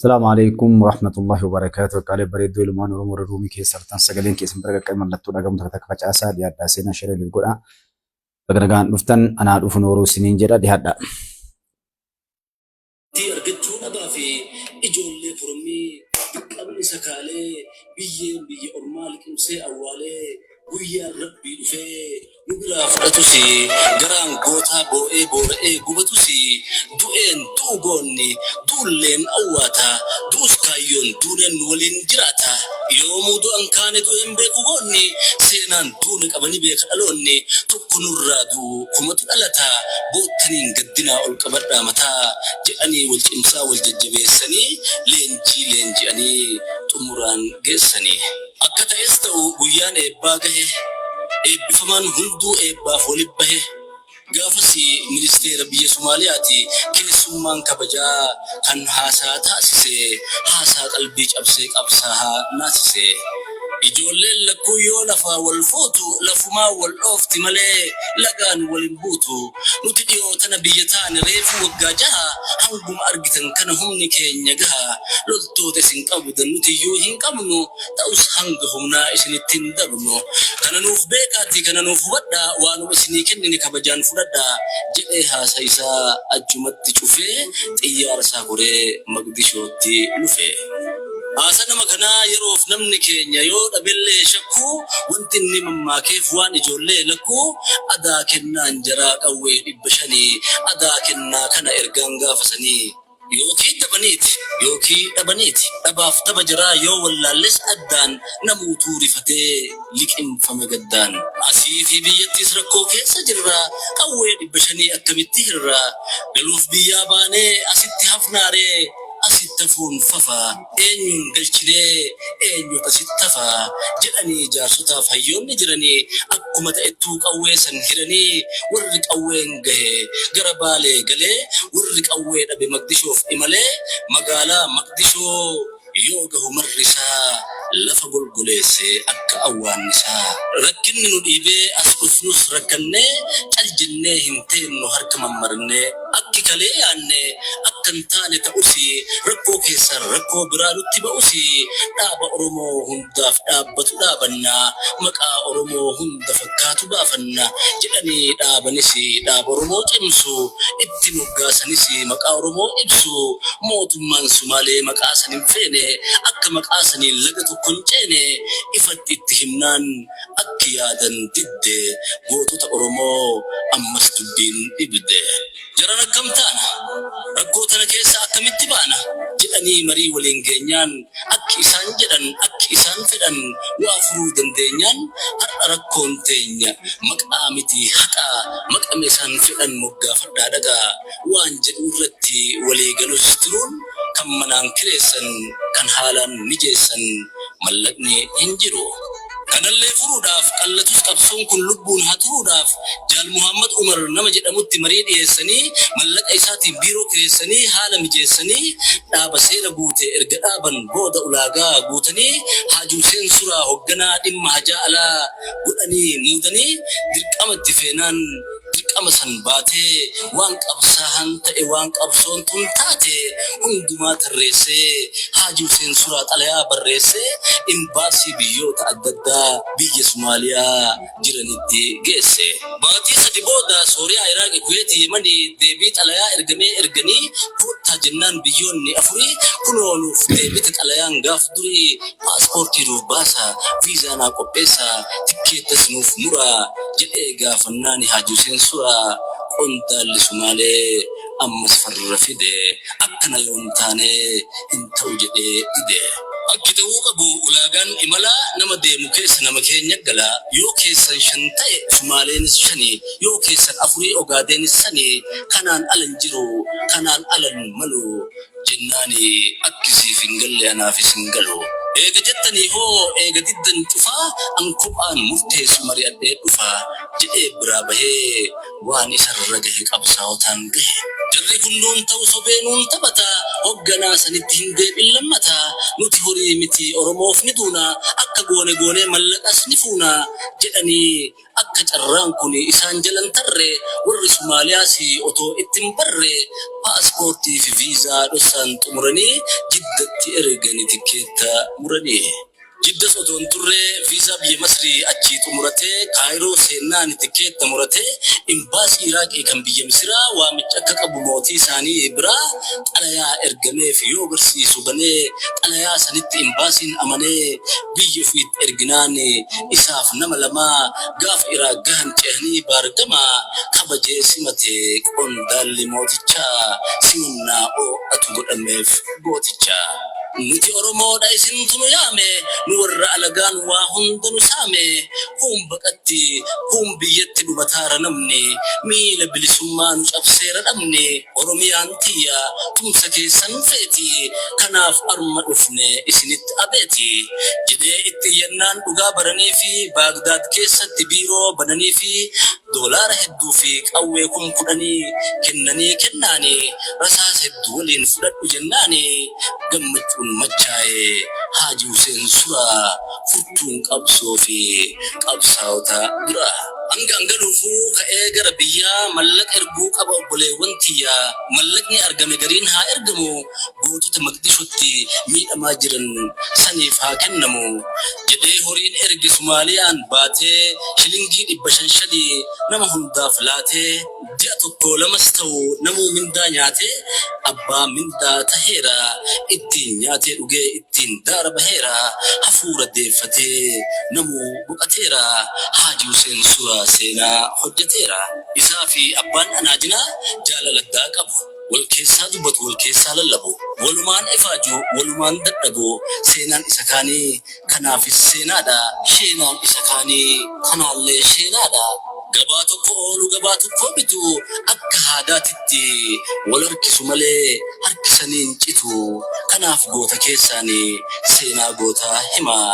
السلام عليكم ورحمة الله وبركاته. قال بريد لمان ورمور الرومي كي سرطان سجلين كي سمبرك كلمة لتو دعم تكتك فجأة دي هذا سينا شر للقراء بقدران نفتن أنا أعرف نورو سنين جرا دي هذا. تيرجتون أبا في إجول لي فرمي قبل سكالي بيجي أرمالك مسي أولي ويا ربي في نقرا فرتوسي جران قوتا بوئي قبتوسي دوئن دوغوني دولين أواتا دوس كايون دونن ولين جراتا يومو دو أنكان دوئن بيكوغوني سينان دونك أبني بيك ألوني تكون الرادو كمت الألتا بوتنين قدنا القبر رامتا جأني والجمسا والججبيسني لينجي أني تمران جيسني أكتا يستو بيان إباقه إبفمان هندو إبا فولبه غافسي مينستير بيا سومالياتي كيسومان كبجا كان هاسا تاسسي هاسا قلبي أبسيك أبساها ناسسي إجولين لكو يو لفا والفوتو لفما والأوفت ملي لغان والنبوتو نتديو تنبيتان ريفو وقاجها هنقم أرقتن كان همني كين يقها لولتو تسين قبضا نتيو هنقمنو تاوس هنقهم نائسن التندبنو كان نوف بيكاتي كان نوف ودا وانو مسني كنني كبجان فردا جئها سيسا أجمت تشوفي تيار ساقوري مقدشوتي لفي أصلا ما كنا يروف نمني كينيا يود أبلي شكو وانتني مما كيف وان يجولي لكو أدا كنا انجراك أوي إبشاني أدا كنا كنا إرقانغا فسني يوكي تبنيت أباف تبجرا يو ولا لس أدان نموتو رفتي لك إن فمقدان أسيفي بيتي سرقو كي سجرا أوي إبشاني أكمتي هرا قلوف بياباني أسيتي هفناري أسيتفون ففا إن قلتلي إن يتسيتفا جراني جارسوتا فهيون نجراني أكما تأتوك أوي سنهراني ورق أوي نغي غربالي غلي ورق أوي أبي مقدشو في إمالي مقالا مقدشو يوغه مرسا لفقل قليسي أكا أوان نسا ركني نديبي أسقفنوس ركني الجنة هنتين نهارك ممرني أكي كلياني أكنتاني تأوسي ركو كيسر ركو برانو تبأوسي دابا أرمو هندف دابتو دابنا مكا أرمو هندف كاتو بافنا جلاني دابا نسي دابا أرمو تمسو اتنو غاسا نسي مكا أرمو إبسو موت من سمالي مكا سنفيني أكا مكا سنين لغتو كنجيني إفتي اتهمنان أكي يادن دد بوتو تأرمو أمس تدين إبده جرانا كم تانا ركو تانا كيسا أكا متبانا جلاني مري ولنجينيان أكي إسان جدن أكي إسان فدن وافرو دندينيان ركون تينيا مكامتي حقا مكامسان فدن مغافر دادقا وانجد رتي ولي غلوسترون كم منان كليسن كان حالان نجيسن ملقني انجرو كان اللي فروداف قلتوس قبسون كن لبون هاتروداف جال محمد عمر نمجد أموت مريد يسني ملق إيساتي بيرو كريسني حالا مجيسني دابا سيرا بوتي إرقابا بودا أولاغا بوتني حاجو سين سورا هقنا دم حجا على قدني مودني دلق أمت فينان dirqama san baatee waan qabsahan ta'e waan qabsoon tun taate hundumaa tarreessee Haji Hussein Suraa Xalayaa barreessee imbaasii biyyoota adda addaa biyya Somaaliyaa jiranitti geesse. Baatii sadi booda Sooriyaa, Iraaq, Kuweet, Yemeni deebii Xalayaa erganii kuttaa jennaan biyyoonni afurii kunoo nuuf deebite Xalayaan gaaf durii paaspoortii nuuf baasa viizaa naa qopheessa tikkeettas nuuf muraa jedhee gaafannaan Haji Hussein Suraa qondaalli Somaalee ammas farra fide akkana yoon taane inta'u jedhee dide. Akki ta'uu qabu ulaagaan imala nama deemu keessa nama keenya gala yoo keessan shan ta'e Somaaleenis shani yoo keessan afurii Ogaadeenis sani kanaan alan jiru kanaan alan malu jennaani akkisiif hin galle anaafis hin galu. Eega jettanii hoo eega diddan cufaa an kophaan murteessu mari'adhee dhufaa jedhee biraa bahee waan isarra gahe qabsaa'otaan gahe. Jarri kunduun ta'u sobeenuun taphata hogganaa sanitti hin deebiin lammata nuti horii miti Oromoof ni duuna akka goone mallaqas ni fuuna jedhanii akka carraan kun isaan jalan tarre warri Somaaliyaas otoo ittiin barre paaspoortii fi viizaa dhosaan xumuranii jiddatti erganii tikeetta muranii. Jiddas otoon turre viizaa biyya Masrii achii xumuratee Kaayiroo seennaan tikeetta muratee imbaasii Iraaqii kan biyya Misiraa waamicha akka qabu mootii isaanii biraa xalayaa ergameef yoo barsiisu banee xalayaa sanitti imbaasiin amanee biyya ofiitti erginaan isaaf nama lamaa gaafa Iraaq gahan ce'anii baargamaa kabajee simatee qondaalli mootichaa simannaa oo'atu godhameef gootichaa. Nuti Oromoodha isintu nu yaame nu warra alagaan waa hunda nu saame kun baqatti kun biyyatti dhumataara namne miila bilisummaa nu cabseera dhabne Oromiyaan tiyya tumsa keessan feeti kanaaf arma dhufne isinitti abeeti jedhee itti yennaan dhugaa baranii fi Baagdaad keessatti biiroo bananii fi doolaara hedduu fi qawwee kudhanii kennanii kennaanii rasaas hedduu waliin fudhadhu jennaanii gammachuun machaa'e Haaji Huseen Suraa furtuun qabsoo fi qabsaa'ota dura. Hanga dhufuu ka'ee gara biyyaa mallaqa erguu qaba obboleewwan tiyyaa mallaqni argame gariin haa ergamu gootota Maqdishootti miidhamaa jiran saniif haa kennamu jedhee horiin erge Somaaliyaan baatee shilingii 500 nama hundaaf laatee ji'a tokko lamas ta'u namuu mindaa nyaatee abbaa mindaa taheera ittiin nyaatee dhugee ittiin daara baheera hafuura deeffatee namuu boqateera Haaji Huseen Suraa seenaa hojjeteera isaa fi abbaan anaajinaa jaalala addaa qabu wal keessaa dubbatu wal keessaa lallabu walumaan ifaaju walumaan dadhabu seenaan isa kaanii kanaafis seenaadha sheenaan isa kaanii kanaallee sheenaadha. Gabaa tokko oolu gabaa tokko bitu akka haadaatitti wal harkisu malee harkisaniin citu kanaaf goota keessaanii seenaa gootaa himaa.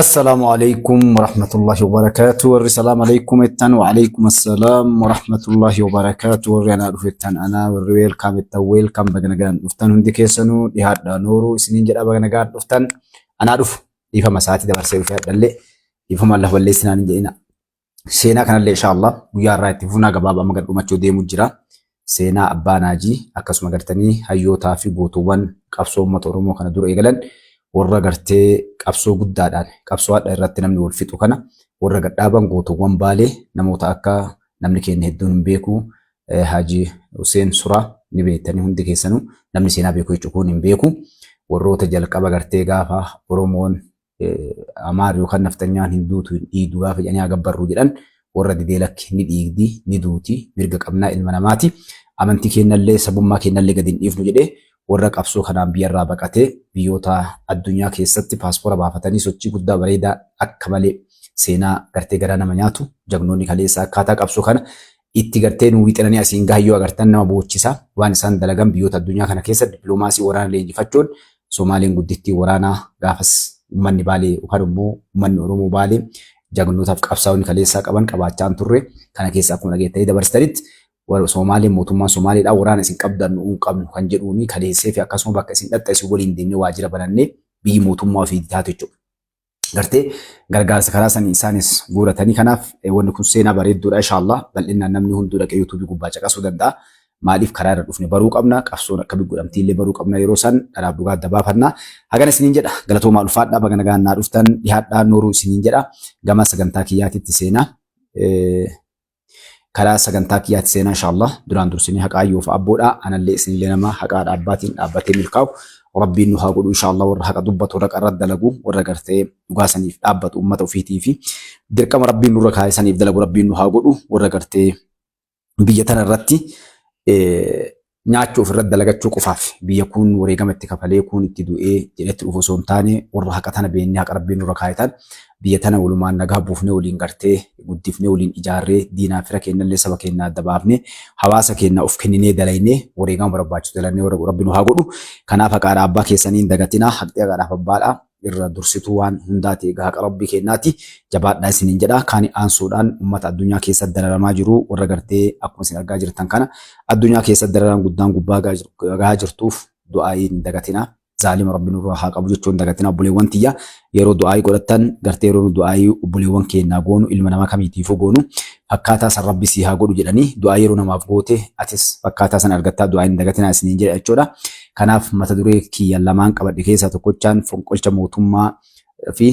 السلام عليكم ورحمة الله وبركاته والسلام عليكم التن وعليكم السلام ورحمة الله وبركاته ورينا رفيتان أنا والرويل كام التويل كام بجنجان رفتان هندي كيسنو لهاد نورو سنين جدا بجنجان رفتان أنا رف يفهم ساعتي دبر سير فيها دللي يفهم الله واللي سنان جينا سينا كان اللي إن شاء الله ويا رايت فينا جبابا مقدر ومتشو دي مجرا سينا أباناجي أكسو مقدرتني هيو تافي بوتوان كابسو مطورمو كان دور إيجلن warra gartee qabsoo guddaadhaan qabsoo adda irratti namni wal fixu kana warra gadhaaban gootuwwan baalee namoota akka namni keenya hedduun hin beeku Haaji Huseen Suraa ni beektanii hundi keessanuu namni seenaa beeku jechuun hin beeku warroota jalqaba gartee gaafa Oromoon Amaar yookaan Naftanyaan Hinduutu dhiidu gaafa jedhanii agabbarru jedhan warra didee lakki ni dhiigdi ni duuti mirga qabnaa ilma namaati amantii keenyallee sabummaa keenyallee gadi hin dhiifnu jedhee warra qabsoo kanaan biyyarraa baqatee biyyoota addunyaa keessatti paaspoora baafatanii sochii guddaa bareedaa akka malee seenaa gartee garaa nama nyaatu jagnoonni kaleessa akkaataa qabsoo kana itti gartee nu wixananii asiin gahayyoo agartan nama boocisa waan isaan dalagan biyyoota addunyaa kana keessa dippiloomaasii waraana leenjifachuun Soomaaliin guddittii waraanaa gaafas uummanni baalee yookaan immoo uummanni Oromoo baalee jagnootaaf qabsaa'onni kaleessaa qaban qabaachaa turre kana keessa akkuma dhageettanii dabarsitanitti Soomaaliin mootummaan Somaaliidhaa waraana isin qabdan nuun qabnu kan jedhuuni kaleessee fi akkasuma bakka isin dhaxxeessu waliin deemnee waajjira banannee biyyi mootummaa ofii taatu jechuudha. Gartee gargaarsa karaa sanii isaanis guuratanii kanaaf wanni kun seenaa bareedduudha inshaallah bal'inaan namni hunduu dhaqee yuutuubii gubbaa caqasuu danda'a. Maaliif karaa irra dhufne baruu qabna qabsoon akka godhamtii illee baruu qabna yeroo san dhalaaf dhugaa dabaafannaa hagana isiniin jedha galatoomaa ulfaadhaa baga nagaan naa dhuftan dhihaadhaa nooruu isiniin jedha gama sagantaa kiyyaatitti seenaa. Karaa sagantaa kiyyaatti seenaa inshaallah duraan dursinii haqaa ayyoof abboodhaa anallee isinillee nama haqaa dhaabbaatiin dhaabbatee milkaa'u rabbiin nu haa godhu inshaallah warra haqa dubbatu warra qarra dalagu warra gartee dhugaa saniif dhaabbatu uummata ofiitii fi dirqama rabbiin nurra kaa'e saniif dalagu rabbiin nu haa godhu warra gartee biyya tana irratti nyaachuu ofirratti dalagachuu qofaaf biyya kun wareegama itti kafalee kun itti du'ee jedhetti dhufu osoo hin taane warra haqa tana beennee haqa rabbiin nurra kaa'etan biyya tana walumaan nagaa buufnee waliin gartee guddifnee waliin ijaarree diinaa fira keenyallee saba keenya adda baafnee hawaasa keenya of kenninee dalaynee wareegama barbaachisu dalannee rabbiin nu haa godhu kanaaf haqaadha abbaa keessaniin dagatinaa haqxee haqaadhaaf abbaadhaa irra dursituu waan hundaati haqa rabbii keenyaati jabaadhaa isiniin jedha kaani aansuudhaan uummata addunyaa keessatti dararamaa jiru warra gartee akkuma isin argaa jirtan kana addunyaa keessatti dararaan guddaan gubbaa gahaa jirtuuf du'aa'iin dagatinaa zaalima rabbi nurraa haa qabu jechuun dagatina obboleewwan tiyya yeroo du'aa godhatan gartee yeroo du'aa obboleewwan keenyaa goonu ilma namaa kamiitiifuu goonu akkaataa san rabbi si haa godhu jedhanii du'aa yeroo namaaf goote atis akkaataa san argattaa du'aa hin dagatinaa isiniin jedha jechuudha. Kanaaf mata duree kiyya lamaan qabadhe keessaa tokkochaan fonqolcha mootummaa fi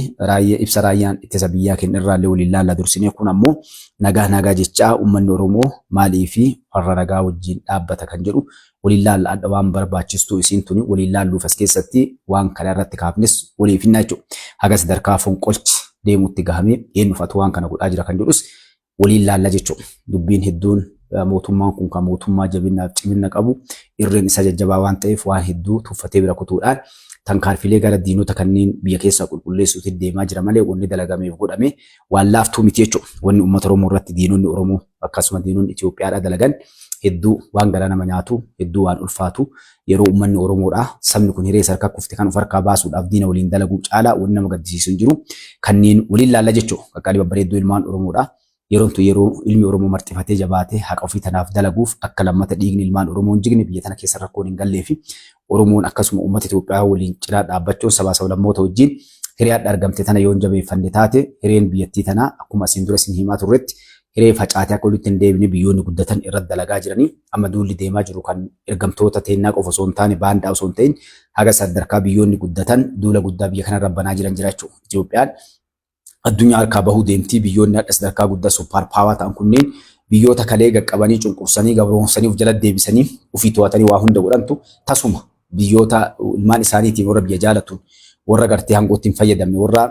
ibsa raayyaan ittisa biyyaa keenya irraallee waliin laalla dursinee kun ammoo nagaa jechaa uummanni Oromoo maalii fi farra nagaa wajjin dhaabbata kan jedhu waliin laalla adda waan barbaachistu isiin tuni waliin laalluuf as keessatti waan kana irratti kaafnes waliif hinna jechuudha. Haga sadarkaa fonqolchi deemuutti gahamee eenyufatu waan kana godhaa jira kan jedhus waliin laalla jechuudha. Dubbiin hedduun mootummaan kun kan mootummaa jabinaaf cimina qabu irreen isa jajjabaa waan ta'eef waan hedduu tuffatee bira kutuudhaan tankaarfilee gara diinota kanneen biyya keessaa qulqulleessuutti deemaa jira malee wanni dalagameef godhame waan laaftuu miti jechuudha. Wanni uummata Oromoo irratti diinonni Oromoo akkasuma diinonni Itoophiyaadhaa dalagan hedduu waan garaa nama nyaatu hedduu waan ulfaatu yeroo uummanni Oromoodhaa sabni kun hiree sarkaa kufte kan of harkaa baasuudhaaf diina waliin dalaguu caalaa wanni nama gaddisiisu hin jiru kanneen waliin laalla jechuudha. Qaqqaalii babbareedduu ilmaan Oromoodhaa yeroo ilmi Oromoo marxifatee jabaatee haqa ofii tanaaf dalaguuf akka lammata dhiigni ilmaan Oromoo hin jigne biyya tana keessa rakkoon hin gallee fi Oromoon akkasuma uummata Itoophiyaa waliin cinaa dhaabbachuun sabaa sablammoota wajjin hiriyaadha argamte tana yoo jabeeffanne taate hireen biyyattii tanaa akkuma asiin dura isin himaa turretti hiree facaatee akka walitti hin deebine biyyoonni guddatan irratti dalagaa jiranii amma duulli deemaa jiru kan ergamtoota teennaa qofa osoo hin taane baandaa osoo hin ta'in haga sadarkaa biyyoonni guddatan duula guddaa biyya kana rabbanaa jiran jira jechuudha. Itoophiyaan addunyaa harkaa bahuu deemtii biyyoonni adda sadarkaa guddaa suuppaar paawaa ta'an kunneen biyyoota kalee qaqqabanii cunqursanii gabroonsanii of jala deebisanii ofii to'atanii waa hunda godhantu tasuma biyyoota ilmaan isaaniitiin warra biyya jaalatu warra gartee hangootti hin fayyadamne warra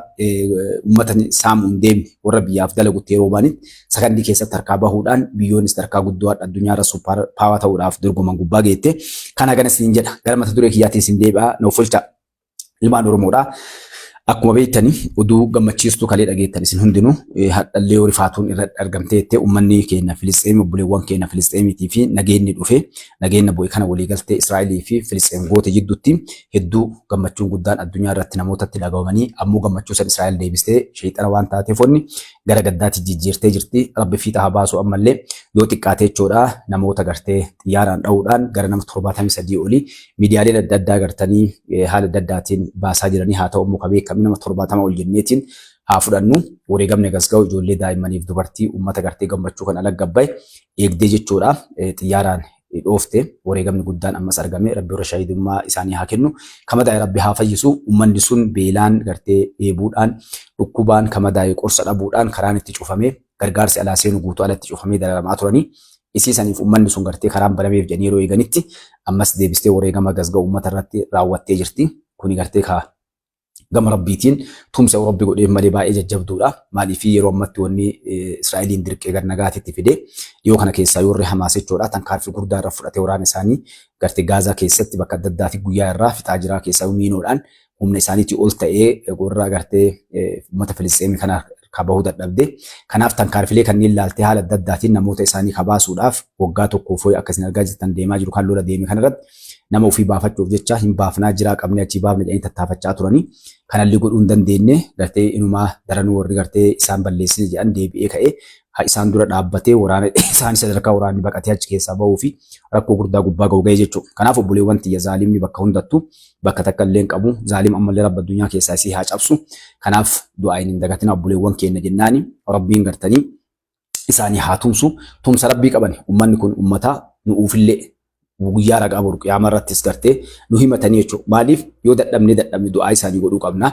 uummata saamuu hin deemne warra biyyaaf dalagutti yeroo baanitti sakandii keessatti harkaa bahuudhaan biyyoonni sadarkaa guddaa addunyaa irra suuppaar paawaa ta'uudhaaf dorgoman gubbaa geette kana ganas hin jedha gara mata duree kiyyaatiin sin deebi'aa na ofolcha ilmaan Oromoodhaa. Akkuma beektanii oduu gammachiistuu kalee dhageettan isin hundinuu hadhallee rifaatuun irratti argamteettee uummanni keenya Filisxeem obboleewwan keenya Filisxeemiitii fi nageenyi dhufe nageenya bu'e kana waliigaltee Israa'elii fi Filisxeem goote jidduutti hedduu gammachuun guddaan addunyaa irratti namootatti dhaga'amanii ammoo gammachuu san Israa'el deebistee sheexana waan taateef onni gara gaddaatti jijjiirtee jirti. Rabbi fiixa haa baasu ammallee yoo xiqqaatee jechuudha namoota gartee xiyyaaraan dha'uudhaan gara nama 73 olii miidiyaaleen adda addaa gartanii haala adda addaatiin baasaa jiranii haa ta'u muka beekamni nama 70 ol jenneetiin haa fudhannu wareegamne gasga'u ijoollee daa'immaniif dubartii uummata gartee gammachuu kan ala gabbaa'e eegdee jechuudha xiyyaaraan dhoofte wareegamni guddaan ammas argame rabbi warra shahiidummaa isaanii haa kennu kamadaa rabbi haa fayyisu uummanni sun beelaan gartee dheebuudhaan dhukkubaan kamadaa qorsa dhabuudhaan karaan itti cufame gargaarsi alaa seenu guutuu alatti cufamee dararamaa turanii isiisaniif uummanni sun gartee karaan banameef jedhanii yeroo eeganitti ammas deebistee wareegama gasga'u uummata irratti raawwattee jirti kuni gartee gama rabbiitiin tumsa rabbi godheef malee baay'ee jajjabduudha. Maaliif yeroo ammatti wanni Israa'eliin dirqee gar nagaatitti fide dhiyoo kana keessaa yoo irra Hamaas jechuudha tankaarfii guddaa irra fudhatee waraana isaanii gartee Gaazaa keessatti bakka adda addaa fi guyyaa irraa fixaa jira keessaa miinoodhaan humna isaaniitii ol ta'ee gorraa gartee uummata Filisxeemii kana kabahuu dadhabde. Kanaaf tankaarfilee kanneen ilaaltee haala adda addaatiin namoota isaanii kabaasuudhaaf waggaa tokkoof akkasiin argaa jirtan deemaa jiru kan lola deeme kanarratti nama ofii baafachuuf jecha hin baafnaa jira qabnee achi baafne jedhanii tattaafachaa turanii kanallee godhuu hin dandeenye gartee inumaa daranuu warri gartee isaan balleessine jedhan deebi'ee ka'ee isaan dura dhaabbatee waraana isaan sadarkaa waraanni baqatee achi keessaa bahuu fi rakkoo guddaa gubbaa ga'u ga'e jechuudha. Kanaaf obboleewwan tiyya zaalimni bakka hundattuu bakka takka illee hin qabu zaalim ammallee rabba addunyaa keessaa isii haa cabsu. Kanaaf du'aa hin dagatina obboleewwan keenya jennaani rabbiin gartanii isaanii haa tumsu tumsa rabbii qaban uummanni kun uummata nu'uufillee guyyaa ragaa boru qiyaama irrattis gartee nu himatanii jechuudha. Maaliif yoo dadhabne du'aa isaanii godhuu qabna.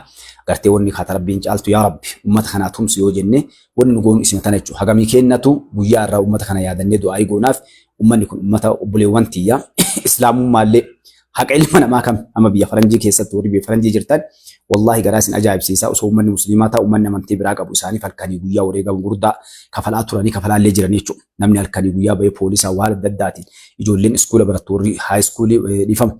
Gartee wanni kaata rabbiin caaltu yaa rabbi uummata kanaa tumsi yoo jenne wanni nu goonu isin tana jechuudha. Hagamii kennatu guyyaa irraa uummata kana yaadannee du'aa goonaaf uummanni kun uummata obboleewwan tiyya islaamummaallee haqa ilma namaa kam amma biyya faranjii keessatti warri biyya faranjii jirtan wallahi garaa isin ajaa'ibsiisa osoo uummanni musliimaa ta'u uummanni amantii biraa qabu isaanii halkanii guyyaa wareegama gurguddaa kafalaa turanii kafalaallee jiran jechuudha. Namni halkanii guyyaa bahee poolisaa waan adda addaatiin ijoolleen iskoola barattoonni haayiskoolii dhiifama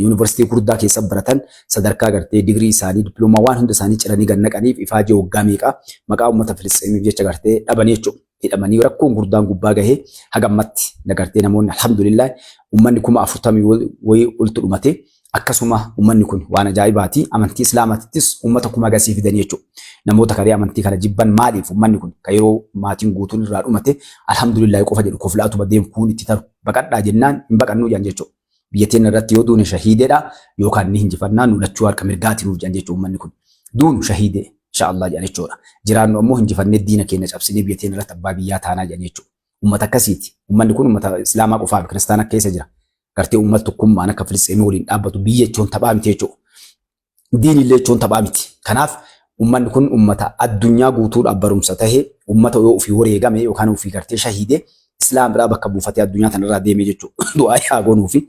yuunivarsiitii gurguddaa keessa baratan sadarkaa gartee digirii isaanii dippiloomaa waan hunda isaanii ciranii gannaqaniif ifaajee waggaa meeqaa maqaa uummata Filisxeemiif jecha gartee dhabanii jechuudha. Hidhamanii rakkoon gurdaan gubbaa gahee hagammatti nagartee namoonni alhamdulillah uummanni 40,000 wayii oltu dhumate akkasuma uummanni kun waan ajaa'ibaati amantii islaamaattis uummata 10,000 fidanii jechuudha. Namoota karee amantii kana jibban maaliif uummanni kun ka yeroo maatiin guutuun irraa dhumate alhamdulillah qofa jedhu koflaatu badeem kun itti taru baqadhaa jennaan hin baqannuu jaan jechuudha. biyyattiin irratti yoo duune shahiideedha yookaan ni hinjifannaa nu lachuu harka mirgaatiin nuuf jedhan jechuudha uummanni kun. Duunu shahiidee inshaallah jedhan jechuudha. Jiraannu ammoo hinjifannee diina keenya cabsinee biyyattiin irratti abbaa biyyaa taanaa jedhan jechuudha. Uummata akkasiiti. Uummanni kun uummata islaamaa qofaa fi kiristaana keessa jira. Gartee uummata tokkummaan akka Filisxeemii waliin dhaabbatu biyya jechuun taphaa miti jechuudha. Diinii illee jechuun taphaa miti. Kanaaf uummanni kun uummata addunyaa guutuudhaaf barumsa tahee uummata yoo ofii wareegame yookaan ofii gartee shahiidee islaam biraa bakka buufatee addunyaa tanarraa deemee jechuudha. Du'aa yaa goonuu fi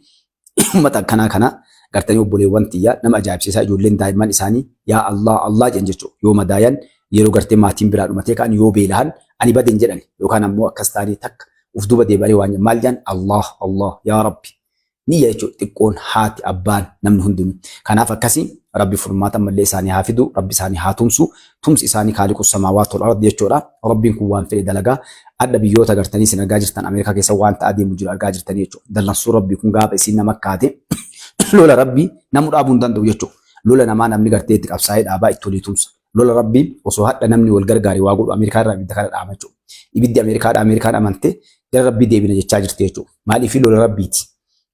uummata akkanaa kana gartanii obboleewwan xiyyaa nama ajaa'ibsiisaa ijoolleen daa'imman isaanii yaa Allah jedhan jechuudha. Yoo madaayan yeroo gartee maatiin biraa dhumatee ka'an yoo beelahan ani badeen jedhan yookaan ammoo akkas taanii takka uf duuba deebi'anii waan maal jedhan Allah yaa Rabbi niyya jechuudha xiqqoon haati abbaan namni hundinuu. Kanaaf akkasii Rabbi furmaata mallee isaanii haa fidu Rabbi isaanii haa tumsu tumsi isaanii kaaliqus samaawaati wal ardi jechuudha. Rabbiin kun waan fedhe dalagaa adda biyyoota gartanii isin argaa jirtan Ameerikaa keessa waan ta'aa deemu jiru argaa jirtanii jechuudha. Dallansuu Rabbi kun gaafa isin nama kaate lola Rabbi namu dhaabuu hin danda'u jechuudha. Lola namaa namni gartee itti qabsaa'ee dhaabaa itti olii tumsa. Lola Rabbi osoo hadha namni wal gargaaree waa godhu Ameerikaa irraa ibidda kana dhaama jechuudha. Ibiddi Ameerikaan amantee gara Rabbii deebina jechaa jirti jechuudha. Maaliif lola Rabbiiti.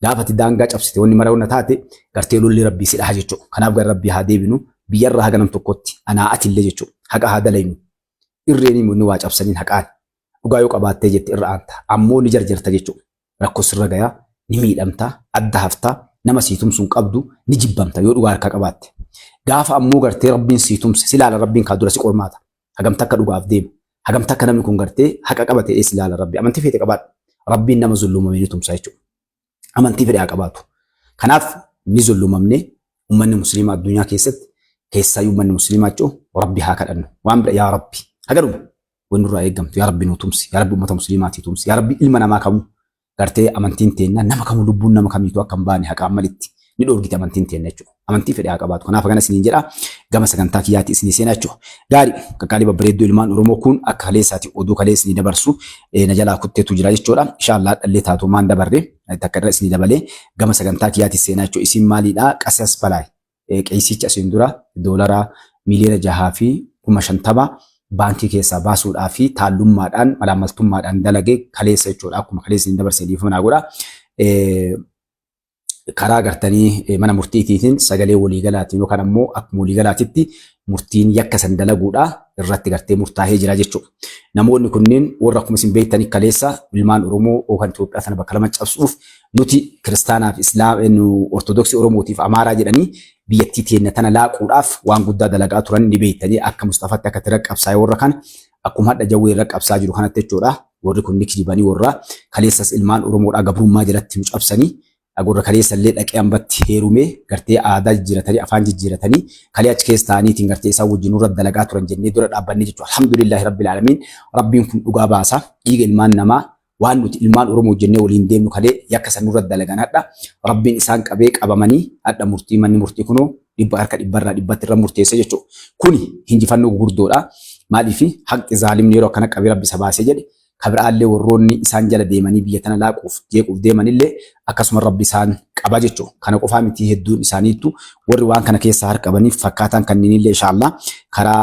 Gaafati daangaa cabsite wanni mara hunda taate gartee lolli Rabbii si dhaha jechuudha. Kanaaf gara Rabbii haa deebinu biyyarraa haga nam tokkotti anaa ati illee jechuudha. Haqa haa dalaynu. Irreen immoo inni waa cabsaniin haqaan. Dhugaa yoo qabaattee jetti irra aanta. Ammoo ni jarjarta jechuudha. Rakkoo sirra gayaa ni miidhamta adda hafta nama sii tumsuun qabdu ni jibbamta yoo dhugaa harkaa qabaatte. Gaafa ammoo gartee Rabbiin sii tumse si laala Rabbiin kaa dura si qormaata. Hagamta akka dhugaaf deemu. Hagamta akka namni kun gartee haqa qabate si laala Rabbi. Amantii feete qabaadhu. Rabbiin nama zulluumame ni tumsa jechuudha. Amantii fedhe haa qabaatu. Kanaaf ni zullumamne uummanni musliimaa addunyaa keessatti keessaa uummanni musliimaa jechuun Rabbi haa kadhannu. Waan bira yaa Rabbi hagadhuma wanni irraa eeggamtu yaa Rabbi nu tumsi yaa Rabbi uummata musliimaatii tumsi yaa Rabbi ilma namaa kamuu gartee amantiin teenna nama kamuu lubbuun nama kamiitu akka hin baane haqaan malitti ni dhoorgite amantiin teenna jechuudha. Amantii fedhe haa qabaatu. Kanaaf akkana isiniin jedha gama sagantaa kiyyaatti isinii seenaa jechuudha. Gaarii qaqqaalii babbareedduu ilmaan Oromoo kun akka kaleessaati oduu kalee isinii dabarsu na jalaa kutteetu jira jechuudha. Inshaallah dhallee taatu maan dabarre takka irra isinii dabalee gama sagantaa kiyyaatti seenaa jechuudha. Isin maaliidhaa Qasas Balaay qeessicha isin dura doolaraa miliyoona 6,50 baankii keessaa baasuudhaa fi taallummaadhaan malaamaltummaadhaan dalagee kaleessa jechuudha. Akkuma kaleessa isin dabarsee dhiifama godha. Karaa gartanii mana murtiitiin sagalee waliigalaatiin yookaan ammoo akkuma waliigalaatitti murtiin yakka san dalaguudha irratti gartee murtaa'ee jira jechuudha. Namoonni kunneen warra akkuma isin beektanii kaleessa ilmaan Oromoo yookaan Itoophiyaa sana bakka lama cabsuuf nuti kiristaanaa fi ortodoksii Oromootiif Amaaraa jedhanii biyyattii teenya tana laaquudhaaf waan guddaa dalagaa turan ni beektanii akka Mustafaatti akka tirra qabsaa'ee warra kana akkuma hadha jawwee irra qabsaa jiru kanatti jechuudha. Warri kun ni kijibanii warra kaleessas ilmaan Oromoodhaa gabrummaa jalatti nu cabsanii agurra kaleessa illee dhaqee hambatti heerumee gartee aadaa jijjiiratanii afaan jijjiiratanii kalee achi keessa ta'aniitiin gartee isaa wajjin irra dalagaa turan jennee dura dhaabbannee jechuudha. Alhamdulillahi rabbil alamin Rabbiin kun dhugaa baasa dhiiga ilmaan namaa waan nuti ilmaan Oromoo jennee waliin deemnu kalee yakka san irra dalagan hadha Rabbiin isaan qabee qabamanii hadha murtii manni murtii kunoo dhibba harka dhibbarraa dhibbatti irra murteessa jechuudha. Kuni hinjifannoo gurguddoodha. Maaliif haqi zaalimni yeroo akkana qabee Rabbi isa baasee jedhe kabiraallee warroonni isaan jala deemanii biyya tana laaquuf jeequuf deemanillee akkasuma Rabbi isaan qaba jechuudha. Kana qofaa miti hedduun isaaniittu warri waan kana keessaa harka qabaniif fakkaataan kanneenillee inshaallah karaa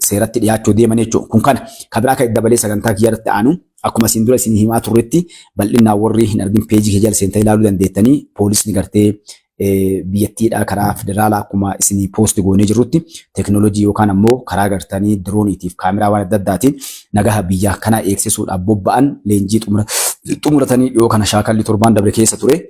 seeratti dhiyaachuu deeman jechuudha. Kun kana kabiraa kan dabalee sagantaa kiyyaatti aanu akkuma isin dura isin himaa turretti bal'inaan warri hin argin peejii kee jala seentanii ilaaluu dandeettanii poolisni gartee biyyattiidha karaa federaalaa akkuma isinii poosti goonee jirrutti teekinooloojii yookaan ammoo karaa gartanii dirooniitiif kaameraa waan adda addaatiin nagaha biyya kana eegsisuudhaaf bobba'an leenjii xumuratanii dhiyoo kana shaakalli torbaan dabre keessa ture.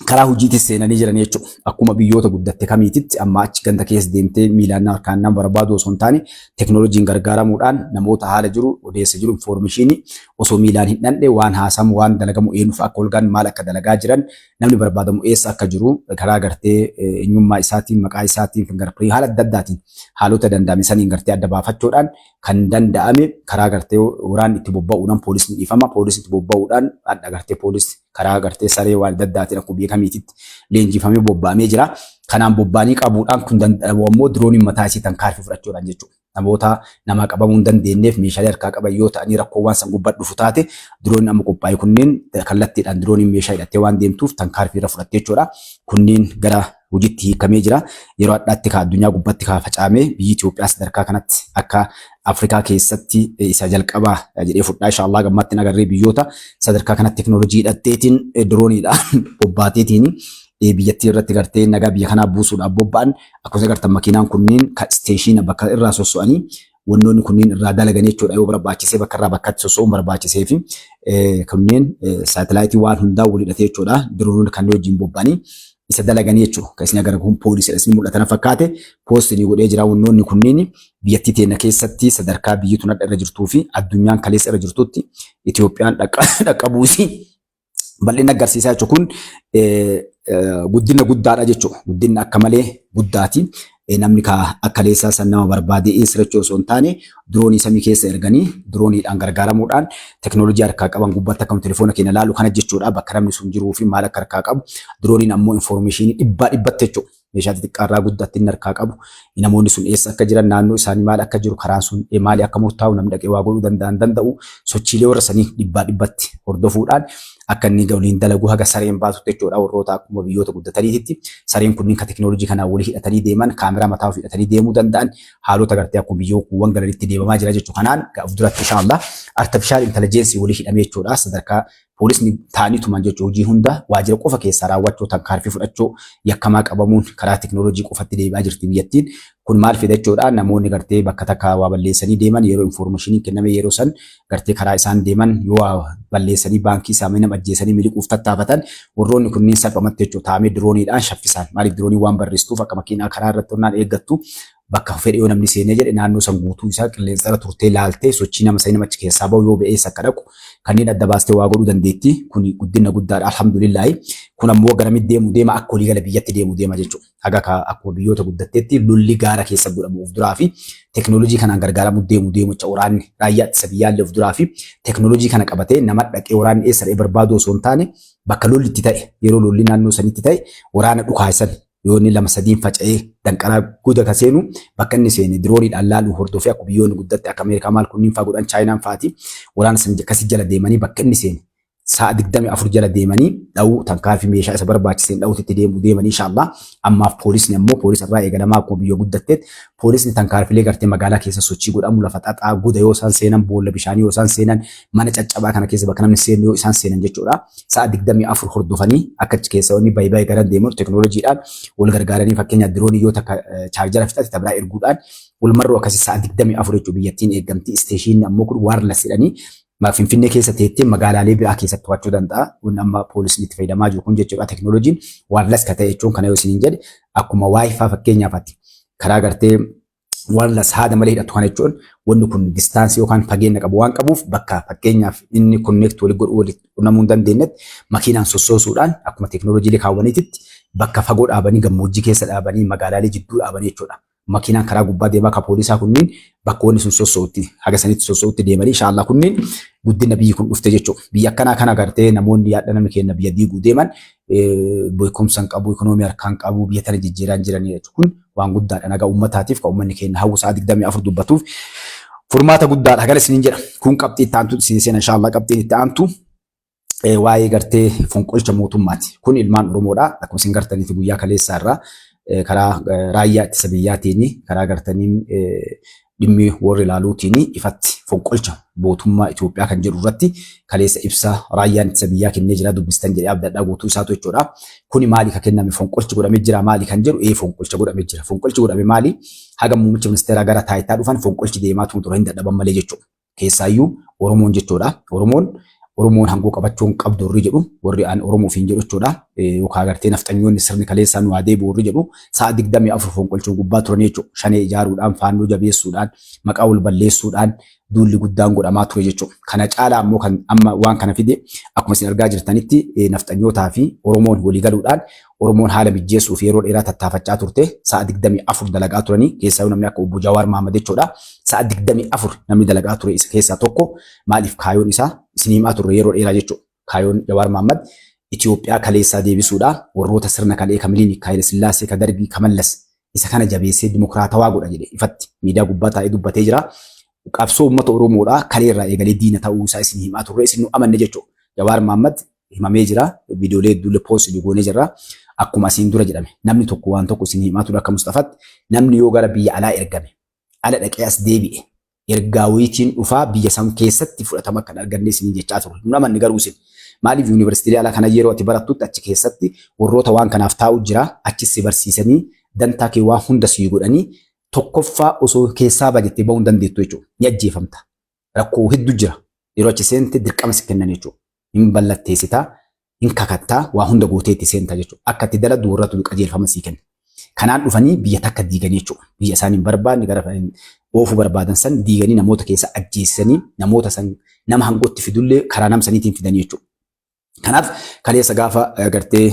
Karaa hojiitis seenanii jiran jechuudha. Akkuma biyyoota guddatte kamiititti amma achi ganda keessa deemtee miilaan harkaan nama barbaadu osoo hin taane teekinooloojiin gargaaramuudhaan namoota haala jiru odeessa jiru infoormeeshinii osoo miilaan hin dhandhe waan haasamu waan dalagamu eenyuuf akka holgaan maal akka dalagaa jiran namni barbaadamu eessa akka jiru karaa gartee eenyummaa isaatiin maqaa isaatiin fingarpirii haala adda addaatiin haalota danda'ame saniin gartee adda baafachuudhaan kan danda'ame karaa gartee waraanni itti bobba'uudhaan poolisni dhiifama poolisni itti bobba'uudhaan adda gartee poolisni karaa gartee saree waan adda addaatiin akkuma beekamiititti leenjifamee bobba'amee jira. Kanaan bobba'anii qabuudhaan kun danda'amu ammoo dirooniin mataa isii tankaarfii fudhachuudhaan jechuudha. Namoota nama qabamuu hin dandeenyeef meeshaalee harkaa qaban yoo ta'anii rakkoowwan san gubbaa dhufu taate dirooniin amma qophaa'e kunneen kallattiidhaan dirooniin meeshaa hidhattee waan deemtuuf tankaarfii irra fudhatte jechuudha. Kunneen gara hojiitti hiikamee jira. Yeroo addaatti ka addunyaa gubbaatti ka facaamee biyyi Itoophiyaa sadarkaa kanatti akka Afrikaa keessatti isa jalqabaa jedhee fudhaa inshallah gammatti nagarree biyyoota sadarkaa kanatti teknoolojii hidhatteetiin dirooniidhaan bobbaateetiin biyyattii irratti gartee nagaa biyya kanaa buusuudhaaf bobba'an akkasumas gartan makiinaan kunniin ka isteeshiina bakka irraa sosso'anii wannoonni kunniin irraa dalagan jechuudha yoo barbaachisee bakka irraa bakkatti sosso'uun barbaachisee fi kunniin saatalaayitii waan hundaa wal hidhatee jechuudha dirooniin kan wajjin bobba'anii isa dalaganii jechuudha. Kan isin agarra kun poolisiidha isin mul'atan fakkaate poostii godhee jira wannoonni kunniin biyyattii teenya keessatti sadarkaa biyyi tun irra jirtuu fi addunyaan kaleessa irra jirtutti Itoophiyaan dhaqqabuusi bal'ina agarsiisaa jechuudha. Kun guddina guddaadha jechuudha. Guddina akka malee guddaati. Namni akka leessaa san nama barbaadee sirachuu osoo hin taane diroonii samii keessa erganii dirooniidhaan gargaaramuudhaan teknoolojii harkaa qaban gubbaatti akkam telefoona keenya ilaalu kana jechuudha. Bakka namni sun jiruu fi maal akka harkaa qabu dirooniin ammoo infoormeeshinii dhibbatti jechuudha. Meeshaa xixiqqaarraa guddaatti inni harkaa qabu namoonni sun eessa akka jiran naannoo isaanii maal akka jiru karaan sun maali akka murtaa'u namni dhaqee waa godhuu danda'u sochiilee warra sanii dhibbatti hordofuudhaan akka inni waliin dalagu haga sareen baasutti jechuudha. Warroota akkuma biyyoota guddataniitti sareen kunniin kan teknoolojii kanaa walii hidhatanii deeman kaameraa mataa ofii hidhatanii deemuu danda'an haalota gartee akkuma biyyoowwan galanitti deemamaa jira jechuudha. Kanaan gaaf duratti inshallah artificial intelligence walii hidhamee jechuudha. Sadarkaa poolisni ta'anii tuman jechuudha. Hojii hunda waajjira qofa keessaa raawwachuu tarkaanfii fudhachuu yakkamaa qabamuun karaa teknoolojii qofatti deebi'aa jirti biyyattiin. Kun maal fida jechuudha. Namoonni gartee bakka takka waa balleessanii deeman yeroo infoormeeshinii kenname yeroo san gartee karaa isaan deeman yoo balleessanii baankii isaanii nama ajjeesanii miliquuf tattaafatan warroonni kunniin salphumatti jechuudha. Taa'amee dirooniidhaan shaffisaan maaliif diroonii waan barreessituuf akka makiinaa karaa irratti onnaan eeggattu bakka fedhe yoo namni seenee jedhe naannoo san guutuu isaa qilleensa irra turtee laaltee sochii nama sanii namachi keessaa bahu yoo ba'eessa akka dhaqu kanneen adda baastee waa godhuu dandeetti. Kun guddina guddaadha alhamdulillah. Kun ammoo garamitti deema akka walii gala biyyatti deema jechuudha. Haga akkuma biyyoota guddatteetti lolli gaara keessa godhamu of duraa fi teknoolojii kanaan gargaaramu deemu waraanni raayyaa ittisa biyyaallee of duraa fi teknoolojii kana qabatee nama dhaqee waraanni eessa dhaqee barbaadu osoo hin taane bakka lolli itti ta'e yeroo lolli naannoo sanitti ta'e waraana dhukaasan yoo inni lama sadiin faca'ee danqaraa guda ka seenu bakka inni seene dirooniidhaan laaluu hordofee akka biyyoonni guddatte akka Ameerikaa maal kunniin faa godhan Chaayinaan faati waraana san akkasii jala deemanii bakka inni seene sa'a 24 jala deemanii dha'uu tarkaanfii meeshaa isa barbaachiseen dha'uutti deemanii inshallah. Ammaaf poolisni ammoo poolis irraa eegalamaa akkuma biyya guddatteetti poolisni tarkaanfilee gartee magaalaa keessa sochii godhamu lafa xaxaa guda yoo isaan seenan boolla bishaanii yoo isaan seenan mana caccabaa kana keessa bakka namni seenu yoo isaan seenan jechuudha. Sa'a 24 hordofanii akka achi keessa wanni baay'ee garan deemu teknoolojiidhaan wal gargaaranii fakkeenyaaf diroonii yoo takka chaarjara fixate tabraa erguudhaan wal marroo akkasii sa'a 24 jechuudha biyyattiin eegamti. Isteeshiinni ammoo kun wireless jedhanii Finfinnee keessa teettee magaalaalee biraa keessatti to'achuu danda'a. Kun amma poolisni itti fayyadamaa jiru kun jechuudha. Teknooloojiin wireless ka ta'e jechuun kana yoo isiniin jedhe akkuma Wi-Fi fakkeenyaafatti karaa gartee wireless haada malee hidhatu kana jechuun wanni kun distaansii yookaan fageenya qabu waan qabuuf bakka fakkeenyaaf inni connect walii godhuu walii qunnamuu hin dandeenyetti makiinaan sossoosuudhaan akkuma teknooloojiilee kaawwaniititti bakka fagoo dhaabanii gammoojjii keessa dhaabanii magaalaalee jidduu dhaabanii jechuudha. Makiinaan karaa gubbaa deemaa ka poolisaa kunniin bakka wanni sun sossootti haga sanitti sossootti deemanii inshallah kunniin guddina biyyi kun dhufte jechuudha. Biyya akkanaa kana gartee namoonni yaadda namni keenya biyya diiguu deeman beekumsa qabu ikonoomii harkaan qabu biyya tana jijjiiraan jiranii jechuudha. Kun waan guddaadha nagaa uummataatiif ka uummanni keenya hawwu sa'a 24 dubbatuuf furmaata guddaadha. Gara isiniin jedha kun qabxii itti aantu isiin inshallah qabxiin itti aantu waa'ee gartee fonqolcha mootummaati. Kun ilmaan Oromoodha. Akkuma isin gartaniiti guyyaa kaleessaa irraa karaa raayyaa ittisa biyyaatiin karaa gartaniin dhimmi warri ilaaluutiin ifatti fonqolcha mootummaa Itoophiyaa kan jedhu irratti kaleessa ibsa raayyaan ittisa biyyaa kennee jira dubbistan jedhee abdadhaa guutuu isaatu jechuudha. Kuni maali ka kenname fonqolchi godhamee jira maali kan jedhu fonqolcha godhamee jira. Fonqolchi godhame maali? Haga muummicha ministeeraa gara taayitaa dhufan fonqolchi deemaa ture hin dadhaban malee jechuudha. Keessaayyuu Oromoon jechuudha. Oromoon hangoo qabachuun qabdu warri jedhu warri aan Oromoof hin jedhu jechuudha. Yookaan gartee nafxanyoonni sirni kaleessaan waa deebi'u warri jedhu sa'a 24 fonqolchuun gubbaa turan jechuudha. Shanee ijaaruudhaan faannoo jabeessuudhaan maqaa wal balleessuudhaan duulli guddaan godhamaa ture jechuudha. Kana caalaa ammoo kan amma waan kana fide akkuma isin argaa jirtanitti nafxanyootaa fi Oromoon walii galuudhaan Oromoon haala mijeessuuf yeroo dheeraa tattaafachaa turte sa'a 24 dalagaa turanii keessaa namni akka Obbo Jawaar Mohaammed jechuudha. Sa'a 24 namni dalagaa ture isa keessaa tokko maaliif kaayoon isaa isiniimaa turre yeroo dheeraa jechuudha. Kaayoon Jawaar Mohaammed Itoophiyaa kaleessaa deebisuudhaan warroota sirna kalee kamiliin Haayile Sillaasee ka Darbii kamallas isa kana jabeessee dimokiraatawaa godha jedhe ifatti miidiyaa gubbaa taa'ee dubbatee jira. Qabsoo uummata Oromoodhaa kaleerraa eegalee diina ta'uu isaa isin himaa turre isin nu amanne jechuudha. Jawaar Mohaammed himamee jira. Viidiyoolee hedduu poostii goonee jirra. akkuma asiin dura jedhame namni tokko waan tokko isin himaa ture akka Mustafaatti namni yoo gara biyya alaa ergame ala dhaqee as deebi'e ergaa wayitiin dhufaa biyya san keessatti fudhatama kan arganne isin jechaa ture. Namanni garuu isin maaliif yuunivarsiitii alaa kana yeroo ati barattutti achi keessatti warroota waan kanaaf taa'u jira achis si barsiisanii dantaa kee waa hunda sii godhanii tokkoffaa osoo keessaa bajettee ba'uu hin dandeettu jechuudha. Ni ajjeefamta. Rakkoo hedduu jira. Yeroo achi seente dirqama si kennan jechuudha. Hin ballatteessitaa, hin kakattaa, waa hunda gootee itti seenta jechuudha. Akka itti dalagdu warratu qajeelfama sii kenna. Kanaan dhufanii biyya takka diiganii jechuudha. Biyya isaan hin barbaanne gara oofuu barbaadan san diiganii namoota keessa ajjeessanii namoota san nama hangootti fidullee karaa nam saniitiin fidanii jechuudha. Kanaaf kaleessa gaafa gartee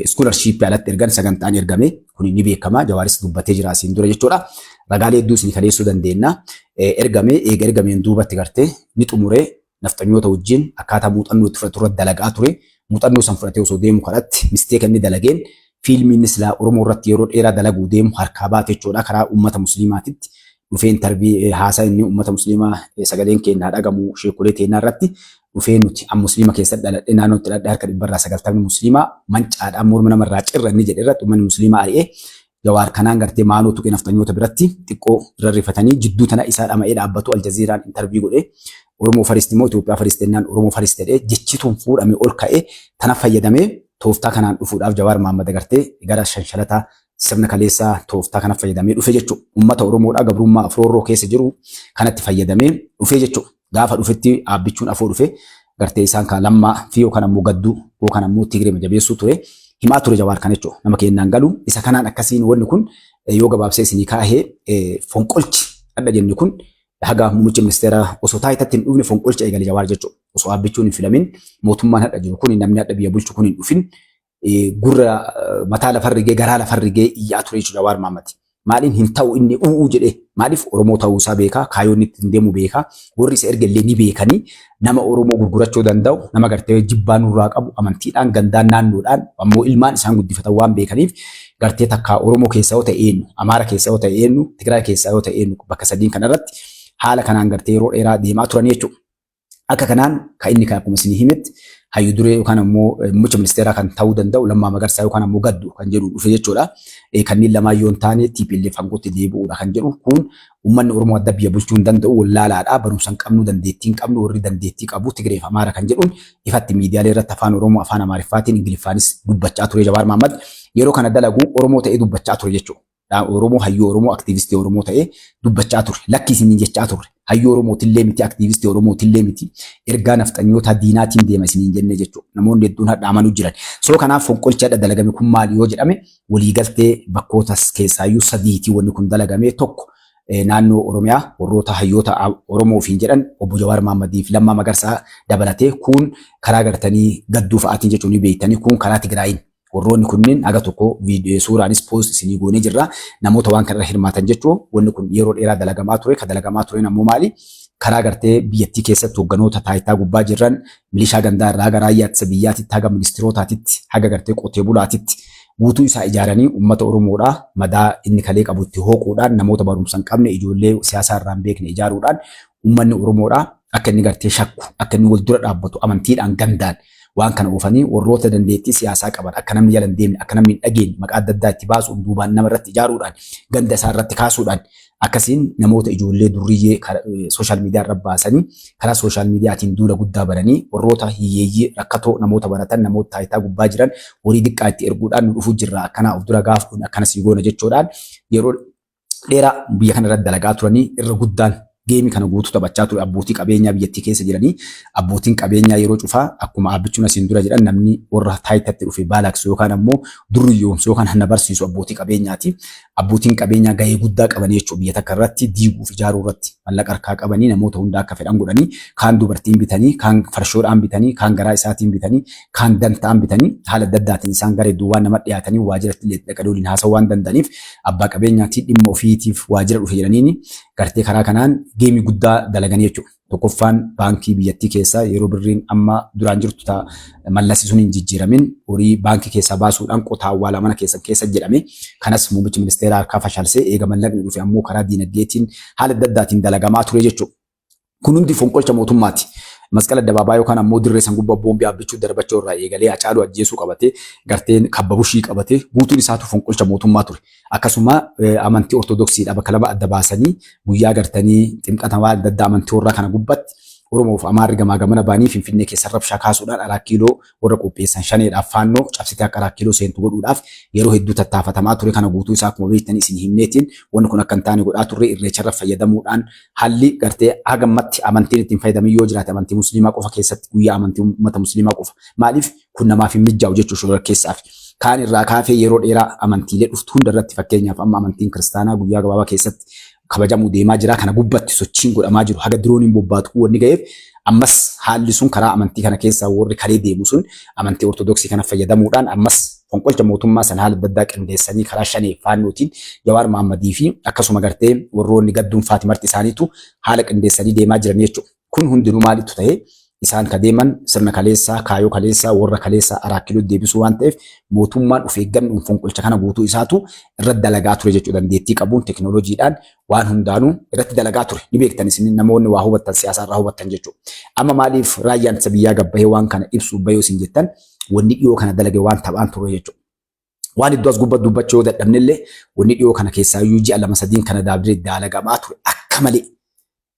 scholarshiip alatti ergan sagantaan ergame kun ni beekama Jawaaris dubbatee jira asiin dura jechuudha. Ragaalee hedduu isin kaleessuu dandeenya. Eega ergameen duubatti gartee ni xumuree naftanyoota wajjin akkaataa muuxannoo itti fudhatu irratti dalagaa ture. Muuxannoo san fudhatee osoo deemu kanatti misteeka inni dalageen fiilmiin Islaa Oromoo irratti yeroo dheeraa dalaguu deemu harkaa baate jechuudha. Karaa uummata musliimaatitti dhufee intarvii haasaa inni uummata musliimaa sagaleen kennaa dhagamu sheekolee teenyaa irratti dhufee nuti an musliima keessatti dhaladhee naannootti dhaladhee harka 190 musliimaa mancaadhaan morma namarraa cirra inni jedhe irratti uummanni musliimaa ari'ee Jawaar kanaan gartee maaloo tuqee naftanyoota biratti xiqqoo rarrifatanii jidduu tana isaa dhama'ee dhaabbatu Aljazeeraan intarvii godhee Oromoo Faristi immoo Itoophiyaa Faristennaan Oromoo Farist jedhee jechituun fuudhamee ol ka'ee tana fayyadamee tooftaa kanaan dhufuudhaaf Jawaar Mahammad gartee gara shanshalataa sirna kaleessaa tooftaa kana fayyadamee dhufe jechuudha. Uummata Oromoodhaa gabrummaa afroorroo keessa jiru kanatti fayyadamee dhufe jechuudha. Gaafa dhufetti aabbichuun afoo dhufe gartee isaan kan lammaa fi yookaan ammoo gadduu yookaan ammoo Tigree jabeessuu ture himaa ture Jawaar kana jechuudha. Nama kennaan galu isa kanaan akkasiin wanni kun yoo gabaabsee isinii kaahee fonqolchi adda jenni kun haga muummicha ministeera osoo taayitatti hin dhufne fonqolcha eegale Jawaar jechuudha. Osoo aabbichuun hin filamin mootummaan hadha jiru kun namni hadha biyya bulchu kun hin dhufin gurra mataa lafarrigee garaa lafarrigee iyyaa ture jechuudha Jawaar Mahammad. Maaliin hin ta'u inni u'uu jedhee maaliif Oromoo ta'uu isaa beekaa kaayoonni ittiin deemu beekaa warri isa erga illee ni beekanii nama Oromoo gurgurachuu danda'u nama gartee jibbaa nurraa qabu amantiidhaan gandaan naannoodhaan ammoo ilmaan isaan guddifatan waan beekaniif gartee takkaa Oromoo keessaa yoo ta'e eenyu Amaara keessaa yoo ta'e eenyu Tigraay keessaa yoo ta'e eenyu bakka sadiin kanarratti haala kanaan gartee yeroo dheeraa deemaa turan jechuudha. Akka kanaan kan inni kan akkuma isinii himetti hayyu duree yookaan ammoo muummicha ministeeraa kan ta'uu danda'u Lammaa Magarsaa yookaan ammoo Gaddu kan jedhu dhufe jechuudha. Kanneen lamaa yoo hin taane TPLF fangootti deebi'uudha kan jedhu kun uummanni Oromoo adda biyya bulchuu hin danda'u wallaalaadhaa barumsa hin qabnu dandeettii hin qabnu warri dandeettii qabu Tigree fi Amaara kan jedhuun ifatti miidiyaalee irratti afaan Oromoo afaan Amaariffaatiin Ingiliffaanis dubbachaa ture Jawaar Mahammad yeroo kana dalagu Oromoo ta'ee dubbachaa ture jechuudha. Oromoo hayyuu Oromoo aktiivistii Oromoo ta'ee dubbachaa ture lakki isin jechaa ture. Hayyuu Oromootillee miti aktiivistii Oromootillee miti ergaa naftanyoota diinaatiin deema isin jenne jechuudha. Namoonni hedduun hadha amanuu jiran. Soo kanaaf fonqolchi hadha dalagame kun maali yoo jedhame waliigaltee bakkootas keessaayyuu sadiitii wanni kun dalagame tokko naannoo Oromiyaa warroota hayyoota Oromoo ofiin jedhan obbo Jawaar Mahammadii fi Lammaa Magarsaa dabalatee kun karaa gartanii Gadduu fa'aatiin jechuun ni beektanii kun karaa Tigraayin. Warroonni kunniin aga tokko suuraanis poost isinii goonee jirra. Namoota waan kanarra hirmaatan jechuun wanni kun yeroo dheeraa dalagamaa ture. Ka dalagamaa ture ammoo maali? Karaa gartee biyyattii keessatti hoogganoota taayitaa gubbaa jiran milishaa gandaa irraa haga raayyaa ittisa biyyaatitti haga ministeerotaatitti haga gartee qotee bulaatitti guutuu isaa ijaaranii uummata Oromoodhaa madaa inni kalee qabutti hooquudhaan namoota barumsa hin qabne ijoollee siyaasaa irraa hin beekne ijaaruudhaan uummanni Oromoodhaa akka inni gartee shakku akka inni wal dura dhaabbatu amantiidhaan gandaan waan kana oofanii warroota dandeettii siyaasaa qaban akka namni jala hin deemne akka namni hin dhageenye maqaa adda addaa itti baasuun duubaan nama irratti ijaaruudhaan ganda isaa irratti kaasuudhaan akkasiin namoota ijoollee durriyyee sooshaal miidiyaa irra baasanii karaa sooshaal miidiyaatiin duula guddaa baranii warroota hiyyeeyyii rakkatoo namoota baratan namoota taayitaa gubbaa jiran horii xiqqaa itti erguudhaan nu dhufuu jirra akkanaa of dura gaafuun akkanas goona jechuudhaan yeroo dheeraa biyya kana irratti dalagaa turanii irra guddaan geemii kana guutuu taphachaa ture abbootii qabeenyaa biyyattii keessa jiranii abbootiin qabeenyaa yeroo cufaa akkuma aabbichuun asiin dura jedhan namni warra taayitatti dhufe baalaksu yookaan ammoo durriyoomsu yookaan hanna barsiisu abbootii qabeenyaati. Abbootiin qabeenyaa gahee guddaa qabanii jechuudha biyya takka irratti diiguuf ijaaruu irratti mallaqa harkaa qabanii namoota hunda akka fedhan godhanii kaan dubartiin bitanii kaan farshoodhaan bitanii kaan garaa isaatiin bitanii kaan dantaan bitanii haala adda addaatiin isaan gara iddoo waan nama dhiyaatanii waajiratti illee dhaqanii waliin haasa'uu waan danda'aniif abbaa qabeenyaatiin dhimma ofiitiif waajira dhufe jedhaniini gartee karaa kanaan geemii guddaa dalaganii jechuudha. Tokkoffaan baankii biyyattii keessaa yeroo birriin amma duraan jirtu mallasi sun hin jijjiiramin horii baankii keessaa baasuudhaan qotaa awwaalaa mana keessa jedhame kanas muummichi ministeeraa harkaa fashaalsee eega mallaqni dhufe ammoo karaa diinagdeetiin haala adda addaatiin dalagamaa ture jechuudha. Kun hundi fonqolcha mootummaati. masqala addabaabaa yookaan ammoo dirree san gubbaa boombii abbichuu darbachuu irraa eegalee Hacaaluu ajjeesuu qabatee garteen kabbabushii qabatee guutuun isaatu fonqolcha mootummaa ture. Akkasuma amantii ortodoksiidha bakka lama adda baasanii guyyaa gartanii ximqata waan adda addaa amantii warraa kana gubbatti Oromoof Amaarri gamaa gamana baanii Finfinnee keessa rabshaa kaasuudhaan 4 kiiloo warra qopheessan shaneedhaaf faannoo cabsitee akka 4 kiiloo seentu godhuudhaaf yeroo hedduu tattaafatamaa ture. Kana guutuu isaa akkuma beektanii isin himneetiin wanni kun akka hin taane godhaa turre irreecharra fayyadamuudhaan haalli gartee hagammatti amantiin ittiin fayyadamu yoo jiraate amantii musliimaa qofa keessatti guyyaa amantii uummata musliimaa qofa. Maaliif kun namaaf hin mijaa'u jechuu shoror keessaaf. Kaan irraa kaafee yeroo dheeraa amantiilee dhuftu hundarratti fakkeenyaaf amma amantiin kiristaanaa guyyaa gabaabaa keessatti kabajamuu deemaa jira. Kana gubbatti sochiin godhamaa jiru. Haga dirooniin bobbaatu wanni ga'eef ammas haalli sun karaa amantii kana keessaa warri kalee deemu sun amantii ortodoksii kana fayyadamuudhaan ammas fonqolcha mootummaa san haala adda addaa qindeessanii karaa shanee faannootiin Jawaar Mohammadii fi akkasuma gartee warroonni gadduun Faatimarti isaaniitu haala qindeessanii deemaa jiran jechuudha. Kun hundinuu maalitti ta'e isaan ka deeman sirna kaleessaa kaayoo kaleessaa warra kaleessaa 4 kiiloo deebisuu waan ta'eef mootummaan of eeggannoon fonqolcha kana guutuu isaatu irratti dalagaa ture jechuudha. Dandeettii qabuun teknooloojiidhaan waan hundaanuu irratti dalagaa ture. Ni beektan isin namoonni waa hubattan siyaasa irraa hubattan jechuudha. Amma maaliif raayyaan ittisa biyyaa gabbahee waan kana ibsuuf bayoo isin jettan wanni dhiyoo kana dalage waan taphaan ture jechuudha. Waan iddoo as gubbaa dubbachuu yoo dadhabnellee wanni dhiyoo kana keessaa iyyuu ji'a 2-3 kana daabdee dalagamaa ture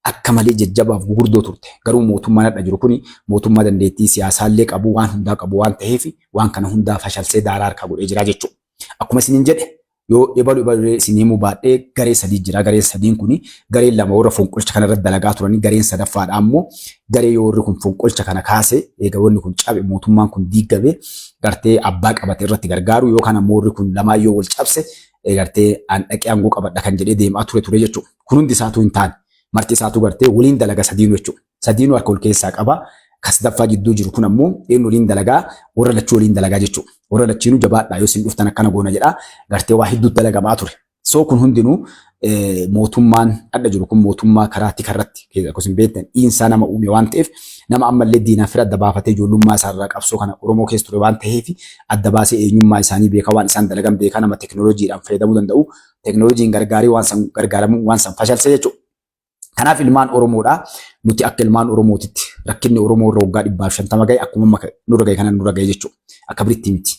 akka malee jajjabaaf gurguddoo turte. Garuu mootummaan hadha jiru kuni mootummaa dandeettii siyaasaallee qabu waan hundaa qabu waan ta'eef waan kana hundaa fashalsee daaraa harkaa godhee jira jechuudha. Akkuma isiniin jedhe yoo ibalu isin himuu baadhee garee 3 jira. Garee 3 kuni garee 2 warra fonqolcha kana irratti dalagaa turanii gareen sadaffaadha ammoo garee yoo warri kun fonqolcha kana kaase eega wanni kun cabe mootummaan kun diigame gartee abbaa qabate irratti gargaaru yookaan ammoo warri kun lamaa yoo wal cabse gartee aan dhaqee aangoo qabadha kan jedhee deemaa ture jechuudha. Kun hundi isaatu hin taane. Marti isaatu gartee waliin dalaga sadiinuu jechuudha. Sadiinuu harka ol keessaa qaba. Kasdaffaa jidduu jiru kun ammoo eenyu waliin dalagaa warra lachuu waliin dalagaa jechuudha. Warra lachiinuu jabaadhaa yoo isin dhuftan akkana goona jedhaa gartee waa hedduu dalagamaa ture. So kun hundinuu mootummaan adda jiru kun mootummaa karaatti karratti akkasumas beektan dhiinsaa nama uume waan ta'eef nama ammallee diinaa fira adda baafatee ijoollummaa isaarraa qabsoo kana Oromoo keessa ture waan ta'eef adda baasee eenyummaa isaanii beekaa waan isaan dalagan beekaa nama teknooloojiidhaan fayyadamuu danda'u. Teknooloojiin gargaarii waan san gargaaramu waan san fashalsee jechuudha. Kanaaf ilmaan Oromoodha. Nuti akka ilmaan Oromootitti rakkinni Oromoo irra waggaa 150 gahe akkuma nurra gahe kana nurra gahe jechuudha. Akka biritti miti.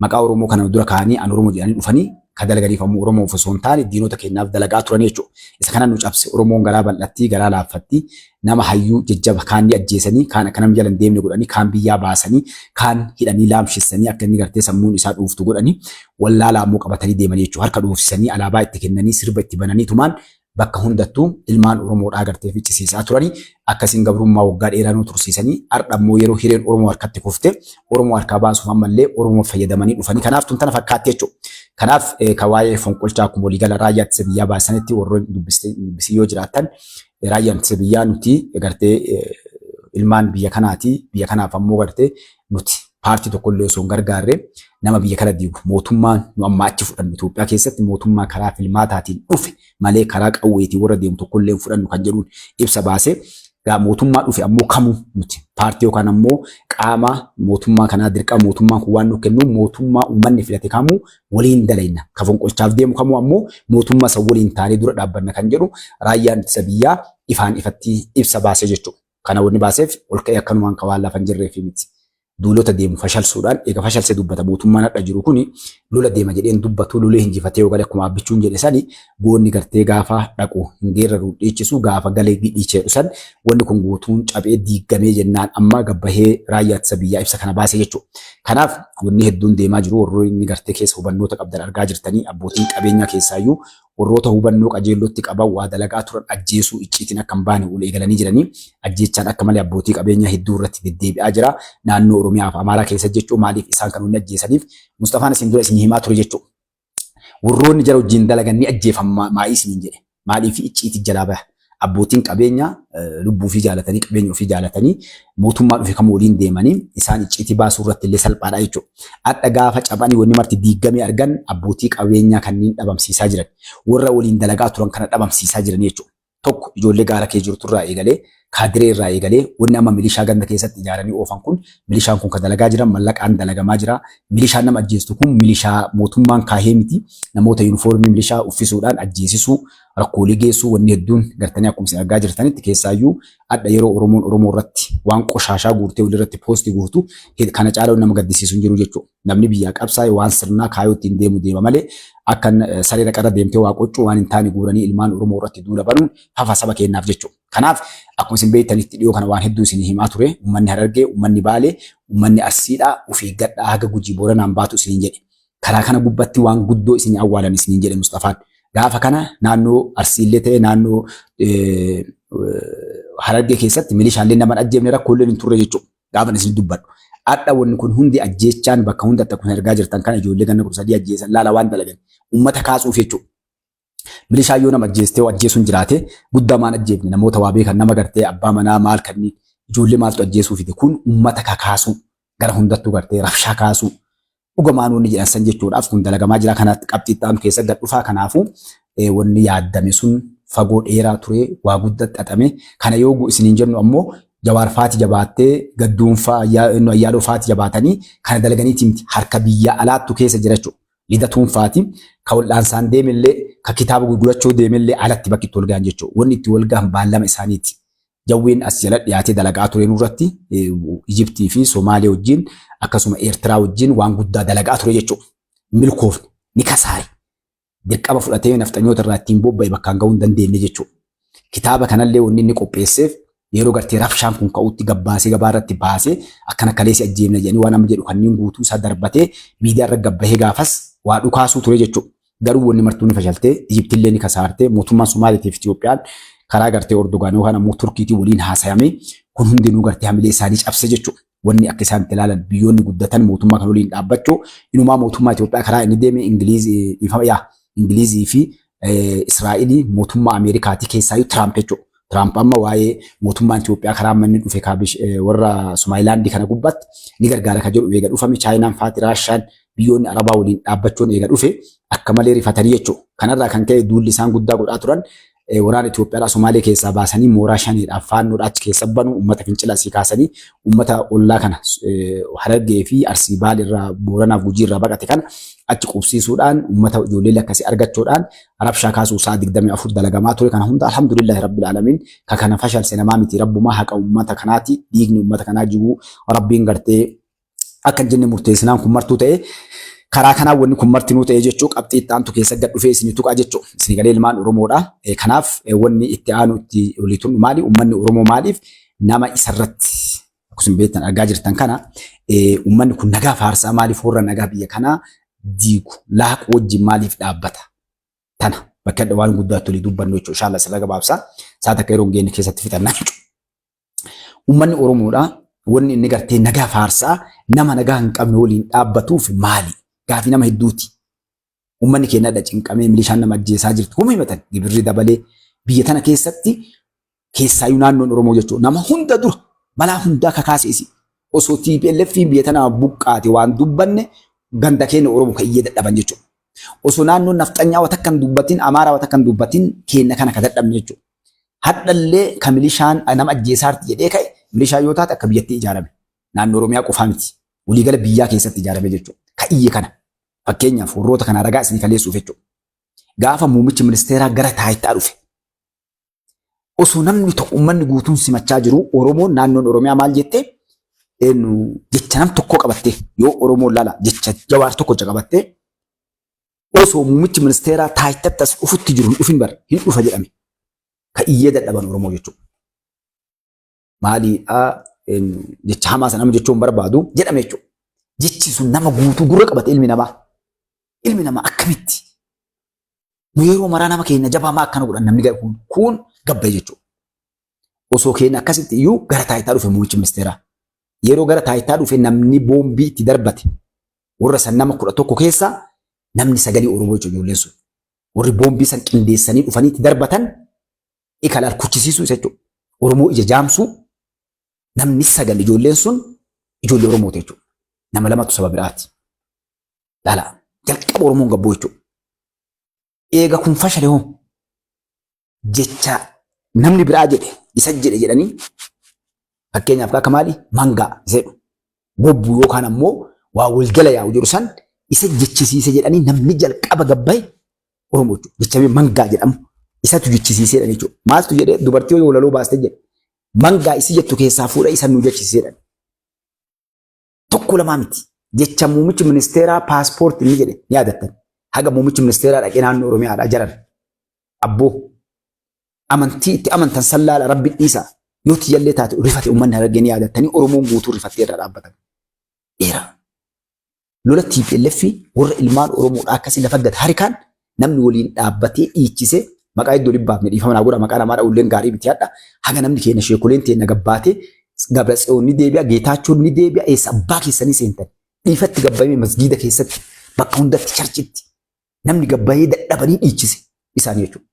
Maqaa Oromoo kana dura kaanii an Oromoo jedhanii dhufanii ka dalaganiif ammoo Oromoo osoo hin taane diinota keenyaaf dalagaa turan jechuudha. Isa kana nu cabse Oromoon garaa bal'atti garaa laaffatti nama hayyuu jajjaba kaanii ajjeesanii kaan akka nam jala hin deemne godhanii kaan biyyaa baasanii kaan hidhanii laamshissanii akka inni gartee sammuun isaa dhuuftu godhanii wallaalaa ammoo qabatanii deemanii jechuudha. Harka dhuufsisanii alaabaa itti kennanii sirba itti bananii tumaan bakka hundattuu ilmaan Oromoodhaa gartee ficcisiisaa turanii akkasiin gabrummaa waggaa dheeraa nu tursiisanii har'a ammoo yeroo hireen Oromoo harkatti kufte Oromoo harkaa baasuuf ammallee Oromoo fayyadamanii dhufanii kanaaf tun tana fakkaatti jechuudha. Kanaaf ka waa'ee fonqolchaa akkuma waliigala raayyaa ittisa biyyaa baasanitti warroonni dubbisii yoo jiraatan raayyaan ittisa biyyaa nuti gartee ilmaan biyya kanaati. Biyya kanaaf ammoo gartee nuti paartii tokkollee osoo hin gargaarre nama biyya kana diigu mootummaan nu amma achi fudhannu Itoophiyaa keessatti mootummaa karaa filmaataatiin dhufe malee karaa qawweetiin warra deemu tokkollee hin fudhannu kan jedhuun ibsa baase. Mootummaa dhufe ammoo kamuu nuti paartii yookaan ammoo qaama mootummaa kanaa dirqama mootummaan kun waan nu kennu mootummaa uummanni filate kamuu waliin dalayna. Ka fonqolchaaf deemu kamuu ammoo mootummaa isa waliin taanee dura dhaabbanna kan jedhu raayyaan ittisa biyyaa ifaan ifatti ibsa baase jechuudha. Kana wanni baaseef ol ka'ee akkanumaan ka waan lafa hin jirreef miti. Duulota deemu fashalsuudhaan eega fashalsee dubbata mootummaan hadha jiru kuni lola deema jedheen dubbatu lolee hinjifatee yoo gale akkuma abbichuun jedhe sani goonni gartee gaafa dhaqu hin geerraru dhiichisu gaafa galee dhiichee dhusan wanni kun guutuun cabee diigamee jennaan amma gabbahee raayyaa ittisa biyyaa ibsa kana baasee jechuudha. Kanaaf wanni hedduun deemaa jiru warroonni gartee keessa hubannoota qabdan argaa jirtanii abbootiin qabeenyaa keessaayyuu warroota hubannoo qajeellootti qaban waa dalagaa turan ajjeesuu icciitiin akka hin baane ol eegalanii jiranii ajjeechaan akka malee abbootii qabeenyaa hedduu irratti deddeebi'aa jira naannoo Oromiyaa fi Amaaraa keessa jechuun maaliif isaan kan inni ajjeesaniif Mustafaan isin dura isin himaa ture jechuudha. Warroonni jara wajjin dalagan ni ajjeefama maa'ii isiniin jedhe maaliif icciitii jalaa baha abbootiin qabeenyaa lubbuu fi jaalatanii qabeenya ofii jaalatanii mootummaa dhufe kam waliin deemanii isaan icciitii baasuu irratti illee salphaadha jechuudha. Adda gaafa cabanii wanni marti diigamee argan abbootii qabeenyaa kanneen dhabamsiisaa jiran warra waliin dalagaa turan kana dhabamsiisaa jiran jechuudha. Tokko ijoollee gaara kee jirtu irraa eegalee kaadiree irraa eegalee wanni amma milishaa ganda keessatti ijaaranii oofan kun milishaan kun ka dalagaa jiran mallaqaan dalagamaa jira. Milishaan nama ajjeestu kun milishaa mootummaan kaahee miti namoota yuunifoormii milishaa uffisuudhaan ajjeesisuu rakkoolee geessuu wanni hedduun gartanii akkuma isin argaa jirtanitti keessaayyuu adda yeroo Oromoo irratti waan qoshaashaa guurtee walirratti poostii guurtu kana caalaa nama gaddisiisu hin jiru jechuudha. Namni biyyaa qabsaa'e waan sirnaa kaayoo ittiin deemu deema malee akka saree qarra deemtee waa qoccuu waan hin taane guuranii ilmaan Oromoo irratti duula banuun hafa saba keenyaaf jechuudha. Kanaaf akkuma isin beektanitti dhiyoo kana waan hedduu isin himaa ture uummanni Harargee, uummanni Baalee, uummanni Arsiidhaa ofii gadhaa haga Gujii Booranaan baatu isiniin jedhe. Karaa kana gubbatti waan guddoo isin awwaalan isiniin jedhe Mustafaan. Gaafa kana naannoo Arsiillee ta'e naannoo Harargee keessatti milishaalee nama ajjeefne rakkoolee hin turre jechuudha. Gaafa isin dubbadhu. Adda wanni kun hundi ajjeechaan bakka hundatti akkuma argaa jirtan kana ijoollee ganna 13 ajjeesan laala waan dalagan. Uummata kaasuuf jechuudha. Milishaa yoo nama ajjeestee ajjeesuun jiraate guddaa maan ajjeefne namoota waa beekan nama gartee abbaa manaa maal kanneen ijoollee maaltu ajjeesuu fide kun uummata kakaasuu gara hundattuu gartee rafshaa kaasuu dhugumaan wanni jedhan san jechuudhaaf kun dalagamaa jira kanatti qabxiixaan keessa gad dhufaa kanaafuu wanni yaaddame sun fagoo dheeraa ture waa guddaa xaxame kana yoo isiniin jennu ammoo Jawaar Faati jabaattee gadduunfaa Ayyaaloo Faati jabaatanii kana dalaganiitiin harka biyya alaattu keessa jira jechuudha. Lidatuun Faati ka wal'aansaan deemellee ka kitaaba gurgurachuu deemellee alatti bakki itti walga'an jechuudha. Wanni itti walga'an baallama isaaniiti. Jawwiin as jala dhiyaatee dalagaa tureen irratti Ijiptii fi Somaaliyaa wajjin akkasuma Eertiraa wajjin waan guddaa dalagaa ture jechuudha. Milkoofne ni kasaare. Dirqama fudhatee nafxanyoota irraa ittiin bobba'e bakkaan ga'uu hin dandeenye jechuudha. Kitaaba kanallee wanni inni qopheesseef yeroo gartee rafshaan kun ka'utti gabbaasee gabaa irratti baasee akkana kaleessi ajjeefna jedhanii waan amma jedhu kanneen guutuu isaa darbatee miidiyaa irra gabbahee gaafas waa dhukaasuu ture jechuudha. Garuu wanni martuu ni fashaltee Ijiptillee ni kasaartee mootummaan Somaaliitiif Itiyoophiyaan karaa gartee Ordogaan yookaan ammoo Turkiitii waliin haasayame kun hundinuu gartee hamilee isaanii cabse jechuudha. Wanni akka isaan itti ilaalan biyyoonni guddatan mootummaa kan waliin dhaabbachuu inumaa mootummaa Itiyoophiyaa karaa inni deeme Ingilizii fi Israa'ilii mootummaa Ameerikaatii keessaayyuu Tiraamp jechuudha. Tiraamp amma waa'ee mootummaan Itiyoophiyaa karaa manni dhufe warra Somalilaandii kana gubbatti ni gargaara kan jedhu eega dhufame Chaayinaan faati Raashaan biyyoonni Arabaa waliin dhaabbachuun eega dhufe akka malee rifatanii jechuudha. Kanarraa kan ka'e duulli isaan guddaa godhaa turan waraana Itiyoophiyaa Somaalee keessaa baasanii mooraa shaniidhaaf faannoodhaa achi keessa banu uummata fincila asii kaasanii uummata ollaa kana Harargee fi Arsii Baal irraa Booranaaf Gujii irraa baqate kana achi qubsiisuudhaan uummata ijoollee akkasii argachuudhaan rafshaa kaasuu isaa 24 dalagamaa ture kana hunda alhamdulillah rabbil alamin ka kana fashalse namaa miti rabbumaa haqa uummata kanaati dhiigni uummata kanaa jiguu rabbiin gartee akka jenne murteessinaan kun martuu ta'e karaa kanaa wanni kun martinuu ta'e jechuu qabxiixaantu keessa gad dhufee isin tuqaa jechuu isin galee ilmaan Oromoodha. Kanaaf wanni itti aanu itti waliitun maali uummanni Oromoo maaliif nama isarratti akkuma beektan argaa jirtan kana uummanni kun nagaa faarsaa maaliif warra nagaa biyya kanaa diigu laaqu wajjin maaliif dhaabbata tana bakka waan guddaatti olii dubbannu jechuudha. Inshallah sirra gabaabsaa saata akka yeroo geenne keessatti fixannaa jechuudha. Uummanni Oromoodha wanni inni gartee nagaa faarsaa nama nagaa hin qabne waliin dhaabbatuuf maali? Gaafii nama hedduuti. Uummanni keenya dha cinqamee milishaan nama ajjeesaa jirtu. Humna himatan gibirri dabalee biyya tana keessatti keessaayyuu naannoon Oromoo jechuudha. Nama hunda dura balaa hundaa kakaaseesi. Osoo TPLF biyya tana buqqaate waan dubbanne ganda keenya Oromoo kan iyyee dadhaban jechuudha. Osoo naannoon nafxanyaa wata kan dubbatin Amaaraa wata kan dubbatin keenya kana ka dadhabne jechuudha. Haddallee kan milishaan nama ajjeesaarti jedhee ka'e milishaan yoo taate akka biyyatti ijaarame. Naannoo Oromiyaa qofaa miti. Waliigala biyyaa keessatti ijaarame jechuudha. Ka iyye kana. Fakkeenyaaf warroota kana ragaa isinii kaleessuuf jechuudha. Gaafa muummichi ministeeraa gara taayittaa dhufe. Osoo namni tokko uummanni guutuun simachaa jiru Oromoon naannoon Oromiyaa maal jettee jecha nam tokko qabattee yoo Oromoon lala jecha Jawaar tokko qabattee osoo muummichi ministeeraa taayittaatti as dhufutti jiru hin dhufin bar hin dhufa jedhame. Ka iyyee dadhaban Oromoo jechuudha. Maaliidhaa jecha hamaa sana nama jechuun barbaadu jedhame jechuudha. Jechi sun nama guutuu gurra qabate ilmi namaa. Ilmi namaa akkamitti? Nu yeroo maraa nama keenya jabaamaa akkana godhan namni kun gabbee jechuudha. Osoo keenya akkasitti iyyuu gara taayittaa dhufe muummichi ministeeraa. Yeroo gara taayittaa dhufe namni boombii itti darbate. Warra san nama 11 keessaa namni 9 Oromoo jechuudha ijoolleen sun. Warri boombii san qindeessanii dhufanii itti darbatan ikala harkuchisiisuu jechuudha. Oromoo ija jaamsuu namni 9 ijoolleen sun ijoollee Oromoo jechuudha. Nama lamatu saba biraati. Lala jalqaba Oromoon gabboo jechuudha. Eega kun fashale hoo jecha namni biraa jedhe isa jedhe jedhanii fakkeenyaaf akka maali mangaa jedhu bobbuu yookaan ammoo waa walgala yaa'u jedhu san isa jechisiise jedhanii namni jalqaba gabbaa'e Oromoo jechuudha. Jecha mangaa jedhamu Isatu jechisiiseedha jechuudha. Maaltu jedhee dubartii yoo walaloo baaste jedhe mangaa isi jettu keessaa fuudha isa nu jechisiiseedha. Tokko lamaa miti. Jecha muummichi ministeeraa paaspoortii ni jedhe ni yaadattan. Haga muummichi ministeeraa dhaqee naannoo Oromiyaadhaa jaran. Abboo amantii itti amantan sallaala rabbi dhiisaa. Yoo tiyyallee taate rifate uummanni harargee ni yaadattanii Oromoon guutuu rifattee irra dhaabbatan. Dheeraa. Lola TPLF warra ilmaan Oromoodhaa akkasii lafa gad harikaan namni waliin dhaabbatee dhiichisee maqaa iddoo dhibbaaf dhiifama naa godha maqaa namaadha ulleen gaarii miti hadha. Haga namni keenya sheekoleen teenna gabbaatee Gabratsiyoon ni deebi'a Geetaachoon ni deebi'a eessa abbaa keessanii seentan. Dhiifatti gabbayee masgiida keessatti bakka hundatti charchitti namni gabbayee dadhabanii dhiichise isaanii jechuudha.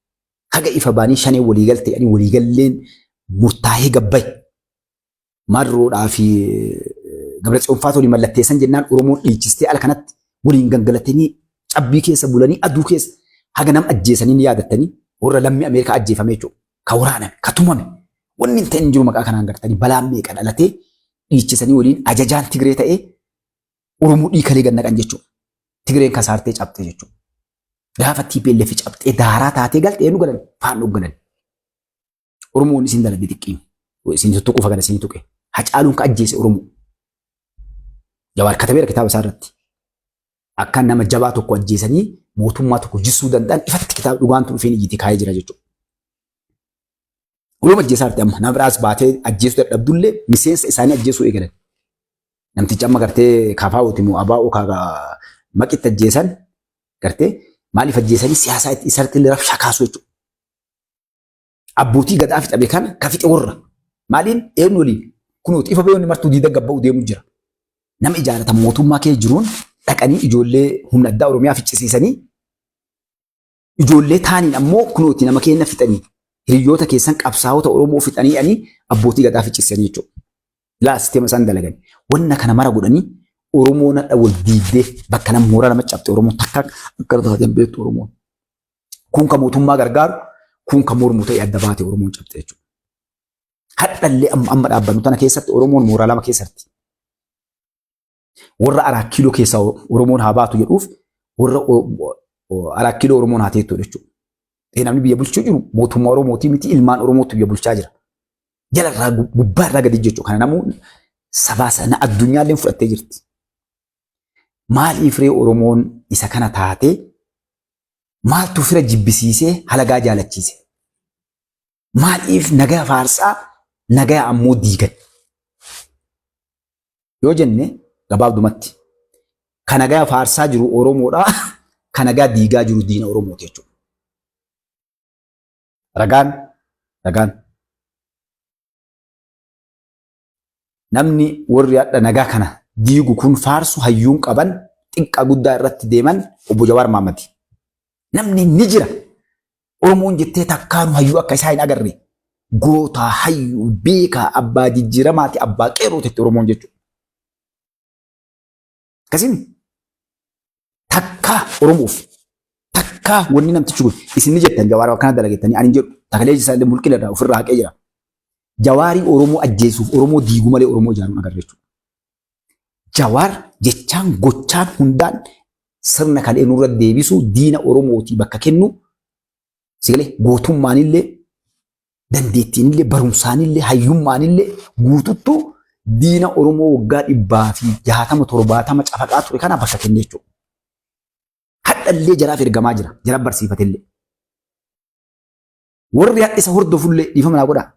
Haga ifa baanii shanee waliigaltee ani waliigalleen murtaa'ee gabbaye. Marroodhaa fi Gabratsiyoon faatolii mallatteessan jennaan Oromoon dhiichistee ala kanatti waliin gangalatanii cabbii keessa bulanii aduu keessa haga nam ajjeesanii ni yaadattanii warra lammii Ameerikaa ajjeefame jechuudha. Ka waraaname, ka tumame. Wanni hin ta'in jiru maqaa kanaan gartanii balaan meeqa dhalatee dhiichisanii waliin ajajaan Tigree ta'ee Oromoo dhiikalee gannaqan jechuudha. Tigreen kasaartee cabxee jechuudha. Gaafa TPLF cabxee daaraa taatee galtee nu galan faan dhuggalan. Oromoon isin dalagee xiqqii. Isin tuttuquu fagana isin tuqe. Hacaaluun ka ajjeese Oromoo. Jawaar katabeera kitaaba isaa irratti. Akka nama jabaa tokko ajjeesanii mootummaa tokko jissuu danda'an ifatti kitaaba dhugaantu dhufeen ijjiitii kaayee jira jechuudha. Oromoo ajjeesaa jirti amma nama biraas baatee ajjeesuu dadhabdullee miseensa isaanii ajjeesuu eegalan. Namtichi amma gartee kaafaa ootimoo abaa'oo kaagaa maqitti ajjeesan gartee maaliif ajjeesanii siyaasaa isarratti illee rafshaa kaasuu jechuudha. Abbootii gadaa fixame kana ka fixe warra maaliin eenyu waliin kunuuti ifa bayoonni martuu diida gabba'u deemu jira. Nama ijaaratan mootummaa kee jiruun dhaqanii ijoollee humna addaa Oromiyaa ficcisiisanii ijoollee taaniin ammoo kunuuti nama keenya fixanii hiriyoota keessan qabsaa'ota Oromoo fixanii ani abbootii gadaa ficcisiisanii jechuudha. Laa sisteema isaan dalagan. Wanna kana mara godhanii Oromoo nadha wal diigdee bakka nama mooraa nama cabxe Oromoo takka akka taateen beektu Oromoon. Kun ka mootummaa gargaaru kun ka mormu ta'e adda baate Oromoon cabxe jechuudha. Hadhallee amma dhaabbannu tana keessatti Oromoon mooraa lama keessatti. Warra araa kiiloo keessaa Oromoon haa baatu jedhuuf warra araa kiiloo Oromoon haa teettu jechuudha. Namni biyya bulchuu jiru mootummaa Oromootii miti ilmaan Oromootu biyya bulchaa jira. Jalarraa gubbaarraa gadi jechuudha. Kana namoonni sabaa sana addunyaallee fudhattee jirti. Maaliif ree Oromoon isa kana taatee maaltu fira jibbisiisee halagaa jaalachiise? Maaliif nagaa faarsaa nagaa ammoo diigan? Yoo jenne gabaabdumatti kan nagaa faarsaa jiru Oromoodhaa kan nagaa diigaa jiru diina Oromooti jechuudha. Ragaan namni warri hadha nagaa kana diigu kun faarsu hayyuun qaban xiqqaa guddaa irratti deeman obbo Jawaar Mahaammadi. Namni ni jira. Oromoon jettee takkaanu hayyuu akka isaa hin agarre. Gootaa hayyuu beekaa abbaa jijjiiramaati abbaa qeerootetti Oromoon jechuudha. Akkasimi takkaa Oromoof takkaa wanni namtichi kun isin ni jettan Jawaar akkana dalagettanii ani jedhu takalee isaallee mulqina irraa ofirraa haqee jira. Jawaarii Oromoo ajjeesuuf Oromoo diiguu malee Oromoo ijaaruun agarra jechuudha. Jawaar jechaan gochaan hundaan sirna kalee nurra deebisuu diina Oromootii bakka kennu sigalee gootummaanillee dandeettiinillee barumsaanillee hayyummaanillee guututtuu diina Oromoo waggaa 160-70 cafaqaa ture kana bakka kenne jechuudha. Hadhallee jaraaf ergamaa jira. Jara barsiifatillee. Warri hadhisa hordofullee dhiifama naa godhaa.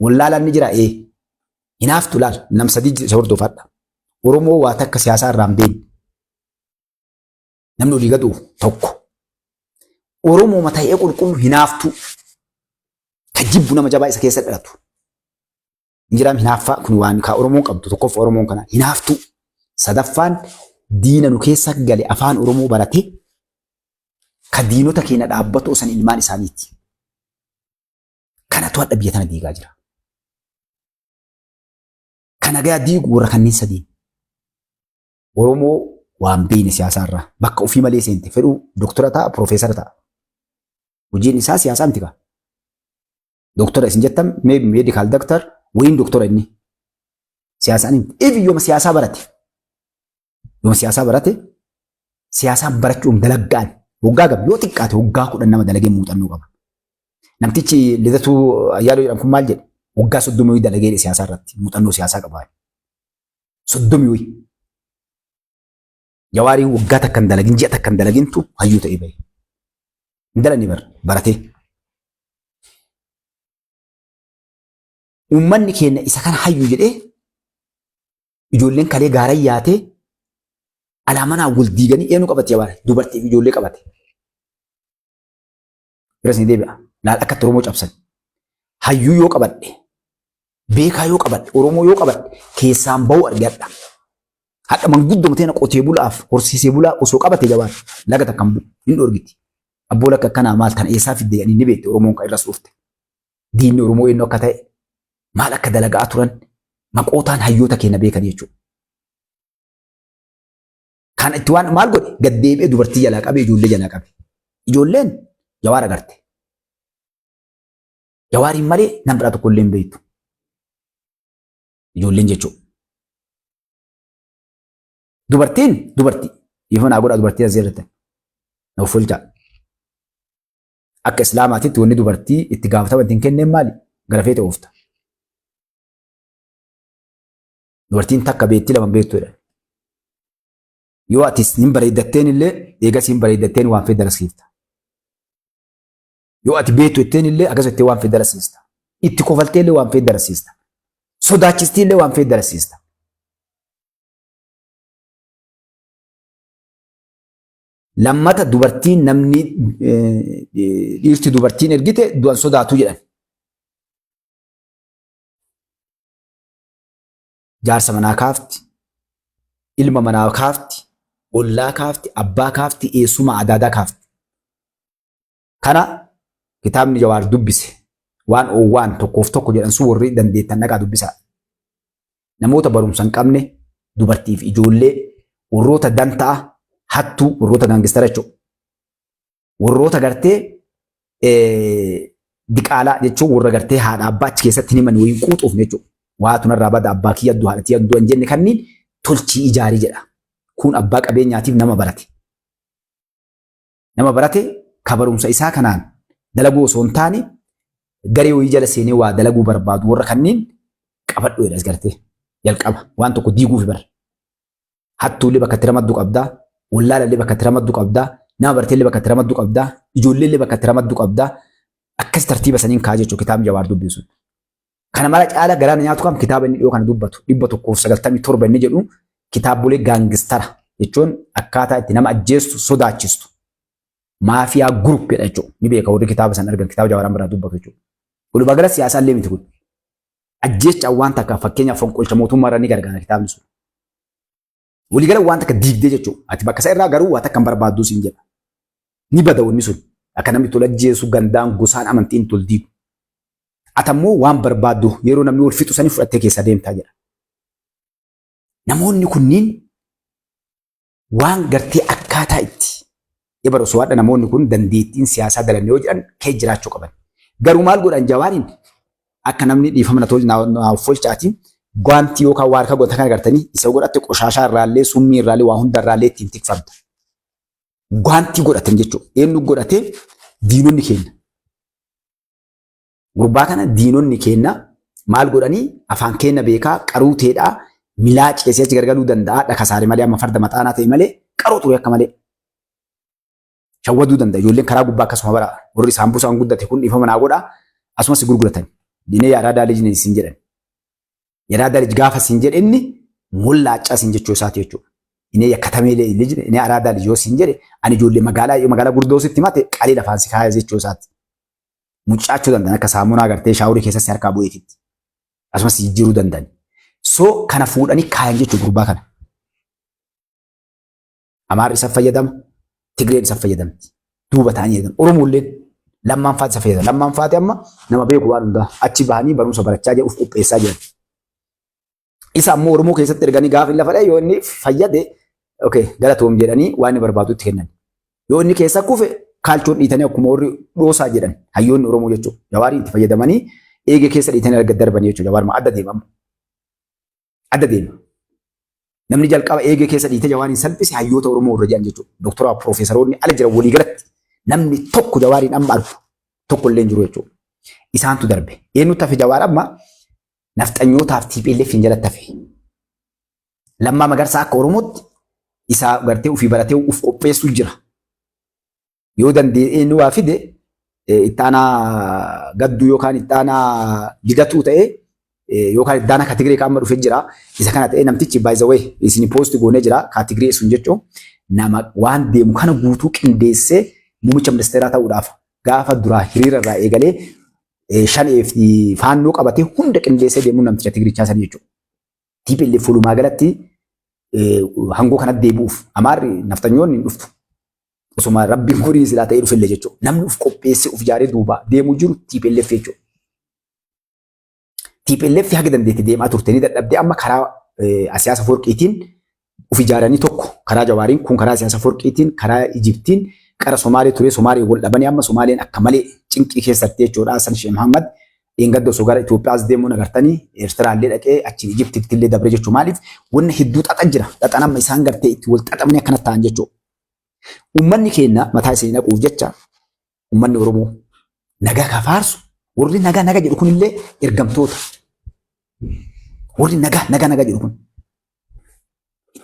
Wallaalaan ni jira hinaaftu laal nam sadii isa hordofadha. Oromoo waa takka siyaasaa irraa hin beekne. Namni olii gadu tokko. Oromoo mata'ee qulqullu hinaaftu. Ka jibbu nama jabaa isa keessa dhalatu. Injiraam hinaaffaa kun waan ka Oromoon qabdu tokkoof Oromoon kana hinaaftu. Sadaffaan diina nu keessa gale afaan Oromoo barate ka diinota keenya dhaabbatu san ilmaan isaaniiti. Kanatu hadha biyya tana diigaa jira. Kana gaa diigu warra kanneen sadii. Oromoo waan beekne siyaasaa irraa bakka ofii malee seente fedhuu doktora ta'a piroofeesara ta'a. Hojiin isaa siyaasaa miti kaa. Doktora isin jettan meedikaal doktor wayin doktora inni. Siyaasaan himti. Eebi yooma siyaasaa barate. Yooma siyaasaa barate siyaasaan barachuun dalaggaan waggaa gab yoo xiqqaate waggaa 10 nama dalagee muuxannoo qaba. Namtichi lidatu Ayyaaloo jedhamu kun maal jedhe? Waggaa 30 dalagee siyaasaa irratti muuxannoo siyaasaa qaba. 30 Jawaariin waggaa takkan dalagin ji'a takkan dalagintu hayyuu ta'ee bahe. Indalani baratee. Uummanni keenya isa kana hayyuu jedhee ijoolleen kalee gaara yaatee alaamanaa wal diiganii eenyu qabate Jawaar? Dubartii fi ijoollee qabate. Biras ni deebi'a. Laal akka Oromoo cabsan. Hayyuu yoo qabadhe, beekaa yoo qabadhe, Oromoo yoo qabadhe keessaan bahu argadha. Hadha manguddoo teena qotee bulaaf horsiisee bulaa osoo qabate Jawaar laga takkan hin dhorgiti. Abboo lakka akkanaa maal kana eessaa fidde jedhanii ni beekte Oromoon kan irras dhufte. Diinni Oromoo eenyu akka ta'e maal akka dalagaa turan maqootaan hayyoota keenya beekan jechuudha. Kan itti waan maal godhe gaddeebi'ee dubartii jalaa qabee ijoollee jalaa qabe. Ijoolleen Jawaar agarte. Jawaariin malee nam biraa tokko illee hin beektu. Ijoolleen jechuudha. Dubartiin dubartii. Ifaan haa godhaa dubartii as jirtan. Na uffolchaa. Akka Islaamaatitti wanni dubartii itti gaafatama ittiin kenneen maali? Garafee ta'e oofta. Dubartiin takka beettii lama beektuudha. Yoo ati hin bareeddatteen illee eegas hin bareeddatteen waan fedhe darasiifta. Yoo ati beektu itteen illee akkasumas waan fedhe darasiista. Itti kofaltee illee waan fedhe darasiista. Sodaachistii illee waan fedhe darasiista. Lammata dubartiin namni dhiirti dubartiin ergite du'an sodaatu jedhan. Jaarsa manaa kaafti, ilma manaa kaafti, ollaa kaafti, abbaa kaafti, eessuma adaadaa kaafti. Kana kitaabni Jawaar dubbise waan oowwaan tokkoof tokko jedhan sun warri dandeettan dhaqaa dubbisaa. Namoota barumsa hin qabne dubartiif ijoollee warroota danta'a hattuu warroota gaangistara jechuudha. Warroota gartee diqaalaa jechuun warra gartee haadha abbaa achi keessatti himan wayiin quuxuuf jechuudha. Waa tunarraa bada abbaa kiyyaddu haadhatii yadduu hin jenne kanniin tolchii ijaarii jedha. Kun abbaa qabeenyaatiif nama barate. Nama barate ka barumsa isaa kanaan dalaguu osoo hin taane garee wayii jala seenee waa dalaguu barbaadu warra kanniin qabadhu jedhas gartee jalqaba waan tokko diiguuf bara. Hattuullee bakka itti ramaddu qabdaa, wallaalallee bakka itti ramaddu qabdaa, nama barteellee bakka itti ramaddu qabdaa, ijoolleellee bakka itti ramaddu qabdaa. Akkas tartiiba saniin kaa jechuudha kitaabni Jawaar dubbisu. Kana mala caala garaana nyaatu kam kitaaba inni dhiyoo kana dubbatu 197 inni jedhu kitaabolee gaangistara jechuun akkaataa itti nama ajjeestu sodaachistu maafiyaa gurup jedha jechuudha. Ni beeka warri kitaaba san argan kitaaba Jawaaraan biraa dubbatu jechuudha. Walumaa gala siyaasaa illee miti kun. Ajjeechaan waan takka fakkeenyaaf fonqolcha mootummaa irra ni gargaara kitaabni sun. Walii gala waan takka diigdee jechuudha. Ati bakka isa irraa garuu waan takka hin barbaaddu siin jedha. Ni bada wanni sun. Akka namni tol ajjeesu gandaan gosaan amantiin tol diigu. Atammoo waan barbaaddu yeroo namni wal fixu sanii fudhattee keessa deemtaa jedha. Namoonni kunniin waan gartee akkaataa itti ibara osoo haadha namoonni kun dandeettiin siyaasaa dalannee yoo jedhan kee jiraachuu qaban. Garuu maal godhan Jawaariin akka namni dhiifama na folchaatiin gwaantii yookaan waarka goota kana gartanii isa godhatte qoshaashaa irraallee summii irraallee waa hunda irraallee ittiin tikfamta. Gwaantii godhatan jechuudha. Eenyu godhatee diinonni keenya. Gurbaa kana diinonni keenya maal godhanii afaan keenya beekaa qaruu teedhaa milaa ceesee achi gargaluu danda'a dhakasaare malee amma farda maxaanaa ta'e malee qaroo ture akka malee. Shawwaduu danda'a ijoolleen karaa gubbaa akkasuma bara warri isaan busaan guddate kun dhiifama naa godhaa asumas gurguratan. Diinee yaadaa daalee jine isin jedhan. Yaadaa daalee gaafa isin jedhe inni mullaachaa isin jechuu isaati jechuudha. Inni yakkatamee lijine inni araadaa lijoo isin jedhe ani ijoollee magaalaa gurdoositti mate qalii lafaan si kaaya jechuu isaati. Mucaachuu danda'an akka saamunaa gartee shaawurii keessatti harkaa bu'eetitti. Asumas jijjiiruu danda'an. So kana fuudhanii kaayan jechuudha gurbaa kana. Amaarri isa fayyadama. Tigreen isa fayyadamti. Duuba ta'anii eegan. Oromoolleen lammaan faati isa fayyadama. Lammaan faati amma nama beeku waan hundaa achi bahanii barumsa barachaa jiran uf qopheessaa jiran. Isa ammoo Oromoo keessatti erganii gaafa lafa dha'e yoo inni fayyade galatoom jedhanii waan inni barbaadutti kennan. Yoo inni keessa kufe kaalchoon dhiitanii akkuma warri dhoosaa jedhan hayyoonni Oromoo jechuudha. Jawaarii itti fayyadamanii eegee keessa dhiitanii arga darbanii jechuudha. Jawaar adda deemamu. Adda deema. Namni jalqaba eegee keessa dhiitee Jawaariin salphise hayyoota Oromoo irra jiran jechuudha. Dooktoraa Piroofeesaroonni ala jiran walii galatti namni tokko Jawaariin amma argu tokkollee hin jiru jechuudha. Isaantu darbe. Eenyutti hafe Jawaar amma nafxanyootaaf TPLF hin jalatti hafe. Lammaa Magarsaa akka Oromootti isaa gartee ofii baratee uf qopheessuu jira. Yoo dandeenye inni waa fide ittaanaa gadduu yookaan ittaanaa digatuu ta'ee yookaan ittaanaa kaatigirii qaama dhufee jira. Isa kana ta'ee namtichi by the way isin poosti goonee jira kaatigirii sun jechuun nama waan deemu kana guutuu qindeessee muummicha ministeeraa ta'uudhaaf gaafa duraa hiriira irraa eegalee shanee fi faannoo qabatee hunda qindeessee deemuu namticha tigirichaa sanii jechuudha. TPLF walumaa galatti hangoo kanatti deebi'uuf amaarri naftanyoonni hin dhuftu. Osuma rabbiin horii silaa ta'ee dhufillee jechuudha. Namni uf qopheessee uf ijaaree duuba deemuu jiru TPLF jechuudha. TPLF haga dandeetti deemaa turte ni dadhabdee amma karaa siyaasa forqiitiin uf ijaaranii tokko karaa Jawaariin kun karaa siyaasa forqiitiin karaa Ijiptiin qara Somaalee ture Somaalee wal dhabanii amma Somaaleen akka malee cinqii keessatti jechuudha. Hassan Sheikh Muhammad Engaddo osoo gara Itoophiyaas deemuu agartanii Eertiraallee dhaqee achi Ijiptitti illee dabre jechuu maaliif wanna hedduu xaxa jira. Xaxan amma isaan gartee itti wal xaxamanii akkana ta'an jechuudha. Uummanni keenya mataa isaanii naquuf jecha uummanni Oromoo nagaa kafaarsu warri nagaa jedhu kunillee ergamtoota. Warri nagaa jedhu kun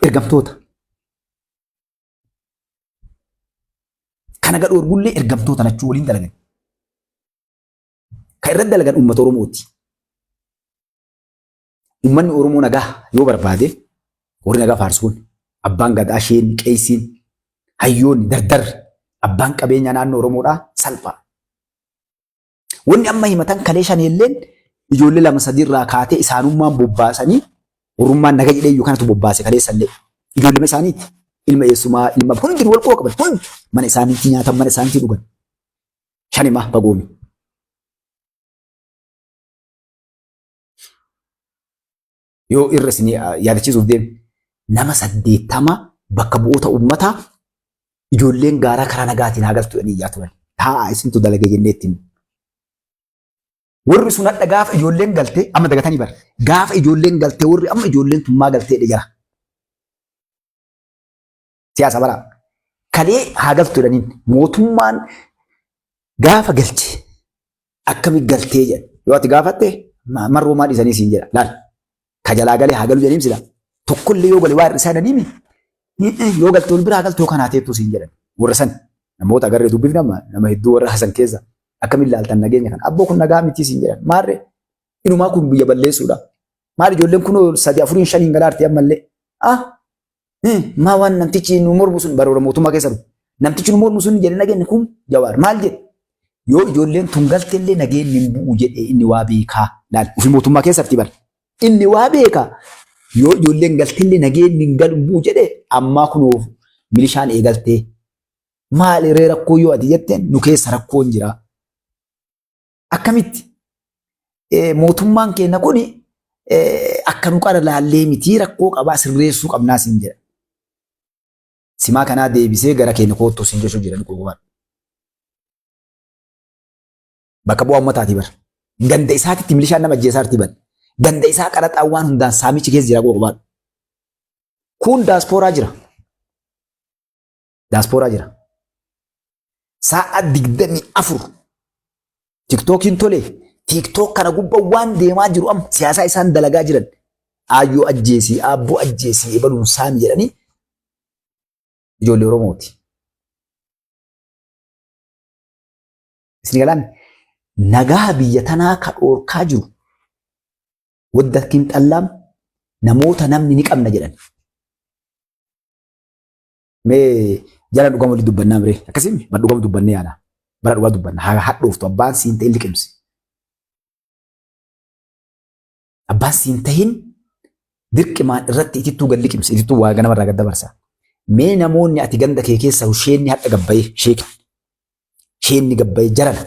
ergamtoota. Kana gadhoo argullee ergamtoota nachuu waliin dalagan. Kan irratti dalagan uummata Oromooti. Uummanni Oromoo nagaa yoo barbaade warri nagaa faarsuun abbaan gadaa sheen qeessiin hayyoonni dardar abbaan qabeenya naannoo Oromoodhaa salphaa. Wanni amma himatan kalee shaneelleen ijoollee lama sadiirraa kaatee isaanummaan bobbaasanii warrummaan naga jedhee kanatu bobbaase kaleessallee ijoollee isaaniiti. Ilma eessumaa ilma hundi wal qoo qaban hundi mana isaaniitti nyaatan mana isaaniitti dhugan. Shanima bagoomi. Yoo irra isin yaadachiisuuf deemu nama 80 bakka bu'oota uummataa ijoolleen gaaraa karaa nagaatiin haa galtu jedhanii iyyaa turan. Taa isintu dalagee jenneetti. Warri sun hadha gaafa ijoolleen galtee amma dagatanii bara. Gaafa ijoolleen galtee warri amma ijoolleen tummaa galtee jira. Siyaasa bara. Kalee haa galtu jedhaniin mootummaan gaafa galche akkamitti galtee jedha. Yoo ati gaafatte marroo maa dhiisanii siin jedha. Laal kajalaa galee haa galu jedhaniin sila. Tokkollee yoo galee waa irra isaa jedhaniimi. Yoo galte wal biraa galte yookaan haateettuu siin jedhan. Warra san namoota agarree dubbif nama hedduu warra hasan keessa akkamiin ilaaltan nageenya kana. Abboo kun nagaa mitii siin jedhan. Maarree inumaa kun biyya balleessuudha. Maal ijoolleen kun 3-4-5 galaartii ammallee. Maa waan namtichi nu mormu sun baroora mootummaa keessa dhufu. Namtichi nu mormu sun jedhe nageenya kun Jawaar maal jedhe? Yoo ijoolleen tun galteellee nageenyi hin bu'u jedhe inni waa beekaa. Laal ofii mootummaa keessatti bara. Inni waa beekaa. Yoo ijoolleen galteellee nageenyi hin bu'u jedhe ammaa kunoo milishaan eegaltee. Maal irree rakkoo yoo ati jetteen nu keessa rakkoon jira. Akkamitti mootummaan keenya kuni akka nu qara laallee miti rakkoo qabaa sirreessuu qabnaa siin jedha. Simaa kanaa deebisee gara keenya koottuu siin jechuu jedhan qulqubaadha. Bakka bu'aa uummataatii bara. Ganda isaatitti milishaan nama ajjeesaartii bara. Ganda isaa qaraxaan waan hundaan saamichi keessa jira qulqubaadha. Kun daaspooraa jira. Daaspooraa jira. Sa'a 24 TikTokiin tolee. TikTok kana gubbaa waan deemaa jiru amma siyaasaa isaan dalagaa jiran. Aayyoo ajjeesii, aabboo ajjeesii, ebaluun saami jedhanii ijoollee Oromooti. Isin galaan nagaa biyya tanaa ka dhoorkaa jiru wadda Xiinxallaam namoota namni ni qabna jedhan. Mee jala dhugama waliin dubbannaa miree akkasii bara dhugama dubbannee yaala. Bara dhugaa dubbanna haa hadhooftu abbaan siin ta'e liqimsi. Abbaan siin ta'in dirqimaan irratti itittuu gad liqimsi itittuu waa ganamarraa gad dabarsa. Mee namoonni ati ganda kee keessa sheenni hadha gabbayee sheekni. Sheenni gabbayee jarana.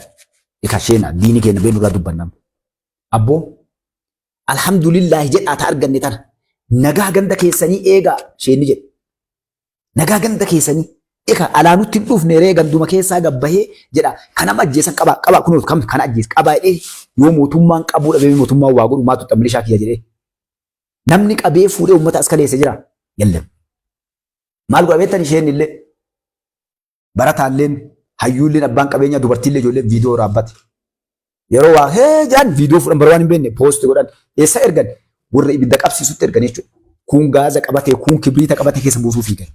Ika sheena diini keenya bee nurraa dubbannam. Abboo alhamdulillahi jedhaa ta arganne tana. Nagaa ganda keessanii eegaa sheenni jedhe. Nagaa ganda keessanii eka alaanutti hin dhufne ree ganduma keessaa gabbayee jedha. Kanama ajjeesan qaba kunuuf kam kana ajjees qaba jedhee yoo mootummaan qabuu dhabee mootummaan waa godhu maatu xammilishaa kiyya jedhee. Namni qabee fuudhee uummata as kaleessa jira. Yallam. Maal godha beektan isheen illee barataalleen hayyuulleen abbaan qabeenyaa dubartiillee ijoollee viidiyoo raabbate. Yeroo waa jaan viidiyoo fudhan bara waan hin beekne poosti godhan eessa ergan warra ibidda qabsiisutti ergan jechuudha. Kun gaaza qabatee kun kibriita qabatee keessa buusuu fiigan.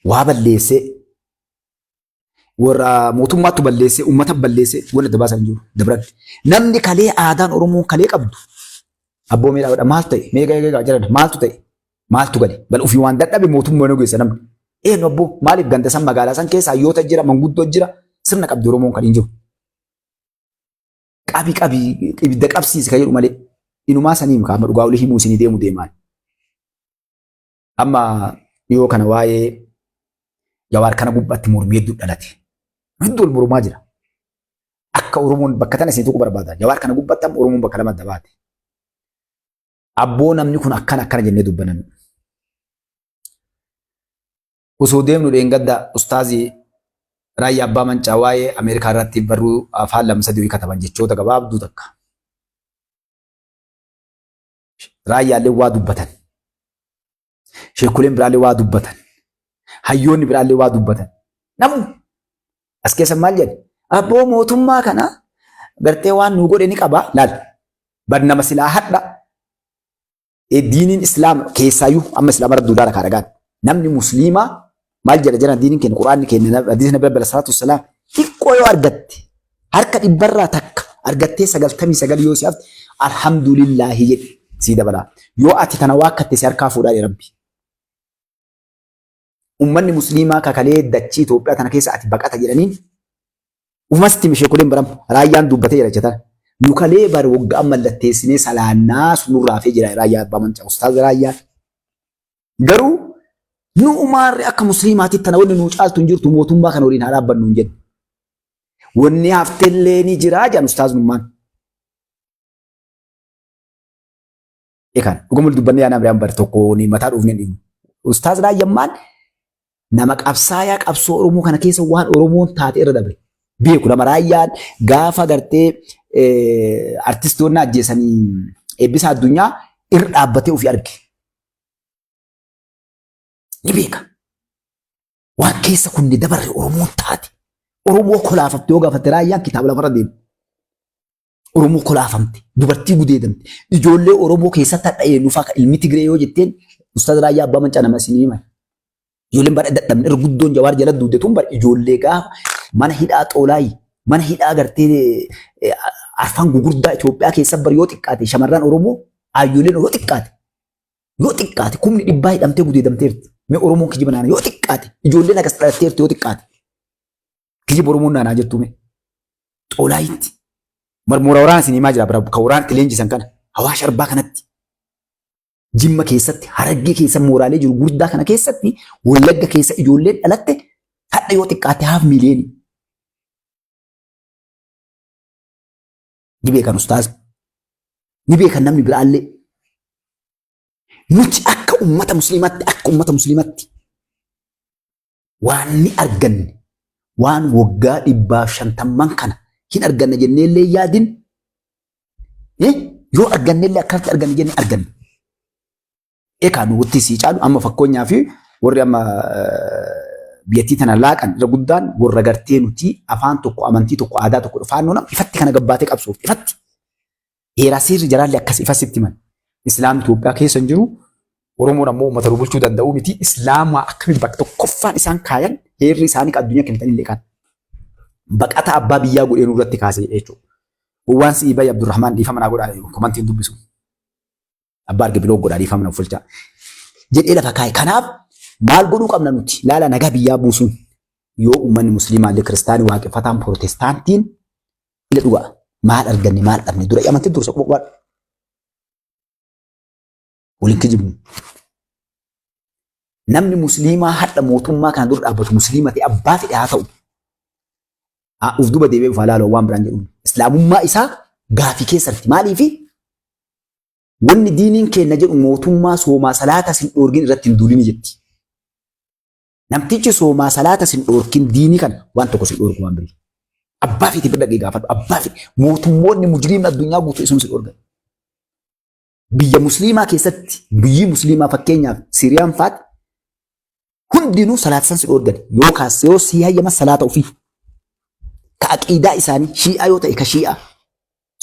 Waa balleessee warra mootummaatu balleessee uummata balleessee wal adda baasan jiru dabratti. Namni kalee aadaan Oromoo kalee qabdu abboo meedhaa maal ta'e meeqa jira maaltu ta'e maaltu gale bal ofii waan dadhabe mootummaa nu geessa namni. Abboo maaliif ganda san magaalaa san keessa hayyoota jira manguddoo jira sirna qabdi Oromoon kan hin jiru. Qabi ibidda qabsiise kan jedhu malee inumaa sanii qaama dhugaa olii himuu isinii deemaan. Amma yoo kana waa'ee Jawaar kana gubbaatti mormii hedduu dhalate. Hedduu wal mormaa jira. Akka Oromoon bakka tana isin tuqu barbaada. Jawaar kana gubbaatti amma Oromoon bakka lama dabaate. Abboo namni kun akkana jennee dubbannu. Osoo deemnu dheengadda ustaazii Raayyaa Abbaa Mancaa waa'ee Ameerikaa irratti barruu afaan lama sadii kataban jechoota gabaabduu takka. Raayyaallee waa dubbatan. Sheekuleen biraallee waa dubbatan. Hayyoonni biraallee waa dubbatan. Namu as keessa maal jedhe? Abboo mootummaa kana gartee waan nu godhe ni qaba laal. Bar nama silaa hadha. Diiniin Islaam keessaayyuu amma Islaama irra duudhaa rakaa dhagaan. Namni Musliimaa maal jedha jira diiniin keenya Quraanni keenya hadiisni Nabii Alayhi Salaatu Wassalaam xiqqoo yoo argatte harka dhibbarraa takka argattee 99 yoo si hafte alhamdulillaahi jedhi sii dabala. Yoo ati tana waakkatte si harkaa fuudhaa Rabbi. Ummanni Musliimaa kakalee dachii Itoophiyaa tana keessa ati baqata jedhaniin uumasti misheekuleen baram raayyaan dubbatee jira jechuudha. Nu kalee bar waggaa mallatteessinee salaannaa sunurraa fee jira Raayyaa Abbaa Mancaa ustaaz Raayyaan. Garuu nu umaarri akka Musliimaatitti tana wanni nu caaltu hin jirtu mootummaa kana waliin haa dhaabbannu hin jennu. Wanni haftellee ni jira jedhan ustaaznummaan. Eekan dhuguma dubbannee yaana biraan bar tokko ni mataa dhuufnee dhibu. Ustaaz Raayyammaan nama qabsaayaa qabsoo Oromoo kana keessa waan Oromoon taate irra dabre. Beeku nama Raayyaan gaafa gartee artistoonni ajjeesanii eebbisa addunyaa irra dhaabbatee ofii arge. Ni beeka. Waan keessa kunni dabarre Oromoon taate. Oromoo kolaafamte yoo gaafatte Raayyaan kitaaba lafarra deemu. Oromoo kolaafamte. Dubartii gudeedamte. Ijoollee Oromoo keessatti hadha'ee nufaa ka ilmi Tigree yoo jetteen Ustaaz Raayyaa Abbaa Mancaa nama isinii himan. Ijoolleen bara dadhabne irra guddoon Jawaar jala duudetuun bara ijoollee gaafa mana hidhaa Xoolaayi mana hidhaa gartee arfan gugurdaa Itoophiyaa keessa bar yoo xiqqaate shamarran Oromoo ayyooleen yoo xiqqaate kumni dhibbaa hidhamtee gudeedamteerti. Mee Oromoon kijiba naana yoo xiqqaate ijoolleen akkas dhalatteerti yoo xiqqaate kijiba Oromoon naanaa jettu mee Xoolaayitti marmura waraana isin himaa jira bira ka waraanatti leenjisan kana Hawaash Arbaa kanatti Jimma keessatti Harargee keessa mooraalee jiru guddaa kana keessatti Wallagga keessa ijoolleen dhalatte hadha yoo xiqqaate haaf miiliyoonii. Ni beekan ustaaz. Ni beekan namni biraallee. Nuti akka ummata musliimatti waan ni arganne waan waggaa 150 kana hin arganne jenneellee yaadin yoo arganneellee akkatti arganne jennee arganne. Eekaa nuti sii caalu amma fakkeenyaaf warri amma biyyattii tana laaqan irra guddaan warra gartee nuti afaan tokko amantii tokko aadaa tokko faannoo nama ifatti kana gabbaatee qabsuuf ifatti heeraa sirri jaraallee akkas ifasitti himan. Islaam Itoophiyaa keessa hin jiru Oromoon ammoo uummata bulchuu danda'u miti Islaamaa akkamiin bakka tokkoffaan isaan kaayan heerri isaanii addunyaa kennitanillee kan baqata abbaa biyyaa godhee nurratti kaasee jechuudha. Waan si Ibaay Abdurrahmaan dhiifama naa godhaa komantiin dubbisu. Abbaa arge biloo godhaa dhiifama naa fulchaa. Jedhee lafa kaa'e kanaaf maal godhuu qabna nuti laala nagaa biyyaa buusuun yoo uummanni musliimaallee kiristaanii waaqeffataan pirootestaantiin ila dhugaa maal arganne maal dhabne dura amantii dursa qofaadha. Waliin kijibu. Namni musliimaa hadha mootummaa kana dura dhaabbatu musliima ta'e abbaa fedhe haa ta'u. Uf duba deebi'ee ufaa laaloo waan biraan jedhu. Islaamummaa isaa gaafii keessatti maaliifi wanni diiniin kenna jedhu mootummaa soomaa salaata sin dhoorgin irratti hin duulini jetti. Namtichi soomaa salaata sin dhoorkin diinii kana waan tokko sin dhoorgu waan birii. Abbaa fedhe bira dhaqee gaafadhu abbaa fedhe mootummoonni mujriimni addunyaa guutuu isuma sin dhoorgan. Biyya musliimaa keessatti biyyi musliimaa fakkeenyaaf Siriyaan faati hundinuu salaata san si dhoorgan yookaas yoo si hayyama salaata ofii ka aqiidaa isaanii shii'aa yoo ta'e ka shii'aa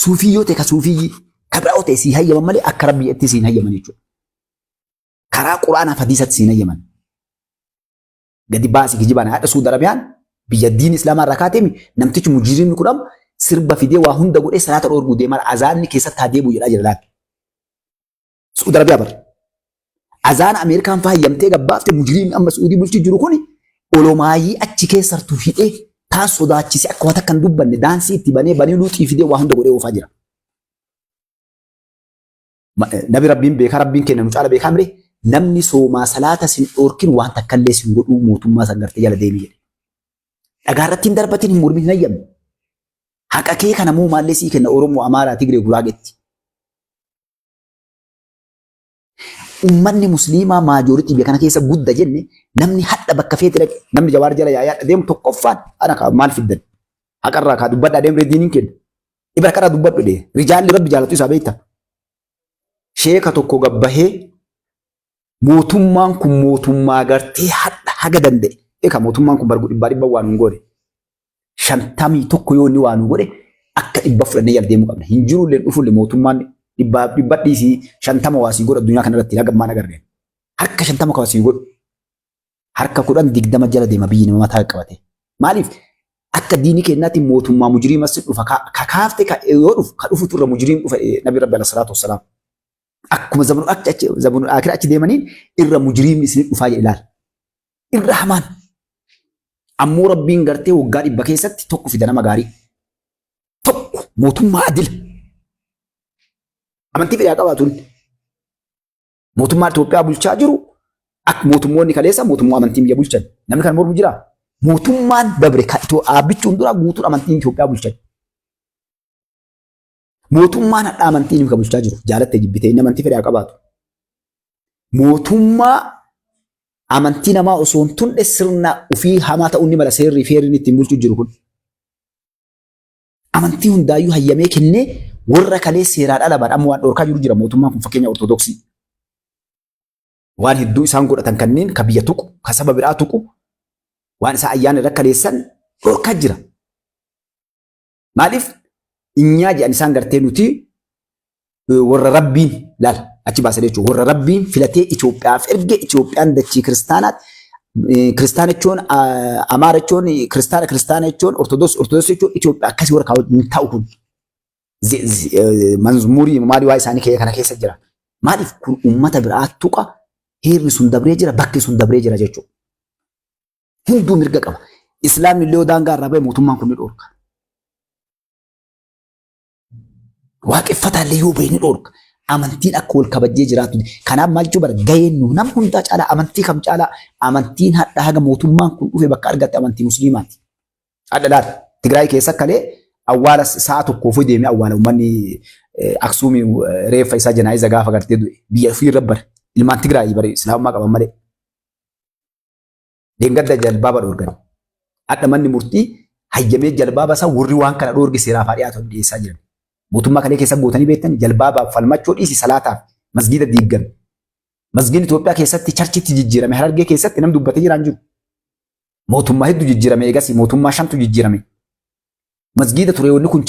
suufii yoo ta'e ka suufii ka biraa yoo ta'e si hayyaman malee akka rabbii itti si hayyaman jechuudha. Karaa quraanaa fi hadiisatti si hayyaman. Gadi baasii kijibaan haadha Suudi Arabiyaan biyya diin islaamaa irraa kaateemi namtichi mujiriin kudhamu sirba fidee waa hunda godhee salaata dhoorguu deemaa azaanni keessatti haa deebi'u jedhaa jira laata. Suudi Arabiyaa bara. Azaana Ameerikaan fayyamtee gabbaafte mujiriin amma Suudii bulchi jiru kuni olomaayii achi keessartuu hidhee taan sodaachise akka wata kan dubbanne daansii itti banee luuxii fidee waa hunda godhee oofaa jira. Nabi rabbiin beekaa rabbiin kenna nu caala beekaa miree namni soomaa salaata sin dhoorkin waan takkallee sin godhuu mootummaa san gartee jala deemee jedhe. Dhagaarratti hin darbatin hin mormin hin hayyamne. Haqa kee kana moo maallee sii kenna Oromoo, Amaaraa, Tigree, Guraageetti. Uummanni musliimaa maajooritii biyya kana keessa gudda jenne namni hadha bakka feete dhaqe namni Jawaar jala yaa'aa deemu tokkoffaan ana maal fiddan haqarraa kaa dubbadhaa deemree diiniin kenna ibra karaa dubbadhu dhee rijaalli rabbi jaalatu isaa beekta sheeka tokko gabbahee mootummaan kun mootummaa gartee hadha haga danda'e eeka mootummaan kun bargu dhibba waan hin goone 51 yoo inni waan godhe akka dhibba fudhannee jala deemuu qabna hin jirullee dhufullee mootummaan dhibba dhiisii 50 waasii godha addunyaa kanarratti nagammaan agarreen harka 50 waasii godhu harka 10 20 jala deema biyyi nama mataa qabate maaliif akka diinii kennaatti mootummaa mujriima si dhufa ka kaafte ka yoo dhufu ka dhufu turre mujriin dhufa nabi rabbi alayhi salatu wassalam akkuma zamanu akira achi deemaniin irra mujriimni isin dhufaa jedhe ilaal irra hamaan ammoo rabbiin gartee waggaa 100 keessatti tokko fida nama gaarii tokko mootummaa adila amantii fedhaa qabaatuun mootummaa Itoophiyaa bulchaa jiru akka mootummoonni kaleessa mootummaa amantii biyya bulchan namni kan mormu jira mootummaan dabre ka Itoophiyaa dura guutuun amantii Itoophiyaa bulchan mootummaan hadhaa amantii kan bulchaa jiru jaalattee jibbitee inni amantii fedhaa qabaatu mootummaa amantii namaa osoo hin tunne sirna ofii hamaa ta'uun ni mala seerri feerri ittiin bulchuu jiru kun amantii hundaayyuu hayyamee kennee warra kalee seeraan alaban amma waan dhorkaa jiru jira mootummaan kun fakkeenya ortodoksii waan hedduu isaan godhatan kanneen ka biyya tuqu ka saba biraa tuqu waan isaa ayyaana irra kaleessan dhorkaa jira maaliif inyaa jedhan isaan gartee nuti warra rabbiin laal achi baasee jechuudha warra rabbiin filatee Itoophiyaaf erge Itoophiyaan dachii kiristaanaatti kiristaana jechuun Amaara jechuun kiristaana jechuun ortodoksii jechuun Itoophiyaa akkasii warra kaawwatu hin ta'u kun manzumurii maali waa isaanii kana keessa jira maaliif kun ummata biraa tuqa heerri sun dabree jira bakki sun dabree jira jechuudha hunduu mirga qaba islaamni illee daangaa irraa ba'e mootummaan kun ni dhorka waaqeffataa illee yoo ba'e ni dhorka amantiin akka wal kabajjee jiraatu kanaaf maal jechuun bara gaheen nu nama hundaa caalaa amantii kam caalaa amantiin hadha haga mootummaan kun dhufe bakka argatte amantii musliimaati hadha laata Tigraay keessa kalee awwaala sa'a tokkoof deemee awwaala uummanni Aksuumii reeffa isaa janaa'iza gaafa gartee biyya ofii irra bara ilmaan Tigraay bara islaamummaa qaban malee deengadda jalbaaba dhoorgan hadha manni murtii hayyamee jalbaaba isaa warri waan kana dhoorge seeraaf dhiyaatu dhiyeessaa jiran mootummaa kalee keessa gootanii beektan jalbaabaaf falmachuu dhiisi salaataaf masgiida diiggan masgiidni Itoophiyaa keessatti charchitti jijjiirame Harargee keessatti nam dubbatee jiraan jiru mootummaa hedduu jijjiirame eegas mootummaa 5tu jijjiirame masgiida ture wanni kun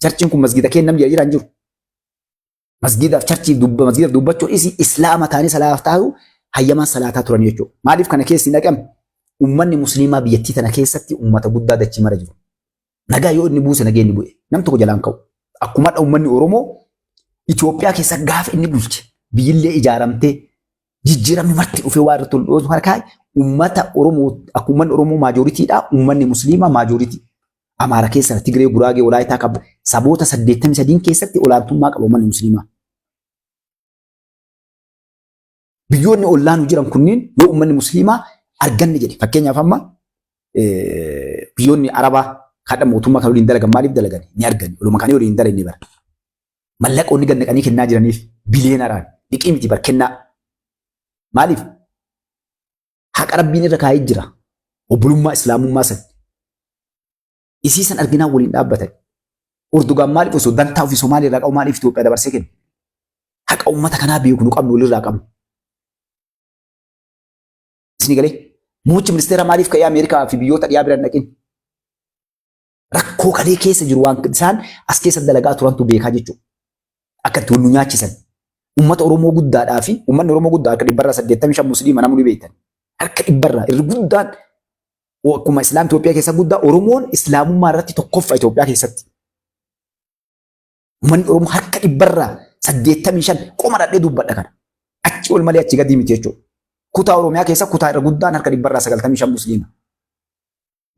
charchiin kun masgiida kennam jiraan jiru masgiidaaf charchii masgiidaaf dubbachuu dhiisi islaama taanii salaataaf taa'u hayyamaan salaataa turan jechuudha maaliif kana keessi naqame ummanni musliimaa biyyattii tana keessatti ummata guddaa dachii mara jiru nagaa yoo inni buuse nageenyi bu'e nam tokko jalaan ka'u akkuma ummanni Oromoo Itoophiyaa keessa gaafa inni bulche biyyillee ijaaramtee jijjiiramni marti dhufee waa irratti toluu harkaa ummata Oromoo akkuma Oromoo maajoritiidha ummanni musliimaa maajoritii Amaara keessa Tigree Guraagee Walaayitaa qabu saboota 83 keessatti olaantummaa qabu ummanni musliimaa biyyoonni olaanuu jiran kunniin yoo ummanni musliimaa arganne jedhe fakkeenyaaf amma biyyoonni Arabaa kadha mootummaa kan waliin dalagan maaliif dalagan ni argani waluma kan waliin dalagan ni bara mallaqoonni gannaqanii kennaa jiraniif biliyeenaraan liqii miti bar kennaa maaliif haqa rabbiin irra kaa'ee jira obbolummaa islaamummaa san isiisan arginaa waliin dhaabbatan Urdugaan maaliif osoo dantaa ofii Somaaliyaa irraa qabu maaliif Itoophiyaa dabarsee kenna haqa ummata kanaa beeku nu qabnu walirraa qabnu isni galee Muummichi ministeera maaliif ka'ee Ameerikaa fi biyyoota dhiyaa bira hin dhaqin? Rakkoo kalee keessa jiru waan isaan as keessa dalagaa turantu beekaa jechuudha. Akka itti nu nyaachisan. Uummata Oromoo guddaadhaa fi uummanni Oromoo guddaa harka 185 musliima namni beektan. Harka 100 irri guddaan akkuma Islaam Itoophiyaa keessa guddaa Oromoon Islaamummaa irratti tokkoffaa Itoophiyaa keessatti. Uummanni Oromoo harka 185 qoma dhadhee dubbadha kana. Achi ol malee achi gadi miti jechuudha. Kutaa Oromiyaa keessa kutaa irra guddaan harka 195 musliima.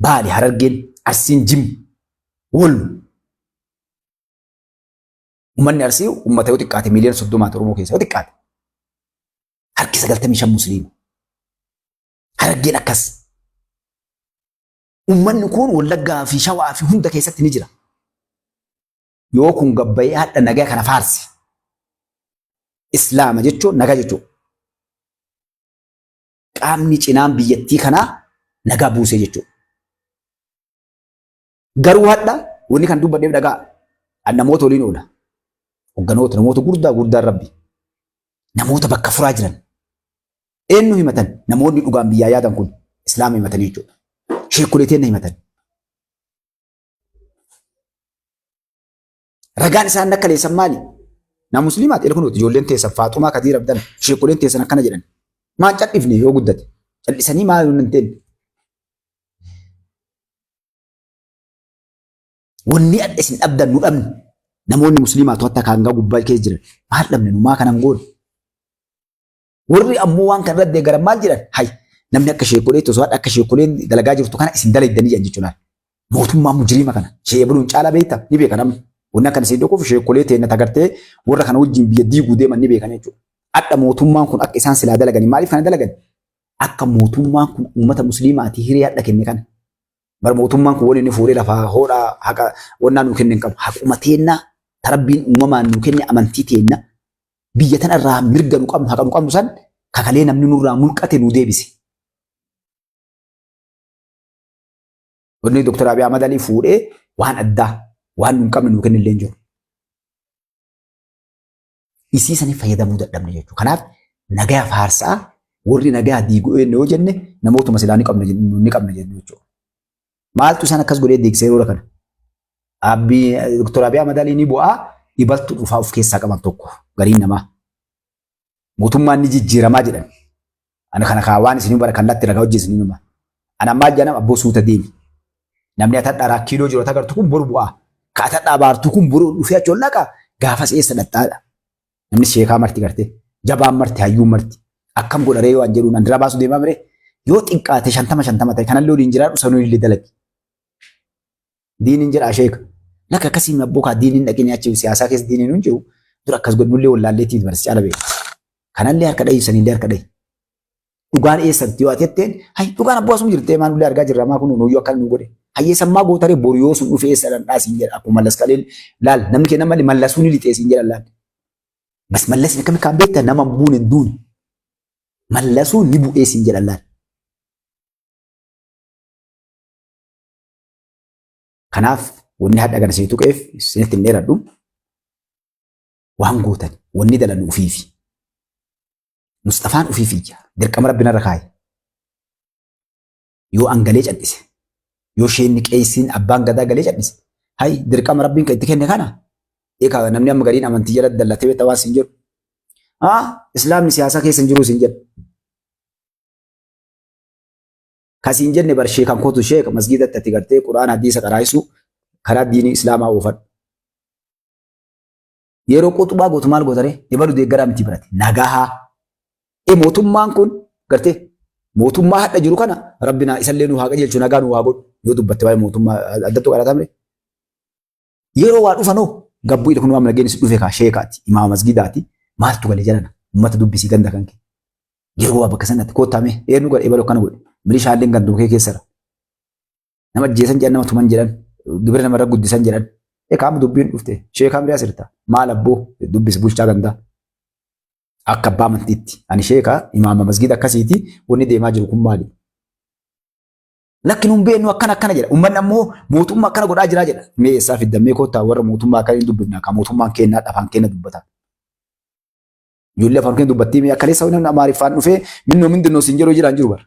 Baali, Harargeen, Arsiin, Jim, Wollu. Uummanni Arsii uummata yoo xiqqaate miiliyoona 30 Oromoo keessa yoo xiqqaate. Harki 95 musliima. Harargeen akkas. Uummanni kun Wallaggaa fi Shawaa fi hunda keessatti ni jira. Yoo kun gabbayee hadha nagaa kana faarsi. Islaama jechuun nagaa jechuudha. Qaamni cinaan biyyattii kanaa nagaa buusee jechuudha. Garuu hadha wanni kan dubbadheef dhagaa namoota waliin oola. Hogganoota namoota gurguddaan Rabbi. Namoota bakka furaa jiran. Eenyu himatan? Namoonni dhugaan biyyaa yaadan kun Islaama himatanii jechuudha. Sheekuleeteen himatan. Ragaan isaan akka leessan maali? Na musliimaati ilkunuuti ijoolleen teessan Faaxumaa Kadiir Abdan sheekuleen teessan akkana jedhan. Maan cal'ifne yoo guddate? Cal'isanii maal hin ta'in? Wanni adda isin dhabdan nu dhabne namoonni musliimaatu hatta kaangaa gubbaa keessa jiran maal dhabne nu maa kanan goone? Warri ammoo waan kan irratti deeggaran maal jedhan? Hay namni akka sheekulee tosoo akka sheekuleen dalagaa jirtu kana isin dalaydanii jedhan jechuudha. Mootummaa mujriima kana sheebuluun caalaa beekta ni beeka namni. Wanni akka isin dhufuuf sheekulee teenya tagartee warra kana wajjin biyya diiguu deeman ni beekan jechuudha. Adda mootummaan kun akka isaan silaa dalaganii maaliif kana dalagan? Akka mootummaan kun uummata musliimaatii hiree adda kenne kana. Bar mootummaan kun waliin fuudhee lafaa hoodhaa haqa wannaa nuu kenne hin qabu. Haquma teennaa tarabbiin uumamaan nuu kenne amantii teennaa biyya tana irraa mirga nu qabnu haqa nu qabnu san kakalee namni nurraa mulqate nu deebise. Wanni Dr. Abiy Ahmad Ali fuudhee waan addaa waan nu hin qabne nuu kenne illee hin jiru. Isii sanii fayyadamuu dadhabne jechuudha. Kanaaf nagaa faarsaa warri nagaa diiguu yoo jenne namootuma silaa ni qabna jennu jechuudha. Maaltu isaan akkas godhee deegsee yeroo kana? Dr. Abiy Ahmad Ali ni bu'aa ibaltu dhufaa of keessaa qaban tokko gariin namaa. Mootummaan ni jijjiiramaa jedhan. Ana kana kaawwan isin bara kallatti ragaa hojjeesni numa. Ana maal jedham abboo suuta deemi. Namni atadhaa kiiloo jiru tagartu kun boru bu'aa. Ka atadhaa baartu kun boru dhufee achi ol naqa gaafa seessa dhattaadha. Namni sheekaa marti gartee jabaan marti hayyuu marti akkam godharee waan jedhuun andira baasu deemaa bire yoo xiqqaate 50 ta'e kanallee waliin jiraadhu sanuu illee dalagi. Diiniin jedhaa sheeka. Naka akkasiin abboo kaa diiniin dhaqinii achi siyaasaa keessa diiniin hin jiru dura akkas godhullee wallaalleetii barsi caala beeku. Kanallee harka dhayi sanillee harka dhayi. Dhugaan eessatti yoo atetteen hay dhugaan abboo asuma jirtee maanullee argaa jirra maa kun nuyyuu akka nu godhe. Hayyee sammaa gootaree boru yoo sun dhufee eessa dhandhaasiin jedha akkuma mallas qaleen laal namni kenna malee mallasuun lixeesiin jedha laal. Bas mallasni akkami kan beektan nama buun hin duune. Mallasuun ni bu'eesiin jedha laal. Kanaaf wanni hadha agarsiisu qeef isinitti hin dheeradhu waan gootan wanni dalan ufiifi. Mustafaan ufiifiyya dirqama Rabbiin irra kaaye. Yoo angalee cadhise yoo sheenni qeessiin abbaan gadaa galee cadhise hay dirqama Rabbiin kan itti kenne kana eegaa namni amma gadiin amantii jala dallatee beektaa waan siin jedhu. Islaamni siyaasaa keessa hin jiru siin jedhu. Kasiin jenne bar sheekan kootu sheeka masgiidatti ati gartee Qura'aan hadiisa qaraa'isu karaa diinii Islaamaa oofadhu. Yeroo quxubaa gootu maal gootaree ibalu deeggaraa miti birate nagahaa. Mootummaan kun gartee mootummaa hadha jiru kana Rabbina isallee nu haa qajeelchu nagaa nu haa godhu yoo dubbatte waa'ee mootummaa addattu qaratamre. Yeroo waa dhufanoo gabbuu kun waan nageenis dhufe kaa sheekaati imaama masgiidaati maaltu galee jalana uummata dubbisii ganda kan kee. Yeroo waa bakka sanatti koottame eenyu godhe ibalu kana godhe. Milishaaleen ganduu kee keessara. Nama ajjeesan jedhan nama tuman jedhan gibira namarra guddisan jedhan. Eekaam dubbiin dhufte sheekaan bira sirta maal abboo dubbis bulchaa gandaa. Akka abbaa amantiitti ani sheekaa imaama masgiida akkasiiti wanni deemaa jiru kun maali? Lakki nuun beeknu akkana jedha. Uummanni ammoo mootummaa akkana godhaa jiraa jedha. Mee eessaa fiddamee koottaa warra mootummaa akka hin dubbifna kan mootummaan kennaa afaan kenna dubbata. Ijoollee afaan kenna dubbattii mee akka leessa namni Amaariffaan dhufee minnoo mindinoo siin jedhoo jiraan jiru bara.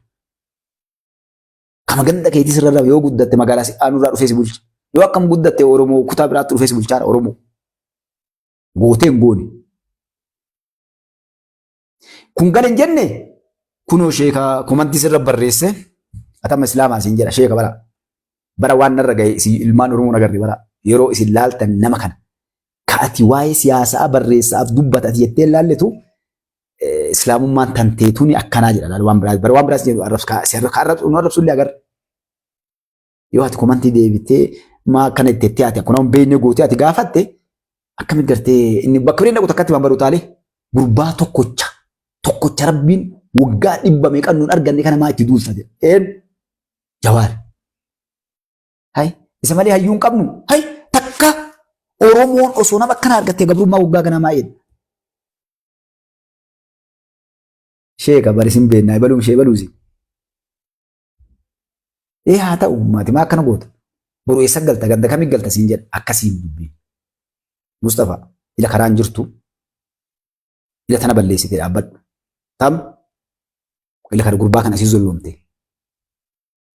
Kama ganda keetii sirra yoo guddatte magaalaa aanurraa dhufee si bulcha. Yoo akkam guddatte Oromoo kutaa biraatti dhufee si bulchaadha Oromoo. Gootee hin goone. Kun gala hin jenne kunoo sheekaa komantii sirra barreesse atama islaamaa siin jedha sheeka bara waan narra gahe ilmaan Oromoo nagarri bara yeroo isin laaltan nama kana ka'ati waa'ee siyaasaa barreessaaf dubbatati jettee laalletu islaamummaan tanteetuun akkanaa jedha waan biraas jedhu arrabsullee agarra. Yoo ati komantii deebitee maa akkana itti ati akkuna beeknee gootee ati gaafatte akkamitti gartee inni bakka bireen dhaqu takkatti waan barutaalee gurbaa tokkocha rabbiin waggaa 100 meeqan nuun arganne kana maa itti duulta jedhe. Jawaar. Hai isa malee hayyuu hin qabnu. Hai takka Oromoon osoo nama akkana argattee gabrummaa waggaa kana maa jedhe. Sheeka barisin beennaa ibaluun shee baluusi. Haa ta'u maatii maa akkana goota. Boruu eessa galta ganda kamii galta siin jedha akkasiin dubbii. Mustafaa ila karaan jirtu ila tana balleessite dhaabbadhu. Tam ila kana gurbaa kana asii zolloomte.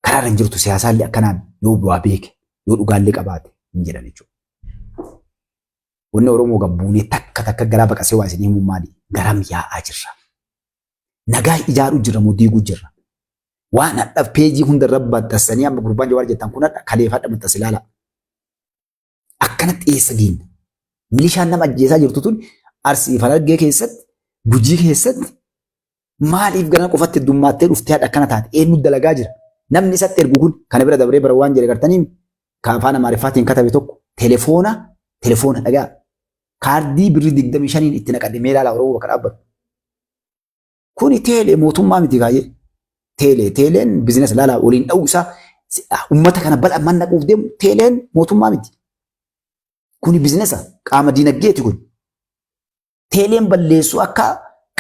Karaa irra jirtu siyaasaallee akkanaan yoo bu'aa beeke yoo dhugaallee qabaate hin jedhan jechuudha. Wanni Oromoo gabbuunee takka garaa baqasee waa isin himuun maali? Garam yaa'aa jirra. Nagaa ijaaruu jirra moo diiguu jirra? Waan hadha peejii hundarra baxxansanii amma gurbaan Jawaar jettan kun hadha kaleeffadha maxxansi ilaala. Akkanatti eessa geenya? Milishaan nama ajjeesaa jirtu tun Arsii Harargee keessatti Gujii keessatti maaliif gara qofatti heddummattee dhuftee hadha akkana taate eenyu dalagaa jira? Namni isatti ergu kun kana bira dabree bara waan jedhe gartanii kan afaan Amaariffaatiin katabe tokko telefoona dhagaa kaardii birrii 25 itti naqadhe mee ilaala Oromoo bakka dhaabbatu. Kuni teelee mootummaa miti kaayee. Teeleen biizinesi laala waliin dha'uu isaa uummata kana bal'a manna quuf deemu teeleen mootummaa miti. Kuni biizinesa qaama diinagdeeti kun. Teeleen balleessuu akka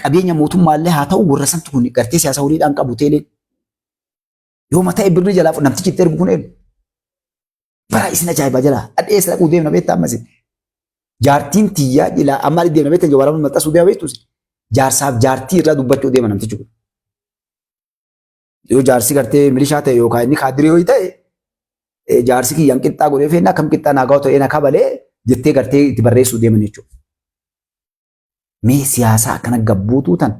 qabeenya mootummaallee haa ta'u warra santu kun gartee siyaasa waliidhaan qabu teeleen. Yoo mataa birrii jalaa namtichi itti ergu kun eenyu? Bara isin ajaa'ibaa jalaa adheessa dhaquu deemna beektaa ammas. Jaartiin tiyyaa jilaa amma deemna beektaa Jawaar maxxansuu deema beektus. Jaarsaaf jaartii irraa dubbachuu deema namtichi kun. Yoo jaarsi gartee milishaa ta'e yookaan inni kaadirii yoo ta'e jaarsi kiyyaan qixxaa godhee feennaa kam qixxaa naagaa'u ta'ee na kabalee jettee gartee itti barreessuu deeman jechuudha. Mee siyaasaa akkana gabbuutuu tan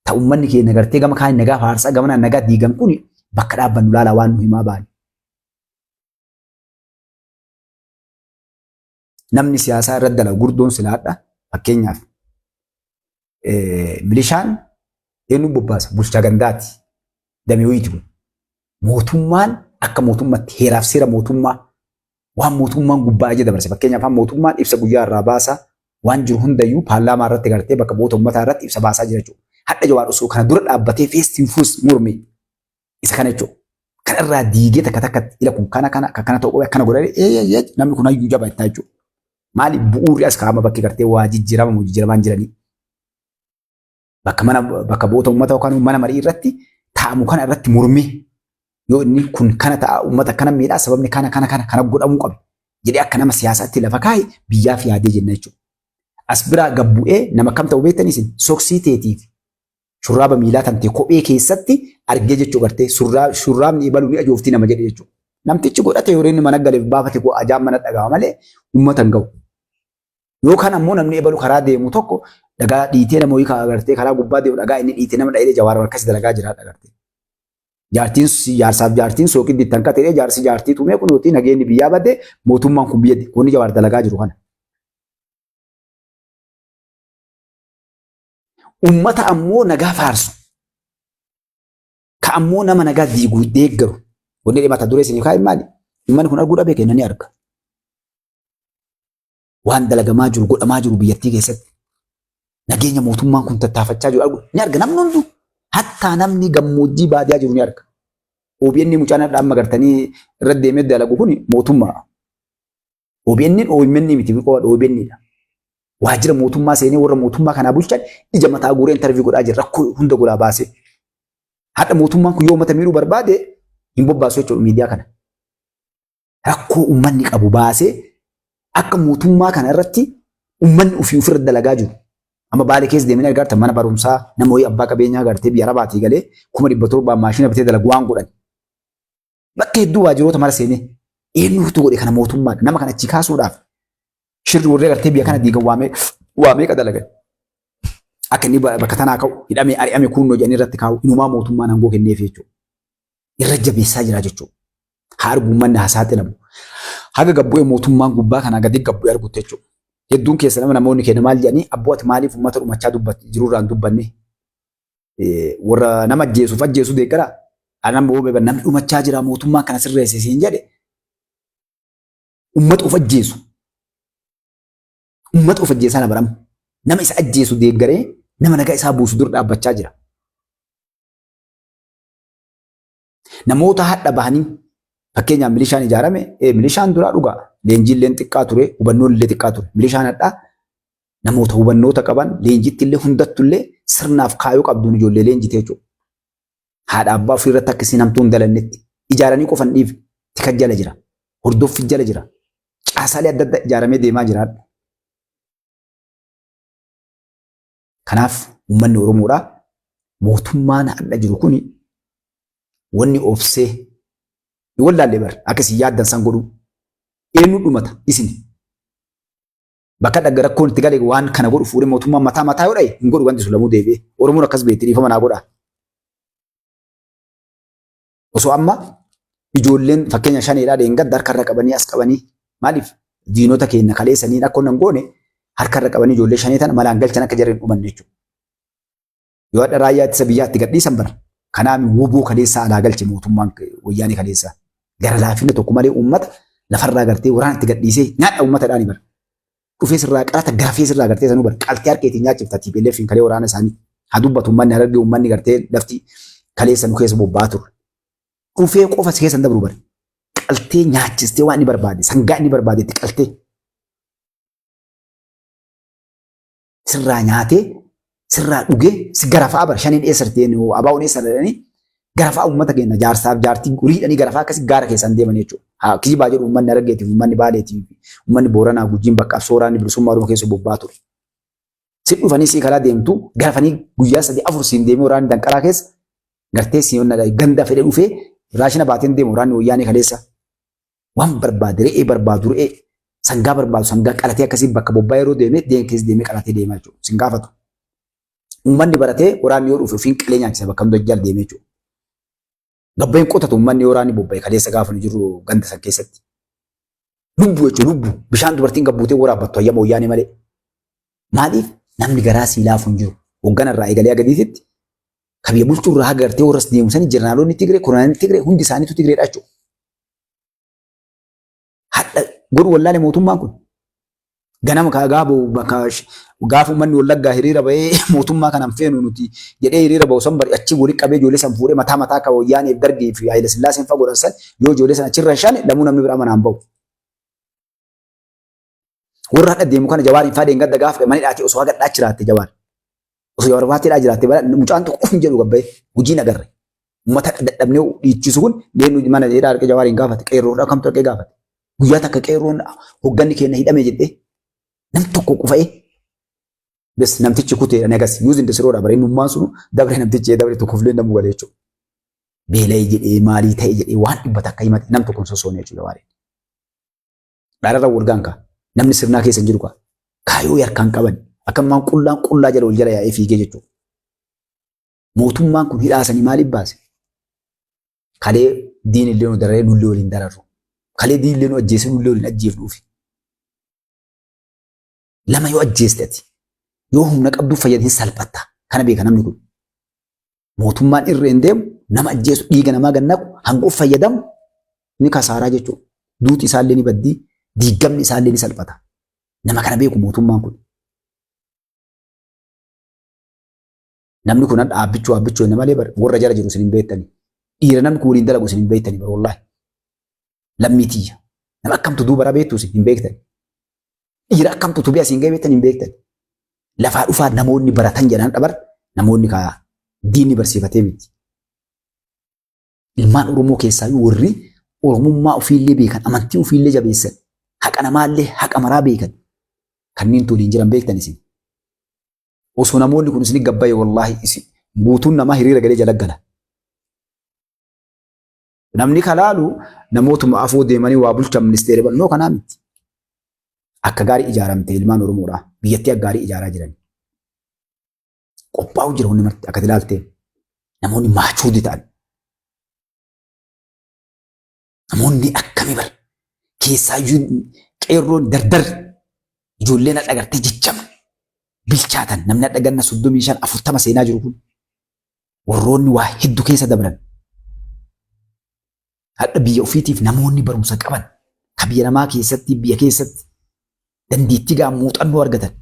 ta'ummanni keenya gartee gama kaan nagaa faarsaa gama nagaa diigan kun bakka dhaabbannu laala waan nu himaa baane. Namni siyaasaa irratti dalagu gurdoon silaadha fakkeenyaaf milishaan eenyu bobbaasa bulchaa gandaati. Damee wayiiti kun mootummaan akka mootummaatti heeraaf seera mootummaa waan mootummaan gubbaa ajaja dabarse fakkeenyaaf mootummaan ibsa guyyaa irraa baasaa waan jiru hundayyuu paarlaamaa irratti gartee bakka bu'oota uummataa irratti ibsa baasaa jira jechuudha. Hadha Jawaar osoo kana dura dhaabbatee feestiin fuus morme isa kana jechuudha. Kana irraa diigee takkatti ila kun kana ta'uu akkana godhanii namni kun hayyuu jabaa itti jechuudha. Maali bu'uurri as kaa'ama bakki gartee waa jijjiiramaan jiranii. Bakka bu'oota uummataa yookaan mana marii irratti taamu kana irratti mormee yoo inni kun kana ta'a uummata kana miidhaa sababni kana godhamuu qabu jedhee akka nama siyaasaatti lafa kaa'e biyyaaf yaadee jenna jechuudha. As biraa gabbu'ee nama kam ta'uu beektan isin soksii teetiif shurraaba miilaa tantee kophee keessatti argee jechuu gartee shurraabni ibaluu ni ajooftii nama jedhe jechuudha. Namtichi godhate yeroo inni mana galeef baafate ajaan mana dhaga'a malee uummata hin ga'u. Yookaan ammoo namni ibalu karaa deemu tokko dhagaa dhiitee nama wayii agartee karaa gubbaa deemu dhagaa inni dhiitee nama dha'ee Jawaar akkasii dalagaa jiraadha agartee. Jaartiin sooqii dittan katee jaartii tumee kunuutii nageenyi biyyaa badde mootummaan kun biyya kun Jawaar dalagaa jiru kana. Uummata ammoo nagaa faarsu. Ka ammoo nama nagaa diiguu deeggaru. Wanni dhimata duree isin kaa'e maali? Uummanni kun arguu dhabee kenna ni arga. Waan dalagamaa jiru godhamaa jiru biyyattii keessatti. Nageenya mootummaan kun tattaafachaa jiru argu ni arga namni hundu. Hattaa namni gammoojjii baadiyaa jiru ni arga. OBN mucaan dhaan magartanii irra deemee dalagu kun mootummaa. OBN miti qofaadha OBN dha. Waajjira mootummaa seenee warra mootummaa kanaa bulchan ija mataa guuree interview godhaa jira rakkoo hunda godhaa baasee. Hadha mootummaan kun yoo uummata miidhuu barbaade hin bobbaasu jechuudha miidiyaa kana. Rakkoo uummanni qabu baasee akka mootummaa kana irratti uummanni ofirra dalagaa jiru. Amma Baalee keessa deemanii agartan mana barumsaa nama wayii abbaa qabeenyaa agartee biyya Arabaatii galee 1700 maashina bitee dalagu waan godhan. bakka hedduu waajjiroota mara seenee eenyuutu godhe kana mootummaan nama kana achi kaasuudhaaf shirri warree gartee biyya kana diigan waamee qadalagan. Akka inni bakka tanaa ka'u hidhamee ari'ame kunnoo jedhanii irratti kaa'u inumaa mootummaan aangoo kenneef jechuudha. Irra jabeessaa jira jechuudha. Haa arguummanni haa saaxilamu. Haga gabbu'ee mootummaan gubbaa kanaa gadi gabbu'ee arguutti jechuudha. Hedduun keessa namoonni keenya maal jedhanii abbooti maaliif uummata dhumachaa jiruurraan dubbanne warra nama ajjeesu deeggaraa. Anam boobee namni dhumachaa jira mootummaan kana sirreesse siin jedhe uummata of ajjeesu. Uummata of ajjeesaa na baramu. Nama isa ajjeesu deeggaree nama nagaa isaa buusu dur dhaabbachaa jira. Namoota hadha bahanii fakkeenyaaf milishaan ijaarame milishaan duraa dhugaa leenjiillee xiqqaa ture hubannoon illee xiqqaa ture milishaan hadhaa namoota hubannoota qaban leenjiitti illee hundattu illee sirnaaf kaayoo qabduun ijoollee leenjitee jechuudha. Haadha abbaa ofii irratti akkasii namtuun dalannetti ijaaranii qofan dhiif tika jala jira hordoffi jala jira caasaalee adda addaa ijaaramee deemaa jira. Kanaaf uummanni Oromoodhaa mootummaan hadha jiru kuni wanni obsee wallaallee bar akkasii yaaddan san godhu eenyu dhumata isin bakka dhagga rakkoon itti galee waan kana godhu fuudhee mootummaan mataa yoo dhaye hin godhu wanti sun lamuu deebi'ee Oromoon akkas beetti dhiifama naa godhaa. Osoo amma ijoolleen fakkeenya shaneedhaa deengadda harkarra qabanii as qabanii maaliif diinota keenya kaleessanii akka onnan goone harkarra qabanii ijoollee shanee tana malaan galchan akka jarreen dhuman jechuudha. Yoo hadha raayyaa ittisa biyyaatti gadhiisan bara kanaaf woboo kaleessaa alaa galche mootummaan wayyaanii kaleessaa gara laafina tokko malee uummata lafarraa gartee waraanatti gadhiisee nyaadha uummataadhaan bara dhufee sirraa qarata gaafee sirraa gartee sanuu bara qaltee harkeetiin nyaachifta TPLF kalee waraana isaanii haa dubbatu uummanni harargee uummanni gartee lafti kaleessa nu keessa bobba'aa turre. Dhufee qofa si keessa dabru bare qaltee nyaachistee waan inni barbaade sangaa inni barbaadetti qaltee sirraa nyaatee sirraa dhugee si garafaa bara shaniin dheessartee abaa'uun dheessaranii garafaa uummata keenya jaarsaaf jaartii guriidhanii garafaa akkasii gaara keessan deeman jechuudha. Haa kijibaa jedhu uummanni Harargeetiif uummanni Baaleetiif uummanni Booranaa Gujiin bakka Sooraanni bilisummaa Oromoo keessa bobba'aa ture. Si dhufanii si karaa deemtu garafanii guyyaa 3-4 siin deemee waraanni danqaraa keessa gartee si'oonnadha ganda fedhe dhufee raashina baateen deemu waraanni wayyaanii kaleessa waan barbaade re'ee barbaadu re'ee sangaa barbaadu sangaa qalatee akkasii bakka bobbaa yeroo deemee keessa deemee qalatee deemaa jechuudha. Sin gaafatu. Uummanni baratee waraanni yoo dhufe ofiin qilee nyaachisa bakka hunda jala deemee jechuudha. Gabbeen qotatu uummanni waraanni bobba'e kaleessa gaafa nu jirru ganda san keessatti. Lubbuu jechuudha lubbuu bishaan dubartiin gabbuutee waraabbattu hayyama wayyaanii malee. Maaliif namni garaa sii laafu hin jiru. Hoogganarraa eegalee agadiititti kabiyya bulchuurraa haga gartee warras deemu sanii jirnaaloonni Tigree kuraanonni Tigree hundi isaaniitu Tigreedha jechuudha. Hadha godhu wallaalee mootummaan kun ganama gaafa uummanni wallaggaa hiriira ba'ee mootummaa kanaan feenu nuti jedhee hiriira ba'u san bari achi walitti qabee ijoollee san fuudhee mataa akka wayyaaniif Dargii fi Haayile Sillaaseen fa'aa godhan san yoo ijoollee san achirra hin shaane lamuu namni bira manaan ba'u. Warra hadha deemu kana Jawaariin fa'aa deengadda gaafa mani dhaatee osoo hagadhaa jiraatte Jawaar. Osoo Jawaar baatteedhaa jiraatte mucaan tokko hin jedhu gabba'ee Gujiin agarre. Uummata dadhabnee dhiichisu kun deemnu mana dheeraa argee Jawaariin gaafate qeerroodhaa kamtu argee gaafate. Guyyaa takka qeerroon hoogganni keenya hidhamee jedhee nam tokko qufa'ee bes namtichi kuteedha nagas yuuzin desiroodha bare innummaan sunu dabre namtichi dabre tokkoof lee namu galee jechuudha. Beela'ee jedhee maalii ta'e jedhee waan dhibbata akka himate nam tokkoon sosoonee jechuudha waaree. Dhaararra wargaan kaa namni sirnaa keessa hin jiru kaa kaayoo yarkaan qaban akkanumaan qullaa jala wal jala yaa'ee fiigee jechuudha. Mootummaan kun hidhaasanii maaliif baase? Kalee diin illee nu dararee nullee waliin dararru. Kalee diin illee nu ajjeesee nullee waliin ajjeefnuufi. Lama yoo ajjeeste ati yoo humna qabdu fayyadee salphatta kana beeka namni kun mootummaan irreen deemu nama ajjeesu dhiiga namaa gannaqu hanga of fayyadamu ni kasaaraa jechuudha. Duuti isaallee ni baddii diigamni isaallee ni salphata nama kana beeku mootummaan kun. Namni kun dhaabbichuu inni malee warra jala jiru isin hin beektanii dhiira namni kun waliin dalagu isin hin beektanii bara wallaahi lammiitiyya nama akkamtu duubara beektu isin hin beektanii. Dhiira akkamtu tubii asiin gahee beektan hin beektan. Lafaa dhufaa namoonni baratan jedhan dhabar namoonni kaa diinni barsiifatee miti. Ilmaan Oromoo keessaa warri Oromummaa ofiillee beekan amantii ofiillee jabeessan haqa namaallee haqa maraa beekan kanneen toliin jiran beektan isin. Osoo namoonni kun isin gabbaa'e wallaahi isin guutuun namaa hiriira galee jala gala. Namni kalaalu namootuma afoo deemanii waa bulchan ministeera bal'oo kanaa miti. Akka gaarii ijaaramte ilmaan Oromoodhaa biyyattii akka gaarii ijaaraa jiran. Qophaa'u jira hundi marti akka ilaaltee namoonni maachuudii ta'an. Namoonni akkamii bara keessaayyuu qeerroon dardar ijoolleen hadha gartee jechama bilchaatan namni hadha ganna 35 40 seenaa jiru kun warroonni waa hedduu keessa dabran. Hadha biyya ofiitiif namoonni barumsa qaban kan biyya namaa keessatti biyya keessatti dandeettii gaa muuxannoo argatan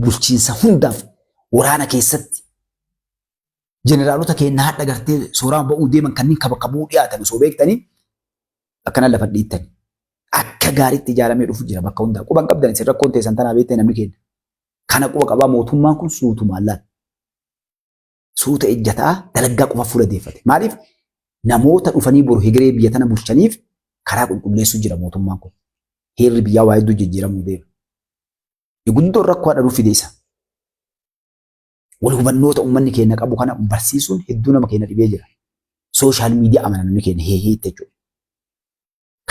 bulchiinsa hundaaf waraana keessatti jeneraalota keenya hadha gartee sooraan ba'uu deeman kanneen kabakabuu dhiyaatan osoo beektanii akkana lafa dhiittani. Akka gaariitti ijaaramee dhufu jira bakka hundaa. Quban qabdan isin rakkoon teessan tanaa beektee namni keenya. Kana quba qabaa mootummaan kun suutumaan laata. Suuta ejjataa dalaggaa qofa fuula deeffate. Maaliif namoota dhufanii boru hegeree biyya tana bulchaniif karaa qulqulleessuu jira mootummaan kun. Heerri biyyaa waa hedduu jijjiiramuu deema. Guddoon rakkoo hadha dhufi deessa. Wal hubannoota uummanni keenya qabu kana barsiisuun hedduu nama keenya dhibee jira. Sooshaal miidiyaa amana namni keenya heehee jechuudha.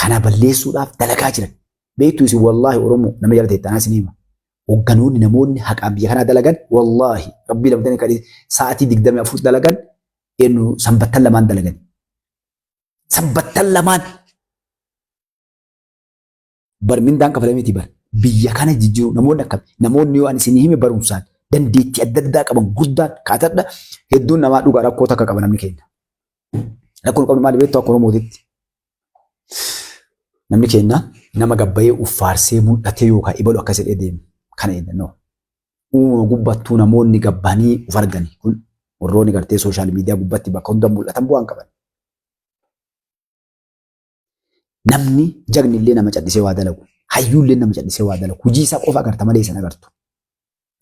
Kana balleessuudhaaf dalagaa jiran. Beektuu isin wallaahi Oromoo nama jala teettanaa isin hima. Hogganoonni namoonni haqaan biyya kanaa dalagan wallaahi rabbii lamtanii kadhii sa'aatii 24 dalagan eenyu sanbattan lamaan dalagan. Sanbattan lamaan. Barmindaan kafalameeti bar. Biyya kana jijjiiru namoonni akkam namoonni yoo ani isin hime barumsaan dandeettii adda addaa qaban guddaan kaatadha hedduun namaa dhugaa rakkoo takka qaba namni keenya. Rakkoon qabni maali beektu akka Oromootitti. Namni keenya nama gabbayee uffaarsee mul'atee yookaan ibalu akkas jedhee deemu kana jedhanoo. Uumama gubbattuu namoonni gabbanii uf argani kun warroonni gartee sooshaal miidiyaa gubbatti bakka hunda mul'atan bu'aan qaban. Namni jagni illee nama callisee waa dalagu. Hayyuu illee nama callisee waa dalagu. Hujii isaa qofa agarta malee isa agartu.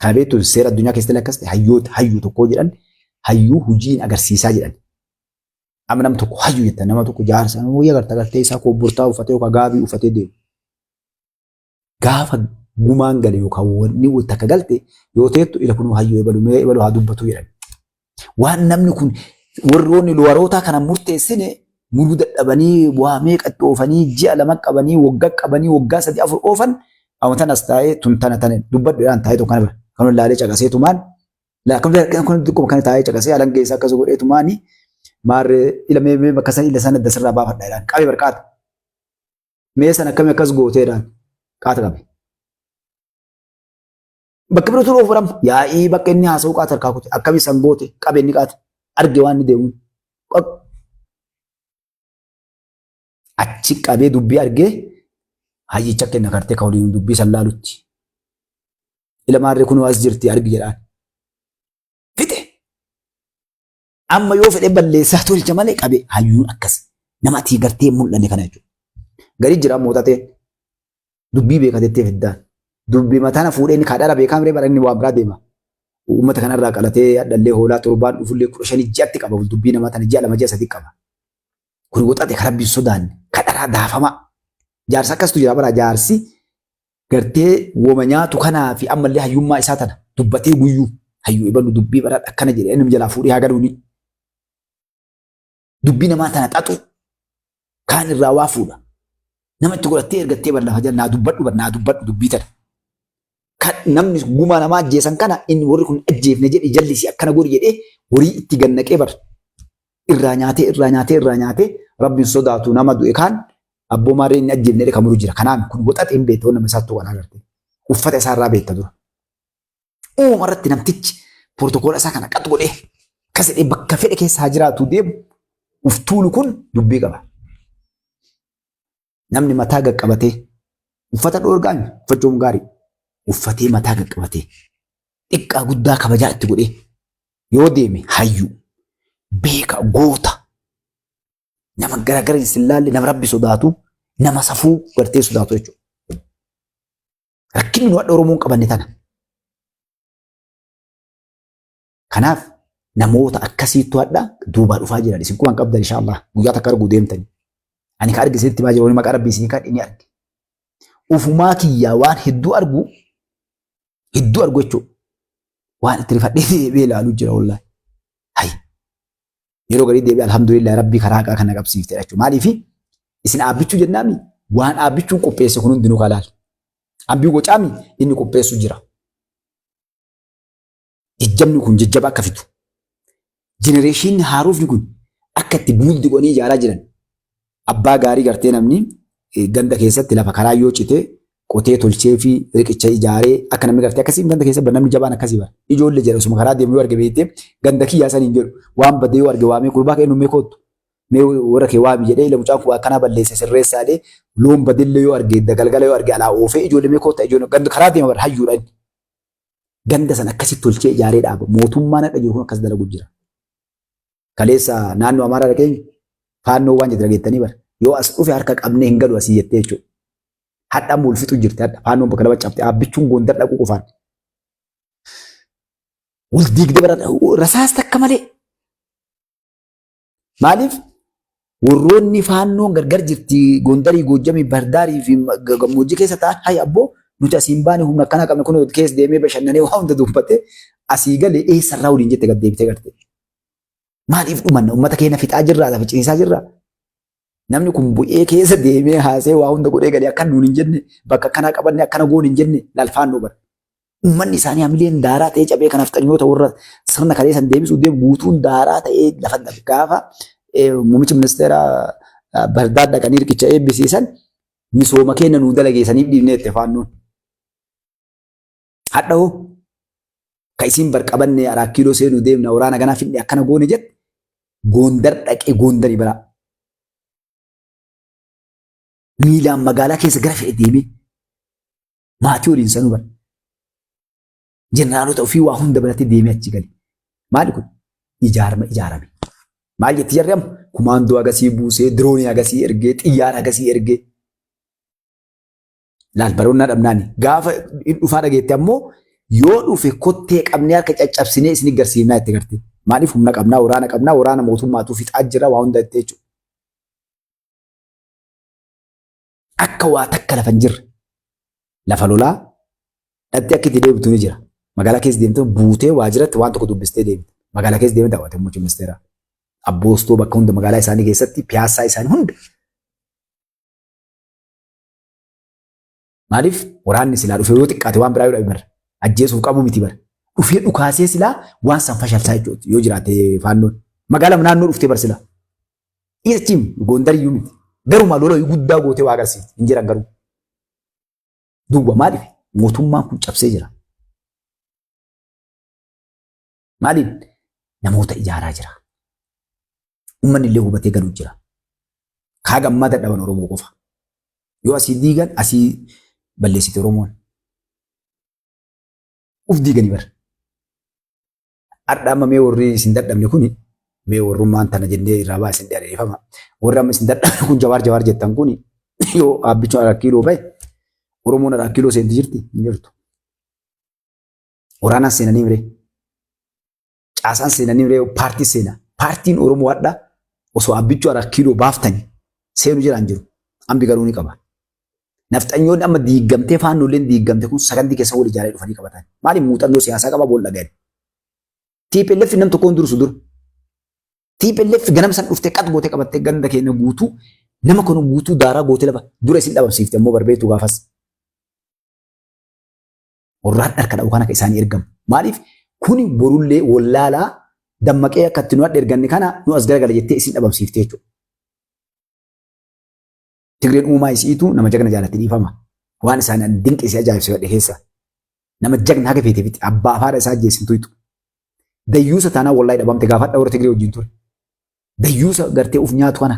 Kana beektu seera addunyaa keessatti akkas ta'e hayyuu tokkoo jedhan hayyuu hujiin agarsiisaa jedhan. Amma nam tokko hayyuu jettan nama tokko jaarsa wayya gartee isaa kobbortaa uffatee yookaan gaabii uffatee deemu. Gaafa gumaan gale yookaan wanni wanta akka galte yoo ta'ettu ila kun hayyuu ebalu haa dubbatu jedhan. Waan namni kun warroonni warootaa kana murteessine muruu dadhabanii bu'aa meeqa oofanii ji'a lama qabanii waggaa 3 4 oofan amatan as taa'ee tuntana tane dubbadhu dhaan taa'ee tokko kana bira kan laalee caqaseetumaan kan kan taa'ee caqasee alangeessaa akkas godheetumaanii maarree ila mee bakka san ila sana dasirraa baafadha jedhaan qabee barqaata. Mee san akkamii akkas gooteedhaan qaata qabe. Bakka biroo turuu furam yaa'ii bakka inni haasa'u qaata harkaa kute akkamii san goote qabee inni qaata arge waan inni deemu. Achi qabee dubbii argee hayyicha kenna kartee ka waliin dubbii san laalutti. Ila maarree kun as jirti argi jedhaan. Fixe. Amma yoo fedhe balleessaa tolcha malee qabee hayyuun akkas nama ati gartee mul'anne kana jechuudha. Gadi jira mootatee dubbii beekatettee fiddaan. Dubbii mataana fuudhee inni kaadhaadha beekaa miree bara inni waa biraa deema. Uummata kanarraa qalatee dhallee hoolaa torbaan dhufullee 15 ji'atti qaba. Dubbii namaa tana ji'a 2 ji'a 3 qaba. Kun waxate kan rabbiin sodaanne kadharaa daafama. Jaarsa akkasitu jira bara jaarsi gartee wooma nyaatu kanaa fi ammallee hayyummaa isaa tana dubbatee guyyuu hayyuu ibalu dubbii bara akkana jedhee inni jalaa fuudhee haa galuuni. Dubbii namaa tana xaxu kaan irraa waa fuudha. Nama itti godhattee ergattee bara lafa jala naa dubbadhu dubbii tana. Kan namni gumaa namaa ajjeesan kana inni warri kun ajjeefne jedhe jallisi akkana godhi jedhee horii itti gannaqee bara. Irraa nyaatee rabbiin sodaatu nama du'e kaan abboo maarree inni ajjeefne kan muru jira. Kanaaf kun waxaxee hin beektu nama isaatti waan agartee. Uffata isaa irraa beekta dura. Uuma irratti namtichi poortokoola isaa kana qaxu godhee akkas jedhee bakka fedhe keessa haa jiraatu deemu uftuulu kun dubbii qaba. Namni mataa gaqqabatee uffata dhoorgaan uffachuun gaarii uffatee mataa gaqqabatee xiqqaa guddaa kabajaa itti godhee yoo deeme hayyuu. Beeka goota nama garagara hin laalle nama rabbi sodaatu nama safuu gartee sodaatu jechuudha. Rakkinni wadha Oromoon qabanne tana. Kanaaf namoota akkasiitu hadha duubaa dhufaa jiran isin kumaan qabdan inshaallah guyyaa takka arguu deemtani. Ani ka argisitti maa jiru maqaa rabbii isinii kan inni arge. Ufumaa kiyyaa waan hedduu argu jechuudha. Waan itti rifadhee ilaaluu jira wallaahi. yeroo garii deebi'e alhamdulillah rabbii karaa haqaa kana qabsiifte jechuudha. Maaliif isin aabbichuu jennaami waan aabbichuun qopheesse kun hundinuu kalaal. Abbii gocaami inni qopheessu jira. Jajjabni kun jajjaba akka fitu. Jenereeshinni haarofni kun akka itti buuldi godhanii ijaaraa jiran. Abbaa gaarii gartee namni ganda keessatti lafa karaa yoo cite qotee tolchee fi riqicha ijaaree akka namni gartee akkasii ganda keessatti namni jabaan akkasii bara. Ijoollee jedha osuma karaa deemu yoo arge beektee ganda kiyyaa saniin jedhu waan badee yoo arge waamee gurbaa kee nummee kootu. Mee warra kee waami jedhee lamucaan kun akkana balleesse sirreessaadhee loon badillee yoo arge dagalgala yoo arge alaa oofee ijoollee mee koota ijoollee ganda karaa deema bara hayyuudhaan. Ganda sana akkasitti tolchee ijaaree dhaaba. Mootummaan akka jiru kun akkas dalagu jira. Kaleessa naannoo Amaaraa dhaqeen faannoo waan jedhu dhageettanii bara. Yoo as dhufe harka qabnee hin galu asii jettee jechuudha. Hadhaan bulfitu jirti hadha faannoon bakka lama cabte aabbichuun Gondar dhaquu qofaan. Wal diigdee bara rasaas takka malee. Maaliif warroonni faannoon gargar jirti Gondarii Goojjamii Bardaarii fi gammoojjii keessa ta'an hay abboo nuti asiin baane humna akkanaa qabne kun keessa deemee bashannanee waa hunda dubbate asii galee eessarraa waliin jette gad deebitee garte. Maaliif dhumanna uummata keenya fixaa jirraa lafa ciniisaa jirraa. Namni kun bu'ee keessa deemee haasee waa hunda godhee galee akka nuun hin jenne bakka akkanaa qabanne akkana goon hin jenne lalfaannoo bara. Uummanni isaanii hamileen daaraa ta'ee cabee kanaaf xanyoota warra sirna kalee san deebisuu deemu guutuun daaraa ta'ee lafa gaafa muummichi ministeera Bardaa dhaqanii riqicha eebbisiisan misooma keenya nuu dalageessaniif dhiibnee itti faannoon. Hadha'oo ka isiin barqabannee 4 kiiloo seenuu deemna waraana ganaa fidne akkana goone jette Gondar dhaqee Gondarii biraa. Miilaan magaalaa keessa gara fedhe deemee maatii waliin sanuu bara. Jeneraalota ofii waa hunda biratti deemee achi gale. Maali kun? Ijaarame. Maal jetti jarramu? Kumaandoo agasii buusee, diroonii agasii ergee, xiyyaara agasii ergee. Laal baroonnaa dhabnaani. Gaafa dhufaa dhageette ammoo yoo dhufe kottee qabnee harka caccabsinee isin garsiifnaa itti garte. Maaliif humna qabnaa, waraana mootummaatu fixaa jira waa hunda itti jechuudha. Akka waa takka lafa hin jirre. Lafa lolaa dhattee akka itti deebitu ni jira. Magaalaa keessa deemtee buutee waajiratti waan tokko dubbistee deemte. Magaalaa keessa deemtee daawwattee muummichi ministeeraa. Abboostoo bakka hunda magaalaa isaanii keessatti piyaasaa isaanii hunda. Maaliif waraanni silaa dhufee yoo xiqqaate waan biraa yoo dhabe bara. Ajjeesuuf qabu miti bara. Dhufee dhukaasee silaa waan san fashalsaa jechuudha yoo jiraate faannoon. Magaalaa naannoo dhuftee bara silaa. Dhiirchiin Gondariyyuu miti. Garuma lola guddaa gootee waa agarsiifti. Hin jiran garuu. Duuba maaliif mootummaan kun cabsee jira. Maaliin namoota ijaaraa jira. Uummanni illee hubatee galuu jira. Kaa gammada dhaban Oromoo qofa. Yoo asii diigan asii balleessite Oromoon. Uf diiganii bara. Har'a amma mee warri isin dadhabne kuni mee warrummaan tana jennee irraa baa isin dheereeffama. Warri amma isin dadhabne kun jawaar jettan kuni yoo aabbichuun 4 kiiloo bahe Oromoon 4 kiiloo seenti jirti hin jirtu. Waraanaan seenanii miree. Caasaan seenanii miree paartii seenaa. Paartiin Oromoo hadhaa osoo aabbichuu 4 kiiloo baaftanii seenuu jiraan jiru. Ambi garuu ni qaba. Nafxanyoonni amma diigamtee faannooleen diigamte kun sagandii keessa wal ijaaree dhufanii qabatan. Maaliif muuxannoo siyaasaa qaba boolla gadi. TPLF nam tokkoon dursu dur. TPLF ganama san dhuftee qat gootee qabattee ganda keenya guutuu nama kun guutuu daaraa gootee lafa dura isin dhabamsiifte ammoo barbeetu gaafas. Warraan harka dhabu kana akka isaanii ergamu. Maaliif kuni borullee wallaalaa dammaqee akka itti nu hadha erganne kana nu as garagala jettee isin dhabamsiifte jechuudha. Tigreen uumaa isiitu nama jagna jaalatti dhiifama. Waan isaan dinqisiisee ajaa'ibsiifadhe keessa. Nama jagna haga feeteefitti abbaa afaadha isaa ajjeesintu hitu. Dayyuusa taanaa wallaahi dhabamte gaafadha warra Tigree wajjin ture. Dayyuusa gartee uf nyaatu kana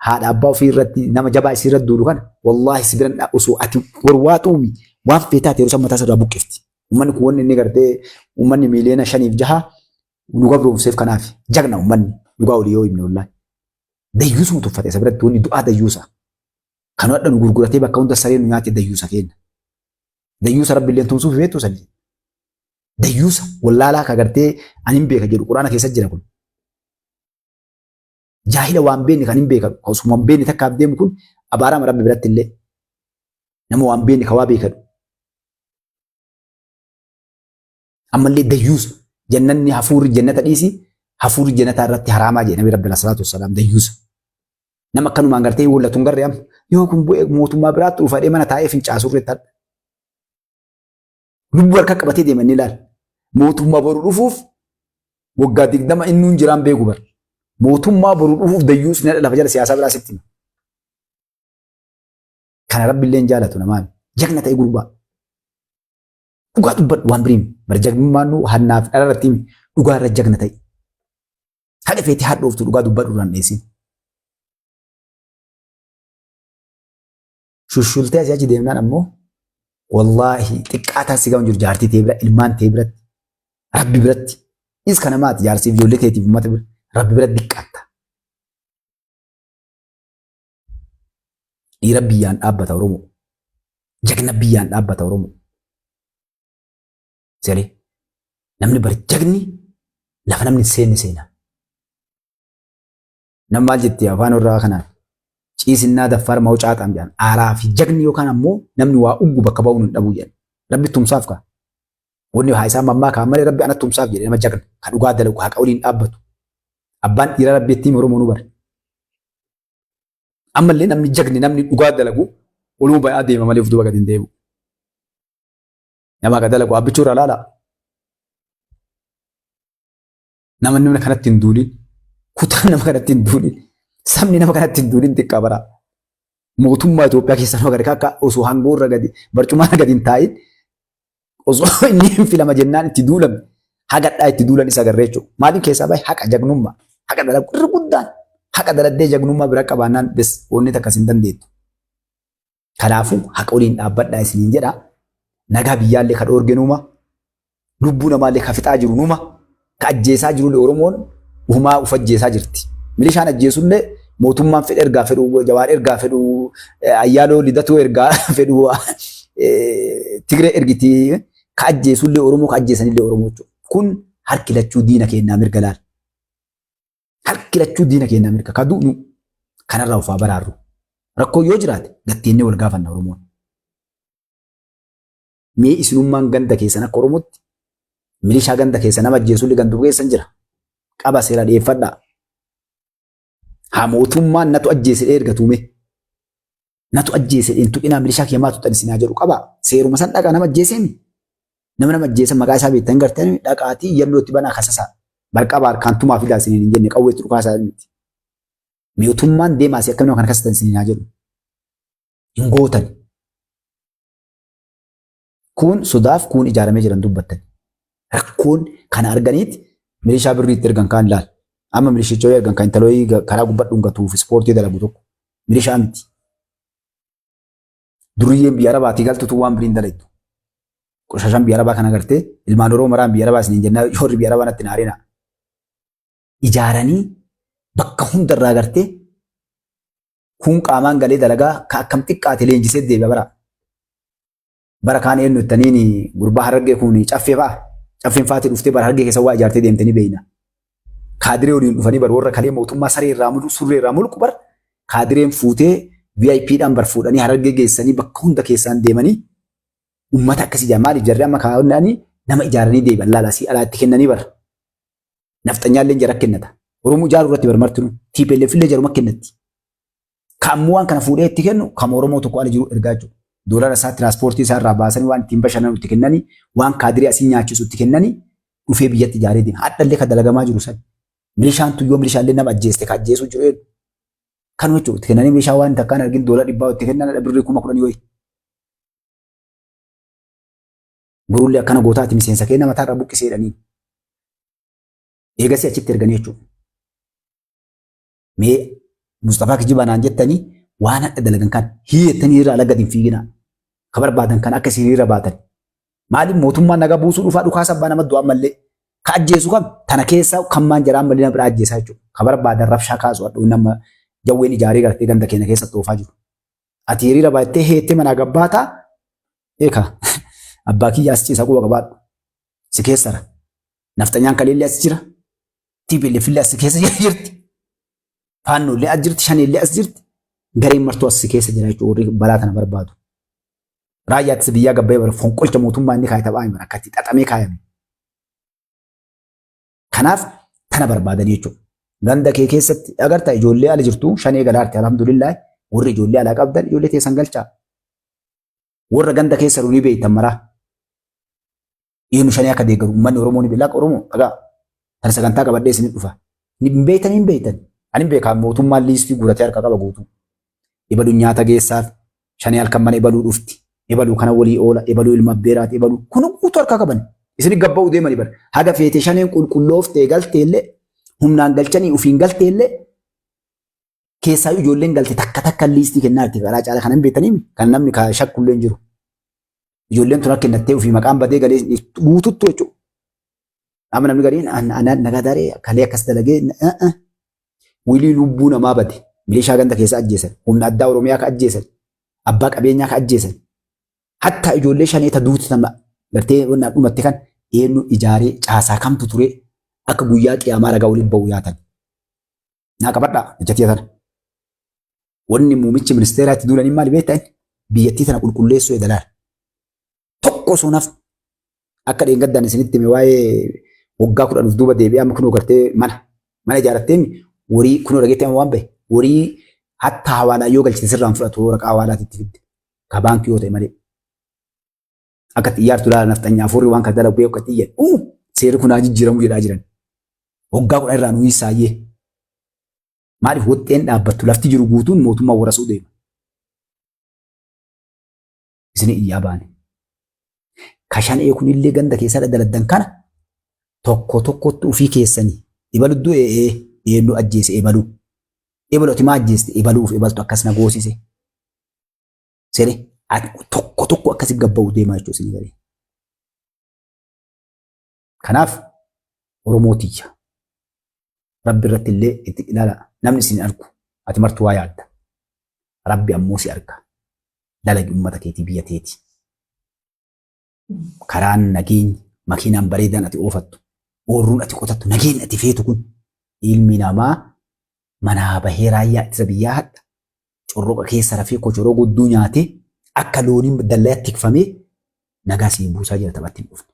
haadha abbaa ofii irratti nama jabaa isii irratti duulu kana wallaahi sibiran osoo ati warwaaxuumi waan feetaate yeroo mataa irraa buqqifti. Uummanni kun wanni inni gartee uummanni miiliyoona 5-6 nu gabroomseef kanaaf jagna uummanni dhugaa olii yoo himne wallaahi. Dayyuusuma tuffate isa biratti wanni du'aa dayyuusa. Kan wadda nu gurguratee bakka hunda saree nu nyaate dayyuusa keenya. Dayyuusa rabbiillee tumsuuf himeetu sani. Dayyuusa wallaalaa ka gartee ani hin beeka jedhu quraana keessa jira kun. Jaahila waan beekne kan hin beekan osuma waan beekne takkaaf deemu kun abaarama rabbi biratti illee nama waan beekne ka waa beekanu. Ammallee dayyuusa jannanni hafuurri jannata dhiisi hafuurri jannataa irratti haraamaa jedhe nabi rabbi salaatu wassalaam dayyuusa. Nama akkanumaan gartee wallatuun garree amma yoo kun bu'ee mootummaa biraatti ufadhee mana taa'ee fincaasuu irratti hadha. Lubbuu harka qabatee deemanii ilaala. Mootummaa boru dhufuuf waggaa 20 inni jiraan beeku bar. Mootummaa boru dhufuuf dayyuus ni lafa jala siyaasaa biraa sitti hima. Kana rabbi illee jaalatu namaan jagna ta'e gurbaa. Dhugaa dubbadhu waan biriin bara jagnummaan hannaaf dhala irratti dhugaa irra jagna ta'e. Haadha feetee haadhooftu dhugaa dubbadhu irraan dheessin. Shushultee asii achi deemnaan ammoo wallaahi xiqqaataa si gahu jiru jaartii ta'e bira ilmaan ta'e biratti rabbi biratti is kana maati jaarsiif ijoollee ta'eetiif uummata bira rabbi biratti xiqqaatta. Dhiira biyyaan dhaabbata Oromoo. Jagna biyyaan dhaabbata Oromoo. Seelee namni bari jagni lafa namni seenne seena. Nam maal jettee afaan irraa kanaan ciisinnaa daffar ma'u caaxaam jedhan aaraa fi jagni yookaan ammoo namni waa uggu bakka ba'uun hin dhabuu jedhan. Rabbi tumsaaf kaa. Wanni haa isaa mammaa kaa malee rabbi ana tumsaaf jedhe nama jagna kan dhugaa dalagu haqa waliin dhaabbatu. Abbaan dhiira rabbi ittiin Oromoo nu bare. Ammallee namni jagni namni dhugaa dalagu oluu ba'aa deema malee of duuba gadi hin deebi'u. Nama akka dalagu abbichuu irraa laala. Nama namni kanatti hin duudin. Kutaan nama kanatti hin duudin. Sabni nama kanatti hin duudin xiqqaa bara. Mootummaa Itoophiyaa keessa nama gadi akka osoo hangoo irra gadi barcumaa gadi hin taa'in osoo inni hin filama jennaan itti duulame hagadhaa itti duulan isa agarree jechuudha. Maaliin keessaa baay'ee haqa jagnummaa haqa dalagu irra guddaan haqa daladdee jagnummaa bira qabaannaan bes wanni takkas hin dandeettu. Kanaafuu haqa waliin dhaabbadhaa isiniin jedha. Nagaa biyyaallee ka dhoorge nuuma lubbuu namaallee ka fixaa jiru nuuma ka ajjeesaa jirullee Oromoon ufumaa uf ajjeesaa jirti. Milishaan ajjeesullee mootummaan fedhe ergaa fedhu Jawaar ergaa fedhu Ayyaaloo Lidatuu ergaa fedhu Tigree ergiti ka ajjeesullee Oromoo ka ajjeesanillee Oromoo jechuudha. Kun harki lachuu diina keenyaa mirga laal. Harki lachuu diina keenyaa mirga ka du'u kanarraa ufaa baraarru. Rakkoo yoo jiraate gatteennee wal gaafanna Oromoon. Mee isinummaan ganda keessan akka Oromootti milishaa ganda keessa nama ajjeesullee ganduu keessan jira. Qaba seera dhiyeeffadhaa. Haa mootummaan natu ajjeesedhee ergatuume. Natu ajjeesedhee hin tuqinaa milishaa kiyyamaa tuqxan isinaa jedhu qaba. Seeruma san dhaqaa nama ajjeeseemi. Nama ajjeesan maqaa isaa beektan gartanii dhaqaatii yallootti banaa kasasaa. Barqabaa harkaantumaa fidaa isiniin hin jenne qawweetti dhukaasaa miti. Mootummaan deemaasii akka nama kana kasatan isinaa jedhu. Hin gootan. Kun sodaaf kun ijaaramee jiran dubbattan. Rakkoon kana arganiiti milishaa birriitti ergan kaan ilaal. Amma milishicha ergan kan intalooyi karaa gubbaa dhungatuuf ispoortii dalagu tokko. Milishaa miti. Duriyyeen biyya Arabaatii galtutu waan biriin dalaytu. Qoshashaan biyya Arabaa kana gartee ilmaan Oromoo maraan biyya Arabaa isiniin jennaa horri biyya Arabaa natti naarina. Ijaaranii bakka hundarraa gartee kun qaamaan galee dalagaa ka akkam xiqqaate leenjisee deebi'a bara. Bara kaan eenyu ittaniin gurbaa Harargee kun caffee fa'a. Caffeen fa'aati dhuftee bara Harargee keessa waa ijaartee deemtanii beeyna. Kaadiree waliin dhufanii bar warra kalee mootummaa saree irraa mulu surree irraa mulqu bar kaadireen fuutee VIPdhaan bar fuudhanii Harargee geessanii bakka hunda keessaan deemanii uummata akkasii jaa maaliif jarree amma kaa'anii nama ijaaranii deebi'an laalasii alaatti kennanii bar. Nafxanyaallee jara kennata. Oromoo ijaaruu irratti barmartinu TPLF illee jaruma kennatti. Kaammoo waan kana fuudhee itti kennu kam Oromoo tokko ala jiru ergaa jiru. Doolara isaa tiraanspoortii isaa irraa baasanii waan ittiin bashannanu itti kennanii waan kaadiree asii nyaachisu itti kennanii dhufee biyyatti ijaaree deema. Haadhallee kan dalagamaa jiru sani. Milishaan tuyyoo milishaallee nama ajjeeste ka ajjeesuu jiru jedhu. Kan jechuudha itti kennanii milishaa waan takkaan argin doolara 100 itti kennan birrii 10,000 yoo. Burullee akkana gootaati miseensa kee nama taarra buqqisee jedhanii. Eegasii achitti erganii jechuudha. Mee Mustafaa Kijibanaan jettanii waan hadha dalagan kan hiyyettanii irraa laga hin fiigina. Ka barbaadan kan akka siriira baatan. Maaliif mootummaan nagaa buusuu dhufaa dhukaasa abbaa nama du'an mallee ka ajjeesu kam tana keessa kan maan jaraan mallee nama biraa ajjeesaa jechuudha. Ka barbaadan rabshaa kaasu aduu nama jawween ijaaree gartee ganda keenya keessatti oofaa jiru. Ati hiriira baattee heettee manaa gabbaataa eeka abbaa kiyya as ciisa quba qabaadhu. Si keessara. Nafxanyaan kaleellee as jira. TPLF illee as keessa jirti. Faannollee as jirti. Shaneellee as jirti. Gareen martuu as keessa jira jechuudha warri balaa kana barbaadu. Raayyaattis biyyaa gabbayee bara fonqolcha mootummaa inni kaayee taphaa hin akkatti xaxamee kaayame. Kanaaf tana barbaadanii jechuudha. Ganda kee keessatti agartaa ijoollee ala jirtu shanee galaarti alhamdulillah warri ijoollee alaa qabdan ijoollee teessan galchaa. Warra ganda keessa runii beektan maraa. Eenyu shanee akka deeggaru uummanni Oromoo ni beelaa Oromoo dhagaa. Tan sagantaa qabadhee isin dhufa. Ni beektan hin beektan. Ani beekaa mootummaan liistii guuratee harka qaba guutuu. Ibaluu nyaata geessaaf shanee halkan mana ibaluu dhufti. Ibaluu kana walii oola ibaluu ilma beeraati ibaluu kun guutuu harka qaban. Isin gabba'uu deemanii bara. Haga feete shaneen qulqullooftee galteellee humnaan galchanii ufiin galteellee keessaa ijoolleen galte takka liistii kennaatti karaa caala kan hin beektanii kan namni shakkullee hin jiru. Ijoolleen tun akka kennattee ufii maqaan badee galee guututtu jechuudha. Amma namni gariin nagadaree kalee akkas dalagee wilii lubbuu namaa bade milishaa ganda keessa ajjeesan humna addaa Oromiyaa ka ajjeesan abbaa qabeenyaa ka ajjeesan hatta ijoollee shaneeta duuti nama gartee wannan dhumatti kan eenyu ijaaree caasaa kamtu ture akka guyyaa qiyaamaa ragaa waliin ba'u yaatan. Naa qabadhaa ejjatii tana. Wanni muumichi ministeeraatti duulanii maali beektan biyyattii tana qulqulleessuu eegalaan. Tokko sunaaf akka dheengaddaan isinitti hime waa'ee waggaa 10 duuba deebi'ee amma kunoo gartee mana ijaarratteen warii kunoo dhageetti amma waan bahe warii hatta hawaalaa yoo galchite sirraan fudhatu waraqaa hawaalaatti fidde ka baankii yoo ta'e malee. Akka xiyyaartu laala naftanyaa furii waan kan dalagu akka xiyyan seerri kunaa jijjiiramuu jedhaa jiran. Waggaa 10 irraa nuyi saayyee. Maaliif woxxeen dhaabbattu lafti jiru guutuun mootummaa warasuu deema. Isin iyyaa baane. Kashanee kunillee ganda keessaa daladdan kana tokkotti ufii keessanii ibaludduu eenyu ajjeese ebaluu. Ebaluuti maa ajjeeste ebaluuf ebaltu akkas na goosise. Sere tokko akkasi gabba'uu deemaa jechuudha isin galee. Kanaaf Oromootiyya. Rabbi irratti illee itti ilaala namni isin argu ati martuu waa yaadda. Rabbi ammoo si arga. Dalagi uummata keetii biyya teeti. Karaan nageenyi makiinaan bareedaan ati oofattu ooruun ati qotattu nageenyi ati feetu kun ilmi namaa manaa bahee raayyaa ittisa biyyaa hadha corroqa keessa rafee kochoroo gudduu nyaatee akka looniin dallaa tikfamee nagaa siin buusaa jira taphatti hin dhufne.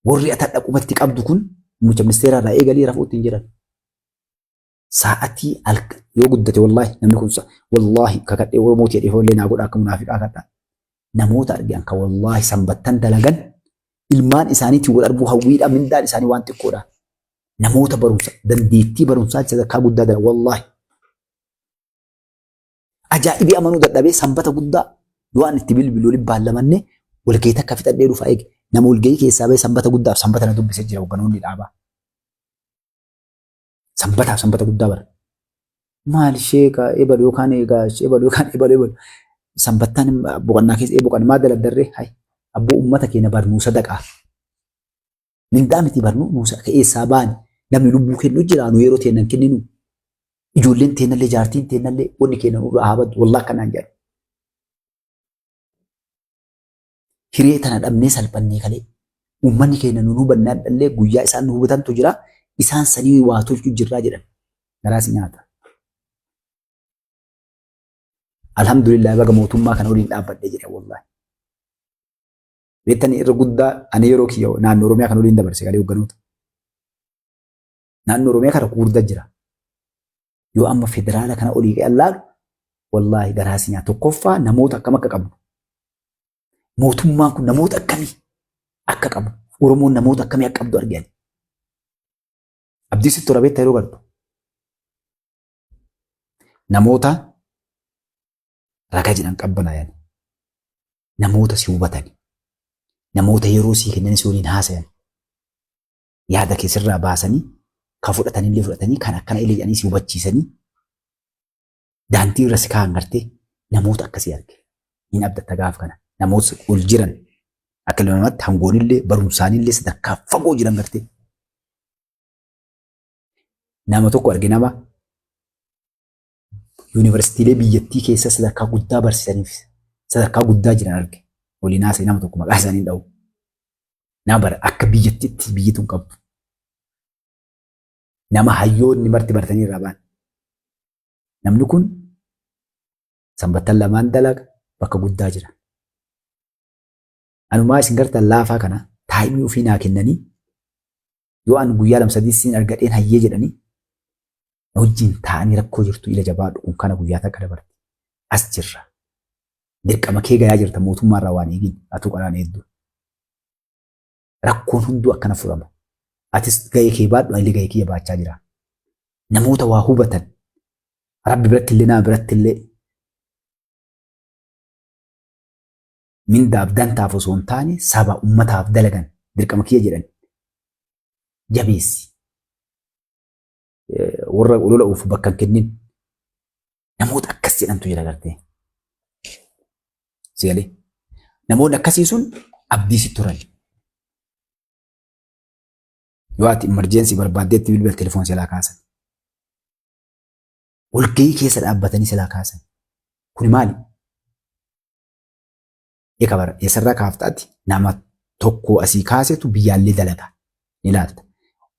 Warri ati dhaqumatti qabdu kun muummicha ministeeraa irraa eegalee rafuutti hin jiran. Sa'atii yoo guddate wallaahi namni kun wallaahi kakadhee Oromootii jedhee hoollee naa godha akka munaafiqaa kadhaa. Namoota argan kan wallaahi sanbattan dalagan ilmaan isaaniitiin wal arguu hawwiidha mindaan isaanii waan xiqqoodha. Namoota barumsa dandeettii barumsaa sadarkaa guddaa dalagan wallaahi. Ajaa'ibii amanuu dadhabee sanbata guddaa yoo ani itti bilbilu waliin baallamanne walgahii akka fixadhee dhufa eege nama walgahii keessaa bahee sanbata guddaaf sanbata na dubbisee jira hogganoonni dhaabaa. Sanbataaf sanbata guddaa bara. Maal sheeka ebalu yookaan eegaa ebalu yookaan ebalu. Sanbattaan boqonnaa keessa boqonnaa maa daladdarree hay abboo uummata keenya barnuu sadaqaa. Mindaa miti barnuu nuusa keessaa baani namni lubbuu kennu jiraanu yeroo teenan kenninu. Ijoolleen teenallee jaartiin teenallee wanni keenya nurraa haabatu wallaahi kanaan jedhu. Hiree tana dhabnee salphannee kalee uummanni keenya nu hubannaa dhallee guyyaa isaan nu hubatantu jira isaan sanii waa tolchuu jirraa jedhan garaasi nyaata. Alhamdulillah baga mootummaa kana waliin dhaabbadhee jira wallaahi. Beektanii irra guddaa ani yeroo kiyya naannoo Oromiyaa kana waliin dabarse galee hogganoota. Naannoo Oromiyaa kana gurguddaa jira. Yoo amma federaala kana olii qe'allaalu wallaahi garaasi nyaata tokkoffaa namoota akkam akka qabnu. Mootummaan kun namoota akkamii akka qabu. Oromoon namoota akkamii akka qabdu argani. Abdii sitti rabeetta yeroo galtu. Namoota ragaa jedhan qabbanaa'an. Namoota si hubatani. Namoota yeroo sii kennan si waliin haasayan. Yaada keessirraa baasanii kan fudhatanillee fudhatanii kan akkana illee jedhanii si hubachiisanii daandii irra si kaa'an gartee namoota akkasii arge. Hin abdatta gaaf kana. Namoota ol jiran akka lamatti hangoonillee barumsaanillee sadarkaa fagoo jiran gartee. Nama tokko arge nama yuunivarsiitiilee biyyattii keessa sadarkaa guddaa barsiisaniif sadarkaa guddaa jiran arge. Waliin haasa'e nama tokko maqaa isaanii dha'u. Nama bara akka biyyattiitti biyyi tun qabdu. Nama hayyoonni marti baratanii irraa ba'an. Namni kun sanbattan lamaan dalaga bakka guddaa jira. Anumaa isin gartan laafaa kana taa'imii ofii naa kennanii Yoo an guyyaa lama sadii siin argadheen hayyee jedhanii wajjin taa'anii rakkoo jirtu ila jabaadhu kun kana guyyaa takka dabarte. As jirra. Dirqama kee gayaa jirta mootummaarraa waan eegin atu qaraan hedduu. Rakkoon hunduu akkana furama. Atis gahee kee baadhu ani gahee kiyya baachaa jira. Namoota waa hubatan Rabbi biratti illee nama biratti illee mindaaf dantaaf osoo hin taane saba ummataaf dalagan dirqama kiyya jedhan jabeessi. Warra olola uufu bakka hin kennin namoota akkas jedhantu jira gartee. Sigalee namoonni akkasii sun abdii si turan. Yoo ati emergency barbaaddeetti bilbila telefoon silaa kaasan. Walgahii keessa dhaabbatanii silaa kaasan. Kuni maali? Eeka bara eessarraa kaaftaatti nama tokko asii kaasetu biyyaallee dalaga. Ni ilaalta.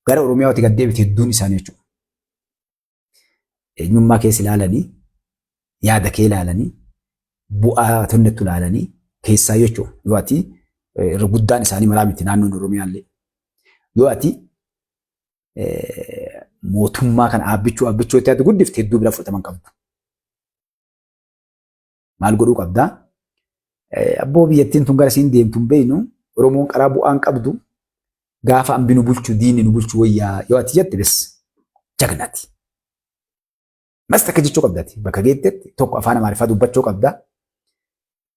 Gara Oromiyaa wati gaddeebite hedduun isaanii jechuudha. Eenyummaa keessa ilaalanii yaada kee ilaalanii bu'aa tonnettu ilaalanii keessaa jechuudha. Yoo ati irra guddaan isaanii maraa miti naannoon Oromiyaallee. Yoo ati mootummaa kana aabbichuu itti yaadu guddifte hedduu bira fudhataman qabdu. Maal godhuu qabdaa? Abboo biyyattiin tun gara siin deemtu hin beeknu Oromoon karaa bu'aan qabdu gaafa ambi nu bulchu diinni nu bulchu wayyaa yoo ati jette bes jagnati. Mas takka jechuu qabdaati. Bakka geettetti tokko afaan Amaariffaa dubbachuu qabdaa.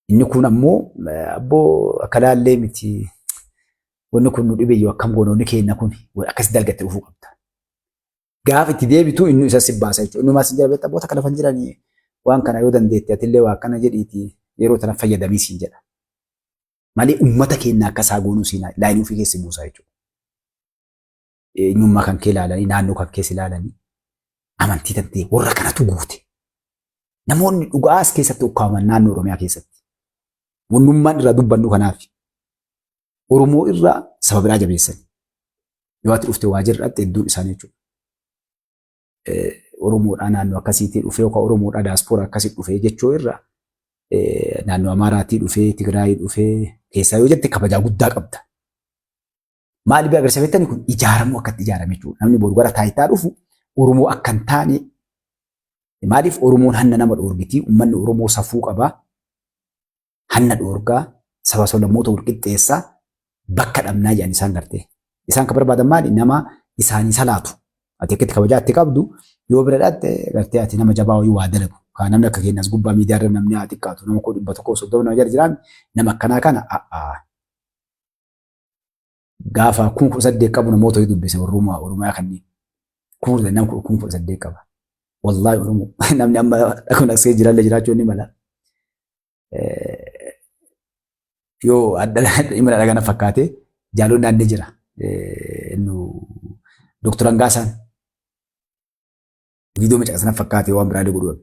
Inni kun ammoo abboo akka laallee miti. Wanni kun nu dhibe yoo akkam goonoonni keenya kun akkas dalgatte dhufuu qabda. Gaafa itti deebitu inni isa sibbaasa jechuudha. Inni maas jira beektaa boota kana fan jiranii waan kana yoo dandeette atillee waa kana jedhiiti yeroo tana fayyadamii siin jedha. Malee uummata keenya akka isaa goonuu siin laayinii ofii keessa buusaa jechuudha. Eenyummaa kan kee ilaalanii naannoo kan keessa ilaalanii amantii tantee warra kanatu guute. Namoonni dhugaa as keessatti ukkaamaman naannoo Oromiyaa keessatti. Wannummaan irraa dubbannu kanaaf. Oromoo irraa saba biraa jabeessan. Yoo ati dhufte waajjirratti hedduun isaanii jechuudha. Oromoodhaa naannoo akkasiitii dhufee yookaan Oromoodhaa daaspooraa akkasii dhufee jechuu irraa naannoo Amaaraatii dhufee Tigraayii dhufee keessaa yoo jette kabajaa guddaa qabda. Maaliif agarsiifatani kun ijaaramuu akkatti ijaarame jechuudha. Namni boru gara taayitaa dhufu Oromoo akka hin taane maaliif Oromoon hanna nama dhoorgiti uummanni Oromoo safuu qabaa hanna dhoorgaa saba sablammoota walqixxeessaa bakka dhabnaa jedhan isaan gartee. Isaan kan barbaadan maali? Nama isaanii salaatu. Ati akkatti kabajaa itti qabdu yoo bira dhaatte gartee ati nama jabaa wayii waa dalagu. Kaan namni akka keenyas gubbaa miidiyaa irra namni haa xiqqaatu nama 100 nama jala jiraan nama akkanaa kana gaafa 18 qabu namoota wayii dubbise Oromiyaa kanneen. Nama 18 qaba. Wallaahi Oromoo namni amma kun asii jiraallee jiraachuu ni mala. Yoo adda imala dhagana fakkaate jaalon naannee jira. Doktor Angaasaan viidiyoo macaqasana fakkaate waan biraalee godhuun.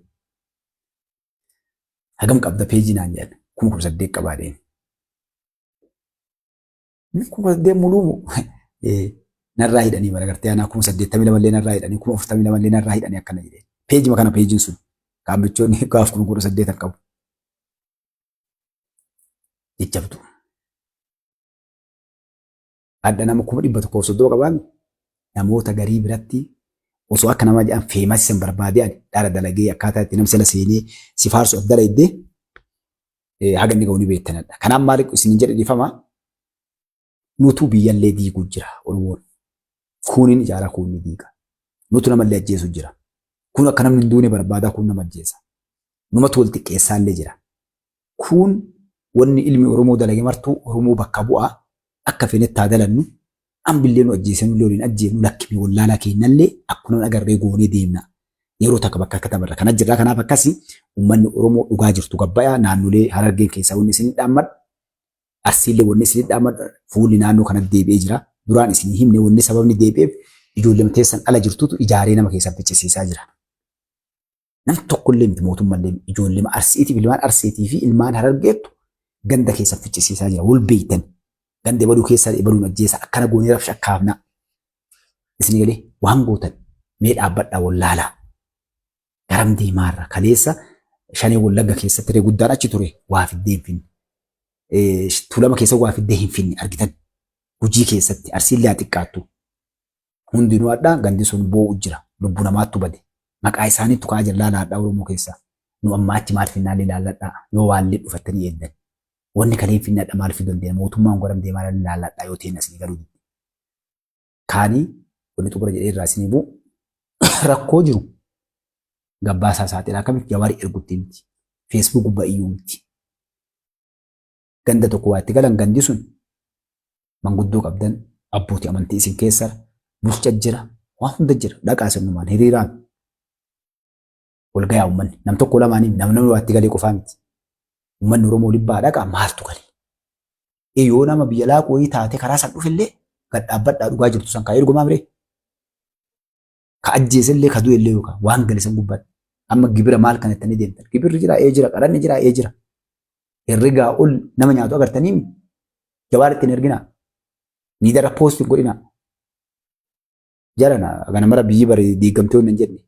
Hagam qabda peejii naan jedhan 18 qabaadheen. 18 muluumu narraa hidhanii bara gartee anaa 82 illee narraa hidhanii 42 illee narraa hidhanii akkana jedheen. Peejii kana peejiin sun kaambichoonni gaaf 18 qabu. Jajjabdu. Adda nama 130 qabaan namoota garii biratti osoo akka nama jedhan feemas san barbaadee dhaala dalagee akkaataa itti namni sala seenee si faarsu of dalaydee haga inni ga'uuni beektanidha. Kanaaf maali isin jedhe dhiifama nutu biyyallee diiguu jira Oromoon. Kuuniin ijaaraa kuunni diiga. Nutu namallee ajjeesu jira. Kun akka namni hin duune barbaadaa kun nama ajjeesa. Numatu wal xiqqeessaallee jira. Kun wanni ilmi Oromoo dalage martuu Oromoo bakka bu'aa akka feenetti haa dalannu ambillee nu ajjeesanu illee waliin ajjeenu lakkimii wallaalaa keenyallee akkuma agarree goonee deemna. Yeroo takka bakka akka tabarra kana jirraa kanaaf akkasii uummanni Oromoo dhugaa jirtu gabbayaa naannolee Harargeen keessaa wanni isin dhaammadha. Arsiillee wanni isin dhaammadha fuulli naannoo kanatti deebi'ee jira. Duraan isin himne wanni sababni deebi'eef ijoollee teessan ala jirtutu ijaaree nama keessatti ficcisiisaa jira. Nam tokkollee miti mootummallee ijoollee Arsiitiif ilmaan Arsiitii fi ilmaan Harargeettu ganda keessatti ficcisiisaa jira. Wal beeytan ganda baluu keessaa baluun ajjeesa akkana goonee rafsha akkaafna. Isin galee waan gootan mee dhaabbadhaa wallaalaa. Garam deemaarra kaleessa Shanee Wallagga keessatti ree guddaan achi ture waa fiddee hin finne. Tuulama keessa waa fiddee hin finne argitan. Hojii keessatti Arsiillee haa xiqqaattu. hundinuu addaa gandi sun boo'u jira lubbuu namaattu bade maqaa isaaniitu kaa jira laalaadhaa Oromoo keessaa nu amma achi maal finnaallee ilaalladhaa yoo waallee dhufattanii eeddan wanni kalee finnaadha maal fiduu dandeenya mootummaan goram deemaa ilaalladhaa yoo ta'in asii galuu kaanii wanni xumura jedhee irraa isinii bu'u rakkoo jiru gabbaasaa saaxilaa kamitti Jawaarii ergutti miti feesbuuk gubbaa iyyuu miti ganda tokko waa itti galan gandi sun manguddoo qabdan abbootii amantii isin keessa bulcha jira waan hunda jira dhaqaa sirnumaan hiriiraan walgayaa uummanni nam tokko lamaanii namni waa itti galee qofaa miti uummanni Oromoo libbaa dhaqaa maaltu galee yoo nama biyya laaquu taate karaa san dhufillee gad dhaabbadhaa dhugaa jirtu san kaa ergumaa biree ka ajjeesellee ka du'ellee yookaan waan galisan gubbaatti amma gibira maal kanatti deemtan gibirri jira jira qaranni jira jira herregaa ol nama nyaatu agartanii Jawaaritti hin erginaa ni dara poostiin godhinaa jarana gana mara biyyi bari diigamtee hin jenne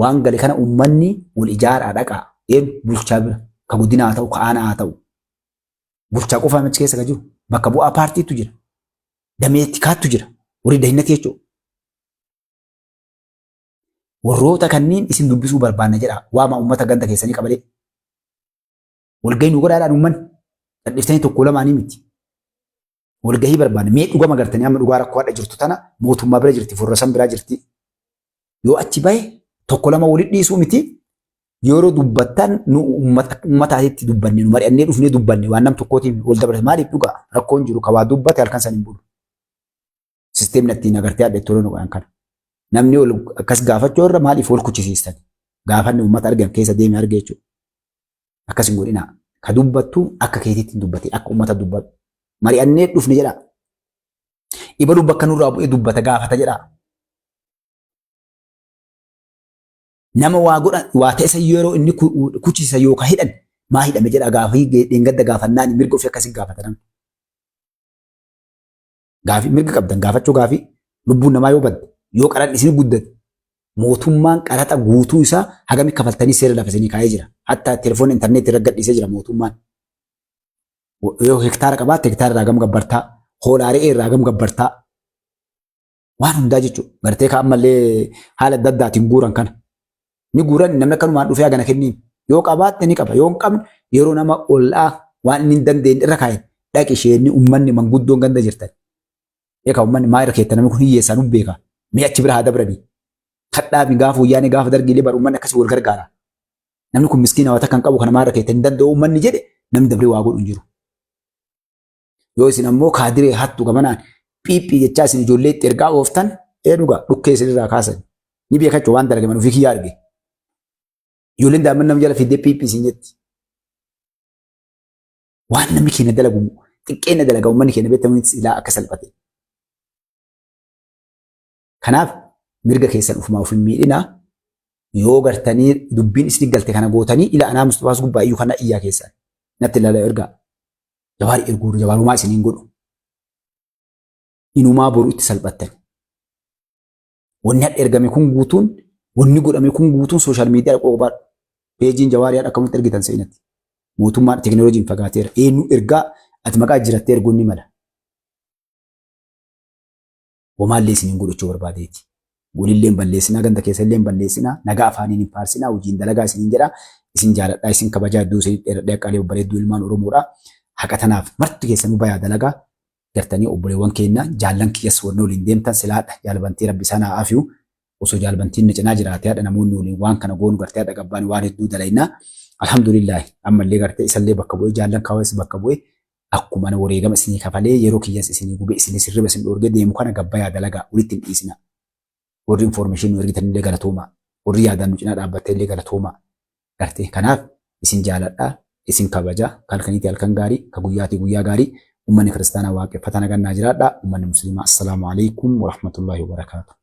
waan gale kana uummanni wal ijaaraa dhaqaa bulchaa bira ka guddinaa haa ta'u ka aanaa haa ta'u bulchaa qofaa machi keessa ka jiru bakka bu'aa paartiitu jira dameetti kaattu jira warri dahinnati jechuudha. Warroota kanneen isin dubbisuu barbaanna jedha waama uummata ganda keessanii qabalee walgahii nu godhaadhaan uummanni dadhiftanii tokko lamaanii miti walgahii barbaanna mee dhuga magartanii amma dhugaa rakkoo hadha jirtu tana mootummaa bira jirti furrasan biraa jirti yoo achi bahe tokko lama walit dhiisuu miti yeroo dubbattan nu uummataatitti dubbanne nu mari'annee dhufnee dubbanne waan nam tokkootiin wal dabalate maaliif dhugaa rakkoon jiru kawaa dubbate halkan san hin bulu sisteemni ittiin agartee hadha itti tolan godhan kana. Namni ol akkas gaafachuu irra maaliif wal kuchisiistan gaafanni uummata argan keessa deemee argee jechuudha. Akkas hin godhinaa ka dubbattu akka keetiitti hin dubbate akka uummata dubbatu mari'annee dhufne jedhaa. Ibaluu bakka nurraa bu'ee dubbata gaafata jedhaa. Nama waa godhan waa ta'e yeroo inni kuchisiisa yookaan hidhan maa hidhame jedhaa gaafii dheengadda gaafannaan mirga ofii akkasii gaafata namni. Gaafii mirga qabdan gaafachuu gaafii lubbuun namaa yoo badde. Yoo qaran isin guddate mootummaan qaraxa guutuu isaa hagami kafaltanii seera lafa isinii kaa'ee jira. Hatta telefoon intarneetii irra gadhiisee jira mootummaan. Yoo hektaara qabaatte hektaara irraa gam gabbartaa, hoolaarii irraa gam gabbartaa. Waan hundaa jechuudha. Gartee kaan ammallee haala adda addaatiin guuran kana. Ni guuran namni akkanumaan dhufee hagana kenniin. Yoo qabaatte ni qaba. Yoo hin qabne yeroo nama ollaa waan inni hin dandeenye irra kaa'e dhaqi isheenni uummanni manguddoon ganda jirtan. Eegaa uummanni maa irra keetta namni kun hiyyeessaa nu beeka. Mee achi bira haa dabranii. Kadhaafi gaafa wayyaanee gaafa dargiilee bara uummanni akkasii wal gargaara. Namni kun miskiina wata kan qabu kana maa irra keetta hin danda'u uummanni jedhe namni dabree waa godhu hin jiru. Yoo isin ammoo kaadiree hattu gamanaan phiiphii jechaa isin ijoollee itti ergaa ooftan dhugaa dhukkee isinirraa kaasan. Ni beekachuu waan dalagaman ofii kiyyaa arge. Ijoolleen daa'imman nama jala fiddee phiiphii isin jetti. Waan namni keenya dalagu xiqqeenya dalaga uummanni keenya beektamuunis ilaa akka salphate. Kanaaf mirga keessan ufumaa of hin miidhinaa yoo gartanii dubbiin isin galte kana gootanii ila anaa Mustafaas gubbaa iyyuu kana iyyaa keessan natti ilaalaa ergaa Jawaarii erguuru Jawaarumaa isiniin godhu inumaa boru itti salphattan wanni hadha ergame kun guutuun wanni godhame kun guutuun sooshaal miidiyaa qoqqoobaa peejiin Jawaarii hadha akkamitti ergitan seenatti mootummaan teekinooloojiin fagaateera eenyu ergaa ati maqaa jirattee erguun ni mala. Wamaallee isiniin godhachuu barbaadeeti. Walilleen balleessinaa ganda keessallee balleessinaa nagaa afaaniin hin faarsinaa hojiin dalagaa isiniin jedhaa isin jaaladhaa isin kabajaa iddoo isin dheeradhee qaalee bareedduu ilmaan Oromoodhaa. Haqa tanaaf marti keessanuu bayaa dalagaa gartanii obboleewwan keenya jaallan kiyyas wanni waliin deemtan silaadha jaalbantii rabbi isaan haa afiyu osoo jaalbantiin na cinaa jiraatee haadha namoonni waliin waan kana goonu gartee haadha gabbaan waan hedduu dalaynaa alhamdulillah ammallee gartee isallee bakka bu'ee jaallan kaawwas bakka bu'ee akkuma na wareegama isinii kafalee yeroo kiyyas isinii gubee isinii sirriba isin dhoorgee deemu kana gabbayaa dalagaa walitti hin dhiisina. Warri information ergitan illee galatooma. Warri yaadaan nu cinaa dhaabbattee illee galatooma. Gartee kanaaf isin jaaladhaa isin kabajaa halkaniitii halkan gaarii ka guyyaatii guyyaa gaarii ummanni kiristaanaa waaqeffata nagannaa jiraadhaa ummanni musliimaa assalaamu alaikum wa rahmatullahi wa barakaatuh.